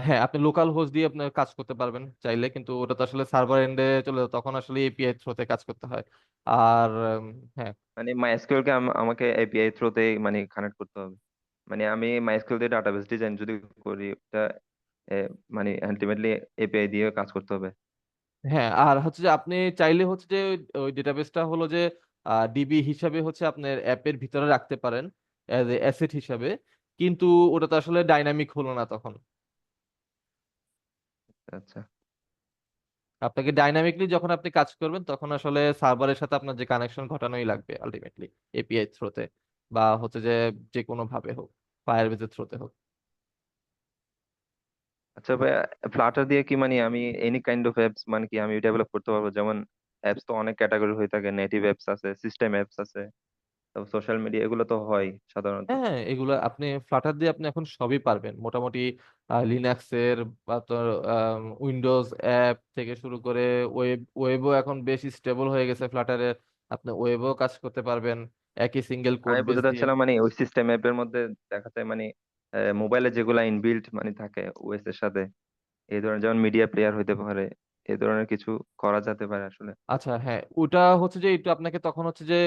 হ্যাঁ, আপনি লোকাল হোস্ট দিয়ে আপনার কাজ করতে পারবেন চাইলে, কিন্তু ওটা তো আসলে সার্ভার এন্ডে চলে যায়, তখন আসলে এপিআই থ্রুতে কাজ করতে হয়। আর হ্যাঁ মানে MySQL কে আমাকে এপিআই থ্রুতেই মানে কানেক্ট করতে হবে? মানে আমি MySQL দিয়ে ডাটাবেস ডিজাইন যদি করি, ওটা এ, মানে আলটিমেটলি এপিআই দিয়ে কাজ করতে হবে? হ্যাঁ, আর হচ্ছে যে আপনি চাইলে হচ্ছে যে ওই ডেটাবেসটা হলো যে ডিবি হিসাবে হচ্ছে আপনার অ্যাপের ভিতরে রাখতে পারেন অ্যাজ এ অ্যাসেট হিসাবে, কিন্তু ওটা তো আসলে ডাইনামিক হলো না তখন। আচ্ছা। আপনাকে ডাইনামিকলি যখন আপনি কাজ করবেন তখন আসলে সার্ভারের সাথে আপনার যে কানেকশন ঘটানোই লাগবে আলটিমেটলি, এপিআই থ্রুতে বা হচ্ছে যে যে কোনো ভাবে হোক, ফায়ারবেজের থ্রুতে হোক। আচ্ছা ভাই, ফ্লাটার দিয়ে কি মানে আমি এনি কাইন্ড অফ অ্যাপস মানে কি আমি ডেভেলপ করতে পারবো? যেমন অ্যাপস তো অনেক ক্যাটাগরি হয়ে থাকে, নেটিভ অ্যাপস আছে, সিস্টেম অ্যাপস আছে, তারপর সোশ্যাল মিডিয়া, এগুলো তো হয় সাধারণত। হ্যাঁ, হ্যাঁ, এগুলো আপনি ফ্লাটার দিয়ে আপনি এখন সবই পারবেন মোটামুটি। লিনাক্সের বা তোর উইন্ডোজ অ্যাপ থেকে শুরু করে ওয়েবও এখন বেশ স্টেবল হয়ে গেছে ফ্লাটারে, আপনি ওয়েবও কাজ করতে পারবেন একই সিঙ্গেল কোড আমি বেস বুঝতে দিয়ে। চাচ্ছিলাম মানে ওই সিস্টেম অ্যাপের মধ্যে দেখা যায় মানে মোবাইলে যেগুলা ইনবিল্ট মানে থাকে ওএস এর সাথে, এই ধরনের যেমন মিডিয়া প্লেয়ার হইতে পারে, এই ধরনের কিছু করা যেতে পারে আসলে? আচ্ছা, হ্যাঁ, ওটা হচ্ছে যে একটু আপনাকে তখন হচ্ছে যে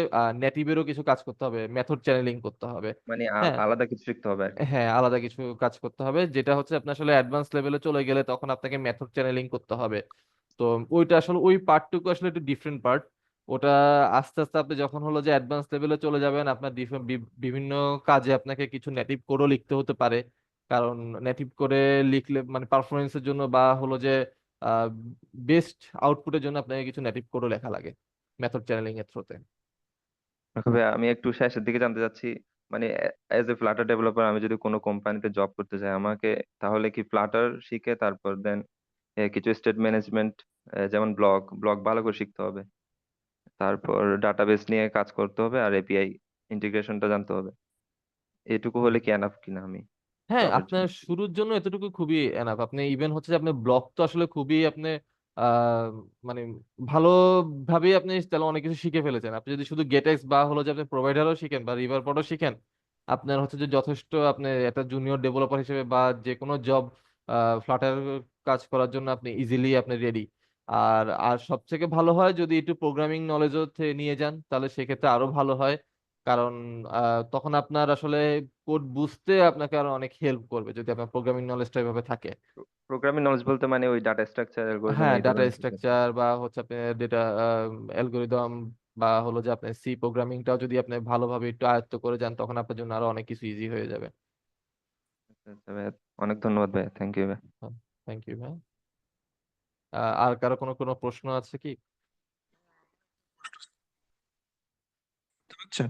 নেটিভেরও কিছু কাজ করতে হবে, মেথড চ্যানেলিং করতে হবে। মানে হ্যাঁ, আলাদা কিছু শিখতে হবে আর কি? হ্যাঁ, আলাদা কিছু কাজ করতে হবে, যেটা হচ্ছে আপনার আসলে অ্যাডভান্স লেভেলে চলে গেলে তখন আপনাকে মেথড চ্যানেলিং করতে হবে। তো ওইটা আসলে ওই পার্টটুকু আসলে একটু ডিফারেন্ট পার্ট। ওটা আস্তে আস্তে আপনি যখন হলো যে অ্যাডভান্স লেভেলে চলে যাবেন, আপনার বিভিন্ন কাজে আপনাকে কিছু নেটিভ কোডও লিখতে হতে পারে, কারণ নেটিভ কোডে লিখলে মানে পারফরমেন্সের জন্য বা হলো যে বেস্ট আউটপুটের জন্য আপনাকে কিছু নেটিভ কোডও লেখা লাগে মেথড চ্যানেলিং এর থ্রুতে। তবে আমি একটু শেষের দিকে জানতে চাচ্ছি, মানে এজ এ ফ্লাটার ডেভেলপার আমি যদি কোনো কোম্পানিতে জব করতে চাই, আমাকে তাহলে কি ফ্লাটার শিখে তারপর দেন কিছু স্টেট ম্যানেজমেন্ট, যেমন ব্লগ ব্লগ ভালো করে শিখতে হবে, তারপর ডাটাবেস নিয়ে কাজ করতে হবে, আর এপিআই ইন্টিগ্রেশনটা জানতে হবে? এটুকু হলে কি এনাফ কিনা আমি হ্যাঁ, জবের আপনার জন্য? শুরুর জন্য এতটুকু খুবই এনাফ। আপনি ইভেন হচ্ছে যে আপনি ব্লক তো আসলে খুবই আপনি আহ মানে ভালোভাবে আপনি তাহলে অনেক কিছু শিখে ফেলেছেন। আপনি যদি শুধু গেটেক্স বা হলো যে আপনি প্রোভাইডারও শিখেন বা রিভারপডও শিখেন, আপনার হচ্ছে যে যথেষ্ট আপনি একটা জুনিয়র ডেভেলপার হিসেবে বা যে কোনো জব ফ্লাটার কাজ করার জন্য আপনি ইজিলি আপনি রেডি। আর আর সবথেকে ভালো হয় যদি একটু প্রোগ্রামিং নলেজও নিয়ে যান, তাহলে সেক্ষেত্রে আরো ভালো হয়। কারণ তখন আপনার আসলে কোড বুঝতে আপনাকে আরো অনেক হেল্প করবে যদি আপনার প্রোগ্রামিং নলেজটা এভাবে থাকে। প্রোগ্রামিং নলেজ বলতে মানে ওই ডাটা স্ট্রাকচার, অ্যালগরিদম, হ্যাঁ, এই ডাটা ধরনের কিছু? স্ট্রাকচার বা হচ্ছে আপনি ডেটা অ্যালগোরিদম বা হলো যে আপনি সি প্রোগ্রামিংটাও যদি আপনি ভালোভাবে একটু আয়ত্ত করে যান, তখন আপনার জন্য আরো অনেক কিছু ইজি হয়ে যাবে। আচ্ছা ভাইয়া, অনেক ধন্যবাদ ভাইয়া, থ্যাংক ইউ ভাই। থ্যাংক ইউ ভাই। আর কারো কোনো কোনো প্রশ্ন আছে কি? আচ্ছা।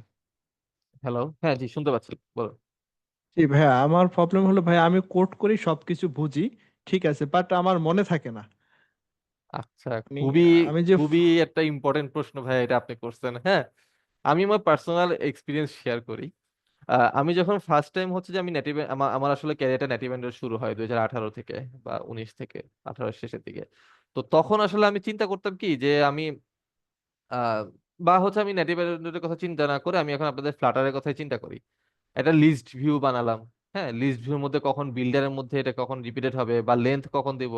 হ্যালো, হ্যাঁ, জি, শুনতে পাচ্ছি, বলুন। জি ভাইয়া, আমার প্রবলেম হলো ভাইয়া, আমি কোড করি, সবকিছু বুঝি, ঠিক আছে, বাট আমার মনে থাকে না। আচ্ছা, আমি খুবই আমি যে খুবই একটা ইম্পর্টেন্ট প্রশ্ন ভাই, এটা আপনি করছেন। হ্যাঁ, আমি আমার পার্সোনাল এক্সপিরিয়েন্স শেয়ার করি। আমি যখন ফার্স্ট টাইম হচ্ছে যে আমি নেটিভ, আমার আমার আসলে ক্যারিয়ারটা নেটিভ এন্ডের শুরু হয় 2018 থেকে বা 19 থেকে, 18 শেষের দিকে। তো তখন আসলে আমি চিন্তা করতাম কি যে আমি আহ, বা হচ্ছে আমি নেটিভ এন্ডের কথা চিন্তা না করে আমি এখন আপনাদের ফ্লাটারের কথাই চিন্তা করি। একটা লিস্ট ভিউ বানালাম। হ্যাঁ, লিস্ট ভিউর মধ্যে কখন বিল্ডারের মধ্যে এটা কখন রিপিটেড হবে বা লেন্থ কখন দেব,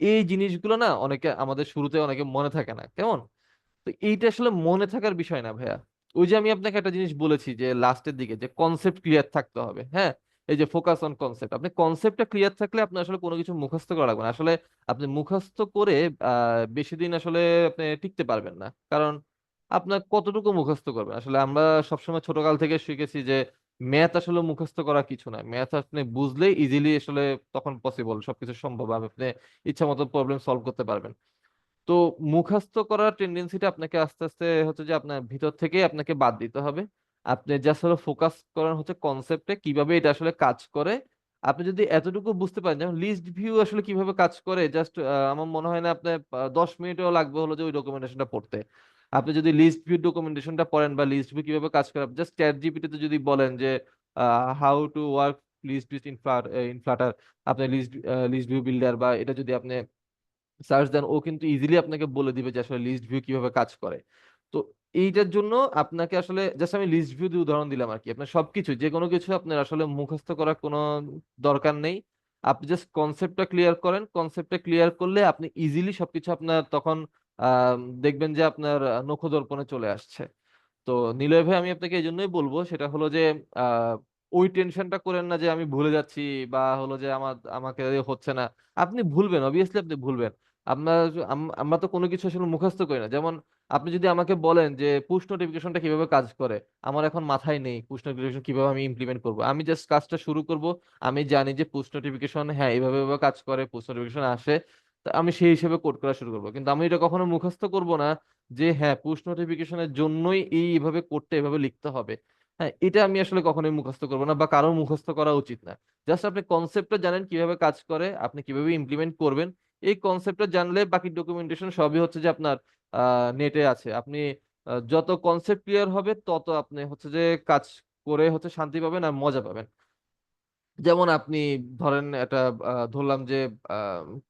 এই জিনিসগুলো না অনেকে আমাদের শুরুতে অনেকে মনে থাকে না কেমন। তো এইটা আসলে মনে থাকার বিষয় না ভাইয়া। ওই যে আমি আপনাকে একটা জিনিস বলেছি যে লাস্টের দিকে যে কনসেপ্ট ক্লিয়ার থাকতে হবে। হ্যাঁ, এই যে ফোকাস অন কনসেপ্ট, আপনি কনসেপ্টটা ক্লিয়ার থাকলে আপনার আসলে কোনো কিছু মুখস্থ করা লাগবে না আসলে। আপনি মুখস্থ করে বেশি দিন আসলে আপনি টিকতে পারবেন না, কারণ আপনার কতটুকু মুখস্থ করবেন আসলে। আমরা সবসময় ছোটকাল থেকে শিখেছি যে ম্যাথ আসলে মুখস্থ করা কিছু না, ম্যাথ আপনি বুঝলে ইজিলি আসলে তখন পসিবল, সবকিছু সম্ভব, আপনি ইচ্ছা মতো প্রবলেম সলভ করতে পারবেন। তো মুখস্থ করার টেন্ডেন্সিটা আপনাকে আস্তে আস্তে হচ্ছে যে আপনার ভিতর থেকে আপনাকে বাদ দিতে হবে। আপনি জাস্ট হলো ফোকাস করেন হচ্ছে কনসেপ্টে, কিভাবে এটা আসলে কাজ করে। আপনি যদি এতটুকু বুঝতে পারেন, যেমন লিস্ট ভিউ আসলে কিভাবে কাজ করে, জাস্ট আমার মনে হয় না আপনার 10 মিনিটও লাগবে হলো যে ওই ডকুমেন্টেশনটা পড়তে। আপনি যদি লিস্ট ভিউ ডকুমেন্টেশনটা পড়েন বা লিস্ট ভিউ কিভাবে কাজ করে, জাস্ট চ্যাট জিপিটিতে যদি বলেন যে how to work list view in Flutter, আপনি লিস্ট ভিউ বিল্ডার বা এটা যদি আপনি সার্চ দেন, ও কিন্তু ইজিলি আপনাকে বলে দিবে যে আসলে লিস্ট ভিউ কিভাবে কাজ করে। তো এইটার জন্য আপনাকে আসলে জাস্ট আমি লিস্ট ভিউ দিয়ে উদাহরণ দিলাম আর কি। আপনার সবকিছু যে কোনো কিছু আপনার আসলে মুখস্থ করার কোনো দরকার নেই। আপনি জাস্ট কনসেপ্টটা ক্লিয়ার করেন, কনসেপ্টটা ক্লিয়ার করলে আপনি ইজিলি সবকিছু আপনার তখন আহ দেখবেন যে আপনার নখদর্পণে চলে আসছে। তো নিলয় ভাই, আমি আপনাকে এই জন্যই বলবো, সেটা হলো যে আহ ওই টেনশনটা করেন না যে আমি ভুলে যাচ্ছি বা হলো যে আমাকে দিয়ে হচ্ছে না। আপনি ভুলবেন, অবভিয়াসলি আপনি ভুলবেন। আপনার আমরা তো কোনো কিছু আসলে মুখস্থ করি না। যেমন আপনি যদি আমাকে বলেন যে পুশ নোটিফিকেশনটা কিভাবে কাজ করে, আমার এখন মাথায় নেই পুশ নোটিফিকেশন কিভাবে আমি ইমপ্লিমেন্ট করব। আমি জাস্ট কাজটা শুরু করব। আমি জানি যে পুশ নোটিফিকেশন, হ্যাঁ, এভাবে এভাবে কাজ করে, পুশ নোটিফিকেশন আসে, তা আমি সেই হিসেবে কোড করা শুরু করবো। কিন্তু আমি এটা কখনো মুখস্থ করব না যে হ্যাঁ, পুশ নোটিফিকেশনের জন্যই এইভাবে করতে, এভাবে লিখতে হবে। হ্যাঁ, এটা আমি আসলে কখনোই মুখস্থ করবো না, বা কারো মুখস্থ করা উচিত না। জাস্ট আপনি কনসেপ্টটা জানেন কিভাবে কাজ করে, আপনি কিভাবে ইমপ্লিমেন্ট করবেন। এই কনসেপ্টটা জানলে বাকি ডকুমেন্টেশন সবই হচ্ছে যে আপনার নেটে আছে। আপনি যত কনসেপ্ট ক্লিয়ার হবে তত আপনি হচ্ছে যে কাজ করে হচ্ছে শান্তি পাবেন আর মজা পাবেন। যেমন আপনি ধরেন একটা ধরলাম যে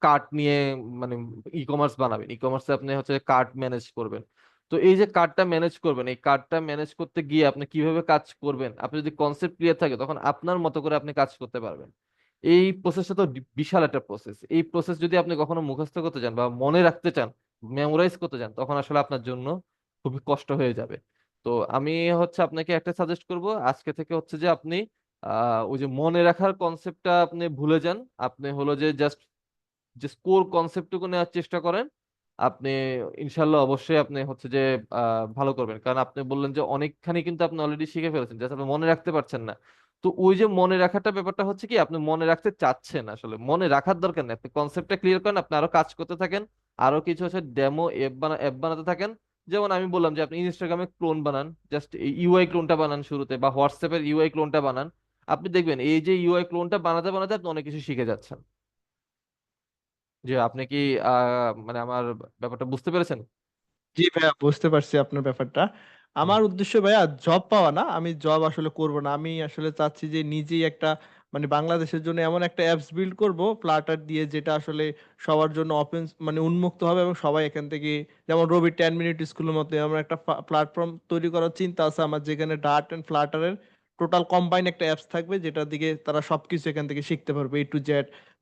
কার্ট নিয়ে, মানে ই কমার্স বানাবেন, ই কমার্সে আপনি হচ্ছে কার্ট ম্যানেজ করবেন। তো এই যে কার্টটা ম্যানেজ করবেন, এই কার্টটা ম্যানেজ করতে গিয়ে আপনি কিভাবে কাজ করবেন, আপনি যদি কনসেপ্ট ক্লিয়ার থাকে তখন আপনার মতো করে আপনি কাজ করতে পারবেন। এই প্রসেসটা তো বিশাল একটা প্রসেস। এই প্রসেস যদি আপনি কখনো মুখস্থ করতে চান বা মনে রাখতে চান, মেমোরাইজ করতে চান, তখন আসলে আপনার জন্য খুবই কষ্ট হয়ে যাবে। তো আমি হচ্ছে আপনাকে একটা সাজেস্ট করব, আজকে থেকে হচ্ছে যে আপনি ওই যে মনে রাখার কনসেপ্টটা আপনি ভুলে যান। আপনি হলো যে জাস্ট যে কোর কনসেপ্টটুকু নেওয়ার চেষ্টা করেন। আপনি ইনশাল্লাহ অবশ্যই আপনি হচ্ছে যে ভালো করবেন। কারণ আপনি বললেন যে অনেকখানি কিন্তু আপনি অলরেডি শিখে ফেলেছেন, জাস্ট আপনি মনে রাখতে পারছেন না। তো ওই যে মনে রাখাটা ব্যাপারটা হচ্ছে কি, আপনি মনে রাখতে চাচ্ছেন, আসলে মনে রাখার দরকার নেই। আপনি কনসেপ্টটা ক্লিয়ার করেন, আপনি আরো কাজ করতে থাকেন, আরো কিছু হচ্ছে ডেমো অ্যাপ বানাতে থাকেন। যেমন আমি বললাম যে আপনি ইনস্টাগ্রামে ক্লোন বানান, জাস্ট ইউআই ক্লোনটা বানান শুরুতে, বা হোয়াটসঅ্যাপের ইউআই ক্লোনটা বানান। আপনি দেখবেন এই যে ইউআই ক্লোনটা বানাতে বানাতে আপনি অনেক কিছু শিখে যাচ্ছেন। যে আপনি কি মানে আমার ব্যাপারটা বুঝতে পেরেছেন? জি ভাইয়া, বুঝতে পারছি আপনার ব্যাপারটা। হুম। আমার উদ্দেশ্য ভাইয়া জব পাওয়া না, আমি জব আসলে করব না। আমি আসলে চাচ্ছি যে নিজেই একটা মানে বাংলাদেশের জন্য এমন একটা অ্যাপস বিল্ড করব ফ্লাটার দিয়ে, যেটা আসলে সবার জন্য ওপেন মানে উন্মুক্ত হবে, এবং সবাই এখান থেকে, যেমন রবি 10 মিনিট স্কুলের মতো আমরা একটা প্ল্যাটফর্ম তৈরি করার চিন্তা আছে আমার, যেখানে ডার্ট এন্ড ফ্লাটারের টোটাল কম্বাইন একটা অ্যাপস থাকবে, যেটার দিকে তারা সবকিছু এখান থেকে শিখতে পারবে, A to Z।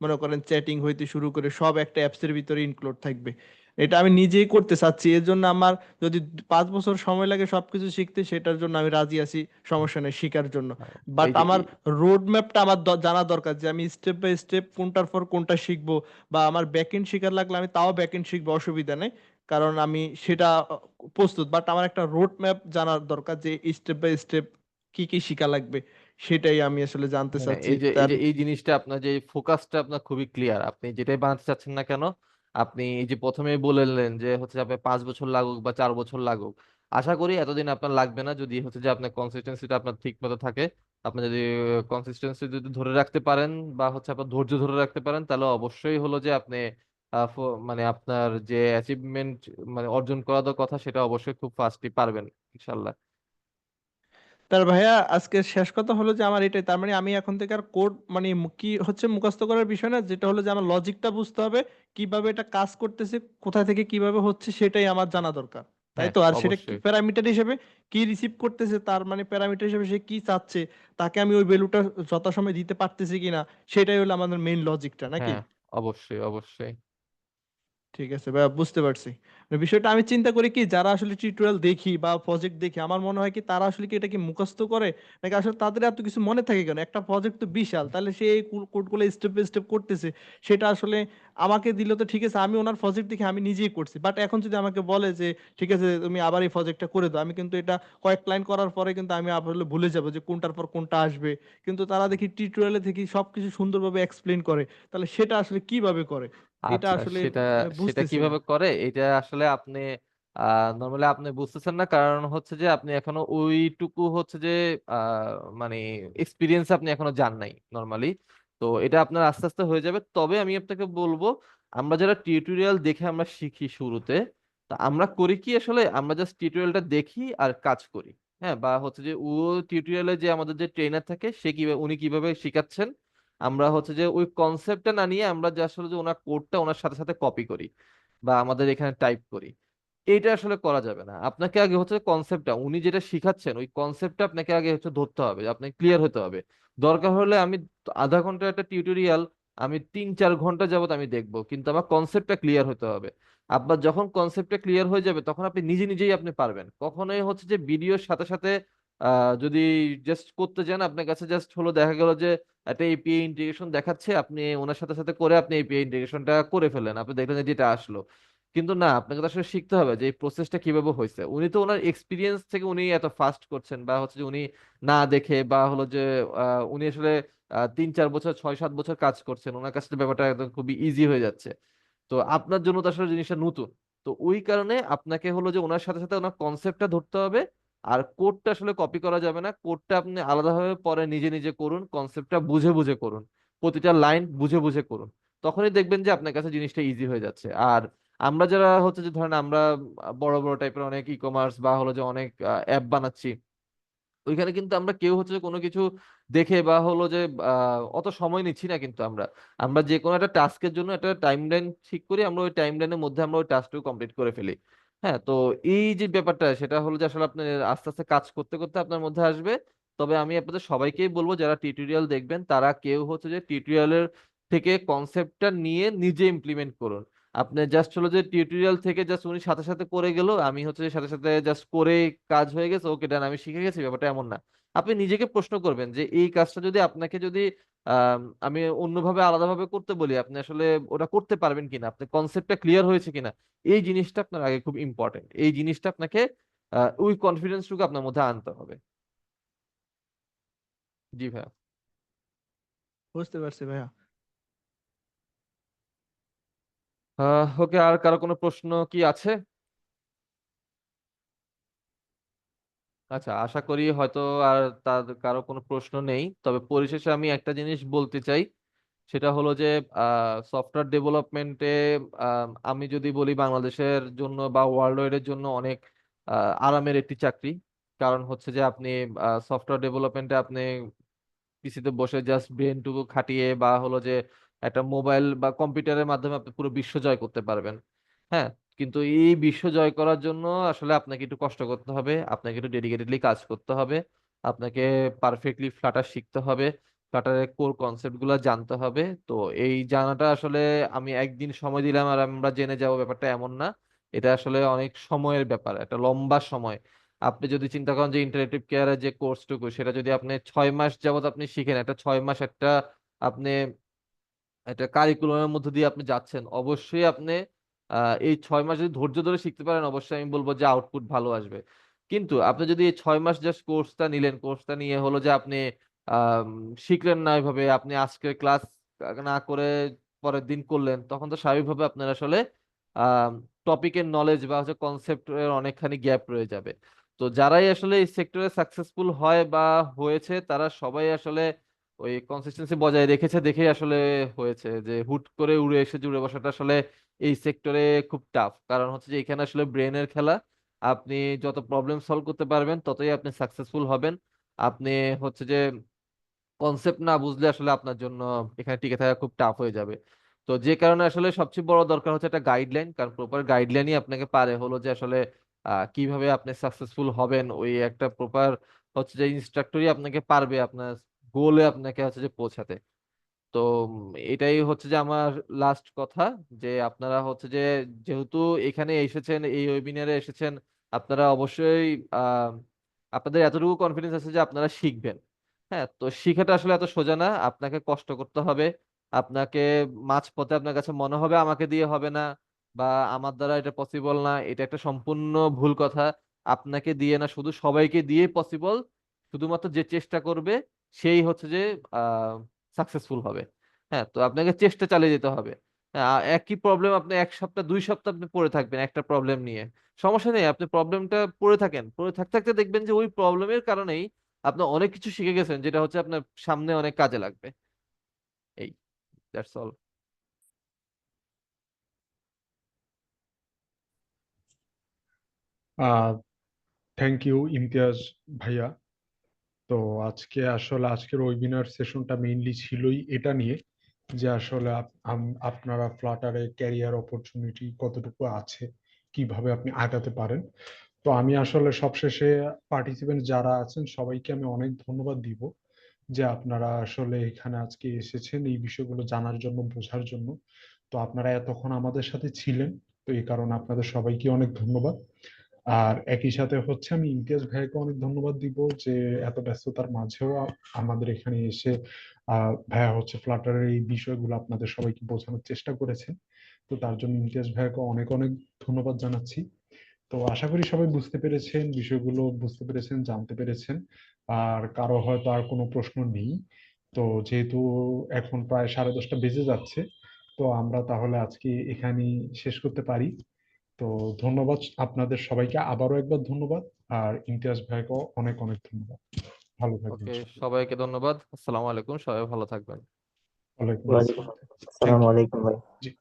মনে করেন চ্যাটিং হইতে শুরু করে সব একটা অ্যাপসের ভিতরে ইনক্লুড থাকবে। এটা আমি নিজেই করতে চাচ্ছি। এর জন্য আমার যদি 5 বছর সময় লাগে সবকিছু শিখতে, সেটার জন্য আমি রাজি আছি, সমস্যা নেই শেখার জন্য। হ্যাঁ, বাট এই যে আমার রোড ম্যাপটা আমার জানা দরকার, যে আমি স্টেপ বাই স্টেপ কোনটার পর কোনটা শিখবো। বা আমার ব্যাকএন্ড শেখার লাগলে আমি তাও ব্যাকএন্ড শিখবো, অসুবিধা নেই, কারণ আমি সেটা প্রস্তুত। বাট আমার একটা রোড ম্যাপ জানার দরকার, যে স্টেপ বাই স্টেপ কি কি শিখা লাগবে, সেটাই আমি আসলে জানতে হ্যাঁ, চাচ্ছি এই যে এই তার। যে এই জিনিসটা আপনার যে ফোকাসটা আপনার খুবই ক্লিয়ার, আপনি যেটাই বানাতে চাচ্ছেন না কেন, আপনি এই যে প্রথমেই বললেন যে হচ্ছে যে আপনার 5 বছর লাগুক বা 4 বছর লাগুক, আশা করি এতদিন আপনার লাগবে না, যদি হচ্ছে যে আপনার কনসিস্টেন্সিটা আপনার ঠিক মতো থাকে। আপনি যদি কনসিস্টেন্সি যদি ধরে রাখতে পারেন, বা হচ্ছে আপনার ধৈর্য ধরে রাখতে পারেন, তাহলে অবশ্যই হলো যে আপনি মানে আপনার যে অ্যাচিভমেন্ট মানে অর্জন করার কথা, সেটা অবশ্যই খুব ফাস্টলি পারবেন ইনশাল্লাহ। তার ভাইয়া আজকে শেষ কথা হলো যে আমার এটাই, তার মানে আমি এখন থেকে আর কোড মানে কি হচ্ছে মুখস্থ করার বিষয় না, যেটা হলো যে আমার লজিকটা বুঝতে হবে, কিভাবে এটা কাজ করতেছে, কোথা থেকে কিভাবে হচ্ছে, সেটাই আমার জানা দরকার। তাই হ্যাঁ, তো? আর সেটা কি অবশ্যই। প্যারামিটার হিসেবে কি রিসিভ করতেছে, তার মানে প্যারামিটার হিসেবে সে কি চাচ্ছে, তাকে আমি ওই ভ্যালুটা যথাসময়ে দিতে পারতেছি কিনা, সেটাই হলো আমাদের মেইন লজিকটা, নাকি? হ্যাঁ, অবশ্যই অবশ্যই। ঠিক আছে ভাইয়া, বুঝতে পারছি। মানে বিষয়টা আমি চিন্তা করি কি, যারা আসলে টিউটোরিয়াল দেখি বা প্রজেক্ট দেখি, আমার মনে হয় কি তারা আসলে কি এটা কি মুখস্থ করে, নাকি আসলে তাদের এত কিছু মনে থাকে কেন? একটা প্রজেক্ট তো বিশাল, তাহলে সে এই কোডগুলো স্টেপ বাই স্টেপ করতেছে, সেটা আসলে আমাকে দিলে তো ঠিক আছে, আমি ওনার প্রজেক্ট দেখে আমি নিজেই করছি। বাট এখন যদি আমাকে বলে যে ঠিক আছে তুমি আবার এই প্রজেক্টটা করে দাও, আমি কিন্তু এটা কয়েক লাইন করার পরে কিন্তু আমি আসলে ভুলে যাবো যে কোনটার পর কোনটা আসবে। কিন্তু তারা দেখি টিউটোরিয়ালে দেখি সবকিছু সুন্দরভাবে এক্সপ্লেন করে, তাহলে সেটা আসলে কিভাবে করে, এটা আচ্ছা, আসলে সেটা সেটা বুঝতেছি না। কিভাবে করে, এটা আসলে আপনি নর্মালি আপনি বুঝতেছেন না, কারণ হচ্ছে যে আপনি এখনো ওইটুকু হচ্ছে যে আহ, মানে এক্সপিরিয়েন্স আপনি এখনো যান নাই নর্মালি। তো এটা আপনার আস্তে আস্তে হয়ে যাবে। তবে আমি আপনাকে বলবো, আমরা যারা টিউটোরিয়াল দেখে আমরা শিখি শুরুতে, তা আমরা করি কি, আসলে আমরা জাস্ট টিউটোরিয়ালটা দেখি আর কাজ করি। হ্যাঁ, বা হচ্ছে যে ও টিউটোরিয়ালে যে আমাদের যে ট্রেনার থাকে, সে কিভাবে উনি কিভাবে শিখাচ্ছেন, আমরা হচ্ছে যে ওই কনসেপ্টটা না নিয়ে আমরা যে আসলে যে ওনার কোডটা ওনার সাথে সাথে কপি করি বা আমাদের এখানে টাইপ করি। এইটা আসলে করা যাবে না। আপনাকে আগে হচ্ছে কনসেপ্টটা, উনি যেটা শিখাচ্ছেন ওই কনসেপ্টটা আপনাকে আগে হচ্ছে ধরতে হবে, আপনাকে ক্লিয়ার হতে হবে। দরকার হলে আমি আধা ঘন্টা একটা টিউটোরিয়াল আমি 3-4 ঘন্টা যাবত আমি দেখবো, কিন্তু আমার কনসেপ্টটা ক্লিয়ার হতে হবে। আপনার যখন কনসেপ্টটা ক্লিয়ার হয়ে যাবে তখন আপনি নিজে নিজেই আপনি পারবেন। কখনোই হচ্ছে যে ভিডিওর সাথে সাথে যদি জাস্ট করতে যান, আপনার কাছে জাস্ট হলো দেখা গেল যে একটা এপিআই ইন্টিগ্রেশন দেখাচ্ছে, আপনি ওনার সাথে সাথে করে আপনি এপিআই ইন্টিগ্রেশনটা করে ফেলেন, আপনি দেখলেন যে এটা আসলো। কিন্তু না, আপনাকে তো আসলে শিখতে হবে যে এই প্রসেসটা কিভাবে হয়েছে। উনি তো ওনার এক্সপিরিয়েন্স থেকে উনি এত ফাস্ট করছেন, বা হচ্ছে যে উনি না দেখে, বা হলো যে উনি আসলে 3-4 বছর 6-7 বছর কাজ করছেন, ওনার কাছে তো ব্যাপারটা একদম খুবই ইজি হয়ে যাচ্ছে। তো আপনার জন্য তো আসলে জিনিসটা নতুন। তো ওই কারণে আপনাকে হলো যে ওনার সাথে সাথে ওনার কনসেপ্টটা ধরতে হবে। আর কোডটা আসলে কপি করা যাবে না, কোডটা আপনি আলাদাভাবে পরে নিজে নিজে করুন, কনসেপ্টটা বুঝে বুঝে করুন, প্রতিটা লাইন বুঝে বুঝে করুন। তখনই দেখবেন যে আপনার কাছে জিনিসটা ইজি হয়ে যাচ্ছে। আর আমরা যারা হচ্ছে যে ধরেন আমরা বড় বড় টাইপের অনেক ই কমার্স বা হলো যে অনেক অ্যাপ বানাচ্ছি, ওইখানে কিন্তু আমরা কেউ হচ্ছে যে কোনো কিছু দেখে বা হলো যে অত সময় নিচ্ছি না, কিন্তু আমরা আমরা যে কোনো একটা টাস্কের জন্য একটা টাইম লাইন ঠিক করি, আমরা ওই টাইম লাইনের মধ্যে আমরা ওই টাস্কটুকু কমপ্লিট করে ফেলি। হ্যাঁ, তো এই যে ব্যাপারটা সেটা হলো যে আসলে আপনি আস্তে আস্তে কাজ করতে করতে আপনার মধ্যে আসবে। তবে আমি আপনাদের সবাইকেই বলবো যারা টিউটোরিয়াল দেখবেন তারা কেউ হচ্ছে যে টিউটোরিয়ালের থেকে কনসেপ্টটা নিয়ে নিজে ইমপ্লিমেন্ট করুন। আপনি জাস্ট হলো যে টিউটোরিয়াল থেকে জাস্ট উনি সাথে সাথে করে গেল, আমি হচ্ছে যে সাথে সাথে জাস্ট করে কাজ হয়ে গেছে, ওকে ডান, আমি শিখে গেছি, ব্যাপারটা এমন না। আপনি নিজেকে প্রশ্ন করবেন যে এই কাজটা যদি আপনাকে যদি আমি অন্যভাবে আলাদাভাবে করতে বলি, আপনি আসলে ওটা করতে পারবেন কিনা, আপনি কনসেপ্টটা ক্লিয়ার হয়েছে কিনা। এই জিনিসটা আপনার আগে খুব ইম্পর্টেন্ট, এই জিনিসটা আপনাকে ওই কনফিডেন্সটুকু আপনার মধ্যে আনতে হবে। জি ভাইয়া। বুঝতে পারছি ভাইয়া। ওকে, আর কারো কোনো প্রশ্ন কি আছে? আচ্ছা, আশা করি হয়তো আর তার কারো কোনো প্রশ্ন নেই। তবে পরিশেষে আমি একটা জিনিস বলতে চাই, সেটা হলো যে সফটওয়্যার ডেভেলপমেন্টে আমি যদি বলি বাংলাদেশের জন্য বা ওয়ার্ল্ড ওয়াইডের জন্য অনেক আরামের একটি চাকরি। কারণ হচ্ছে যে আপনি সফটওয়্যার ডেভেলপমেন্টে আপনি পিসিতে বসে জাস্ট ব্রেনটুকু খাটিয়ে বা হলো যে একটা মোবাইল বা কম্পিউটারের মাধ্যমে আপনি পুরো বিশ্ব জয় করতে পারবেন। হ্যাঁ, কিন্তু এই বিশ্ব জয় করার জন্য আসলে আপনাকে একটু কষ্ট করতে হবে, আপনাকে একটু ডেডিকেটেডলি কাজ করতে হবে, আপনাকে পারফেক্টলি ফ্লাটার শিখতে হবে, ফ্লাটারের কোর কনসেপ্ট গুলো জানতে হবে। তো এই জানাটা আসলে আমি একদিন সময় দিলাম আর আমরা জেনে যাবো, ব্যাপারটা এমন না। এটা আসলে অনেক সময়ের ব্যাপার, একটা লম্বা সময়। আপনি যদি চিন্তা করেন যে ইন্টারেক্টিভ কেয়ারের যে কোর্সটুকু সেটা যদি আপনি 6 মাস যাবত আপনি শিখেন, একটা 6 মাস একটা আপনি একটা কারিকুলামের মধ্যে দিয়ে আপনি যাচ্ছেন, অবশ্যই আপনি এই 6 মাস যদি ধৈর্য ধরে শিখতে পারেন, অবশ্যই আমি বলবো যে আউটপুট ভালো আসবে। কিন্তু আপনি যদি এই 6 মাস জাস্ট কোর্সটা নিলেন, কোর্সটা নিয়ে হলো যে আপনি আম, শিখলেন না ওইভাবে, আপনি আজকে ক্লাস না করে পরের দিন করলেন, তখন তো স্বাভাবিকভাবে আপনার আসলে টপিকের নলেজ বা হচ্ছে কনসেপ্টের অনেকখানি গ্যাপ রয়ে যাবে। তো যারাই আসলে এই সেক্টরে সাকসেসফুল হয় বা হয়েছে, তারা সবাই আসলে ওই কনসিস্টেন্সি বজায় রেখেছে দেখেই আসলে হয়েছে। যে হুট করে উড়ে এসে জুড়ে বসাটা আসলে এই সেক্টরে খুব টাফ, কারণ হচ্ছে যে এখানে আসলে ব্রেনের খেলা। আপনি যত প্রবলেম সলভ করতে পারবেন ততই আপনি সাকসেসফুল হবেন। আপনি হচ্ছে যে কনসেপ্ট না বুঝলে আসলে আপনার জন্য এখানে টিকে থাকা খুব টাফ হয়ে যাবে। তো যে কারণে আসলে সবচেয়ে বড় দরকার হচ্ছে একটা গাইডলাইন, কারণ প্রপার গাইডলাইনই আপনাকে পারে হলো যে আসলে কিভাবে আপনি সাকসেসফুল হবেন। ওই একটা প্রপার হচ্ছে যে ইনস্ট্রাক্টরই আপনাকে পারবে আপনার গোলে আপনাকে হচ্ছে যে পৌঁছাতে। তো এটাই হচ্ছে যে আমার লাস্ট কথা, যে আপনারা হচ্ছে যে যেহেতু এখানে এসেছেন, এই ওয়েবিনারে এসেছেন, আপনারা অবশ্যই আহ আপনাদের এতটুকু কনফিডেন্স আছে যে আপনারা শিখবেন। হ্যাঁ, তো শিখাটা আসলে এত সোজা না, আপনাকে কষ্ট করতে হবে। আপনাকে মাঝপথে আপনার কাছে মনে হবে আমাকে দিয়ে হবে না বা আমার দ্বারা এটা পসিবল না, এটা একটা সম্পূর্ণ ভুল কথা। আপনাকে দিয়ে না, শুধু সবাইকে দিয়ে পসিবল। শুধুমাত্র যে চেষ্টা করবে সেই হচ্ছে যে সাকসেসফুল হবে। হ্যাঁ, তো আপনাকে চেষ্টা চালিয়ে যেতে হবে। হ্যাঁ, একই প্রবলেম আপনি 1 সপ্তাহ 2 সপ্তাহ আপনি পড়ে থাকবেন একটা প্রবলেম নিয়ে, সমস্যা নেই, আপনি প্রবলেমটা পড়ে থাকেন, পড়ে থাকতে থাকতে দেখবেন যে ওই প্রবলেমের কারণেই আপনি অনেক কিছু শিখে গেছেন, যেটা হচ্ছে আপনার সামনে অনেক কাজে লাগবে। এই, that's all. Ah thank you Imtiaz ভাইয়া। তো আজকের ওয়েবিনার সেশনটা মেইনলি ছিলই এটা নিয়ে যে আসলে আপনারা ফ্লাটারে ক্যারিয়ার অপরচুনিটি কতটুকু আছে কিভাবে আপনি আগাতে পারেন। তো আমি আসলে সবশেষে পার্টিসিপেন্ট যারা আছেন সবাইকে আমি অনেক ধন্যবাদ দিব যে আপনারা আসলে এখানে আজকে এসেছেন এই বিষয়গুলো জানার জন্য, বোঝার জন্য। তো আপনারা এতক্ষণ আমাদের সাথে ছিলেন, তো এই কারণে আপনাদের সবাইকে অনেক ধন্যবাদ। আর একই সাথে হচ্ছে আমি ইমতিয়াজ ভাইকে অনেক ধন্যবাদ দিব যে এত ব্যস্ততার মাঝেও আমাদের এখানে এসে ভাইয়া হচ্ছে ফ্লাটারের এই বিষয়গুলো আপনাদের সবাইকে বোঝানোর চেষ্টা করেছেন। তো তার জন্য ইমতিয়াজ ভাইকে অনেক অনেক ধন্যবাদ জানাচ্ছি। তো আশা করি সবাই বুঝতে পেরেছেন, বিষয়গুলো বুঝতে পেরেছেন, জানতে পেরেছেন। আর কারো হয়তো আর কোনো প্রশ্ন নেই। তো যেহেতু এখন প্রায় 10:30 বেজে যাচ্ছে, তো আমরা তাহলে আজকে এখানেই শেষ করতে পারি। তো ধন্যবাদ আপনাদের সবাইকে, আবারও একবার ধন্যবাদ। আর ইমতিয়াজ ভাইকেও অনেক অনেক ধন্যবাদ। ভালো থাকবেন ওকে, সবাই। সবাইকে ধন্যবাদ। আসসালামু আলাইকুম, সবাই ভালো থাকবেন। ওয়ালাইকুম ওয়ালাইকুম আসসালাম। থ্যাংক আসসালামু ইউ। আলাইকুম ভাই। জি।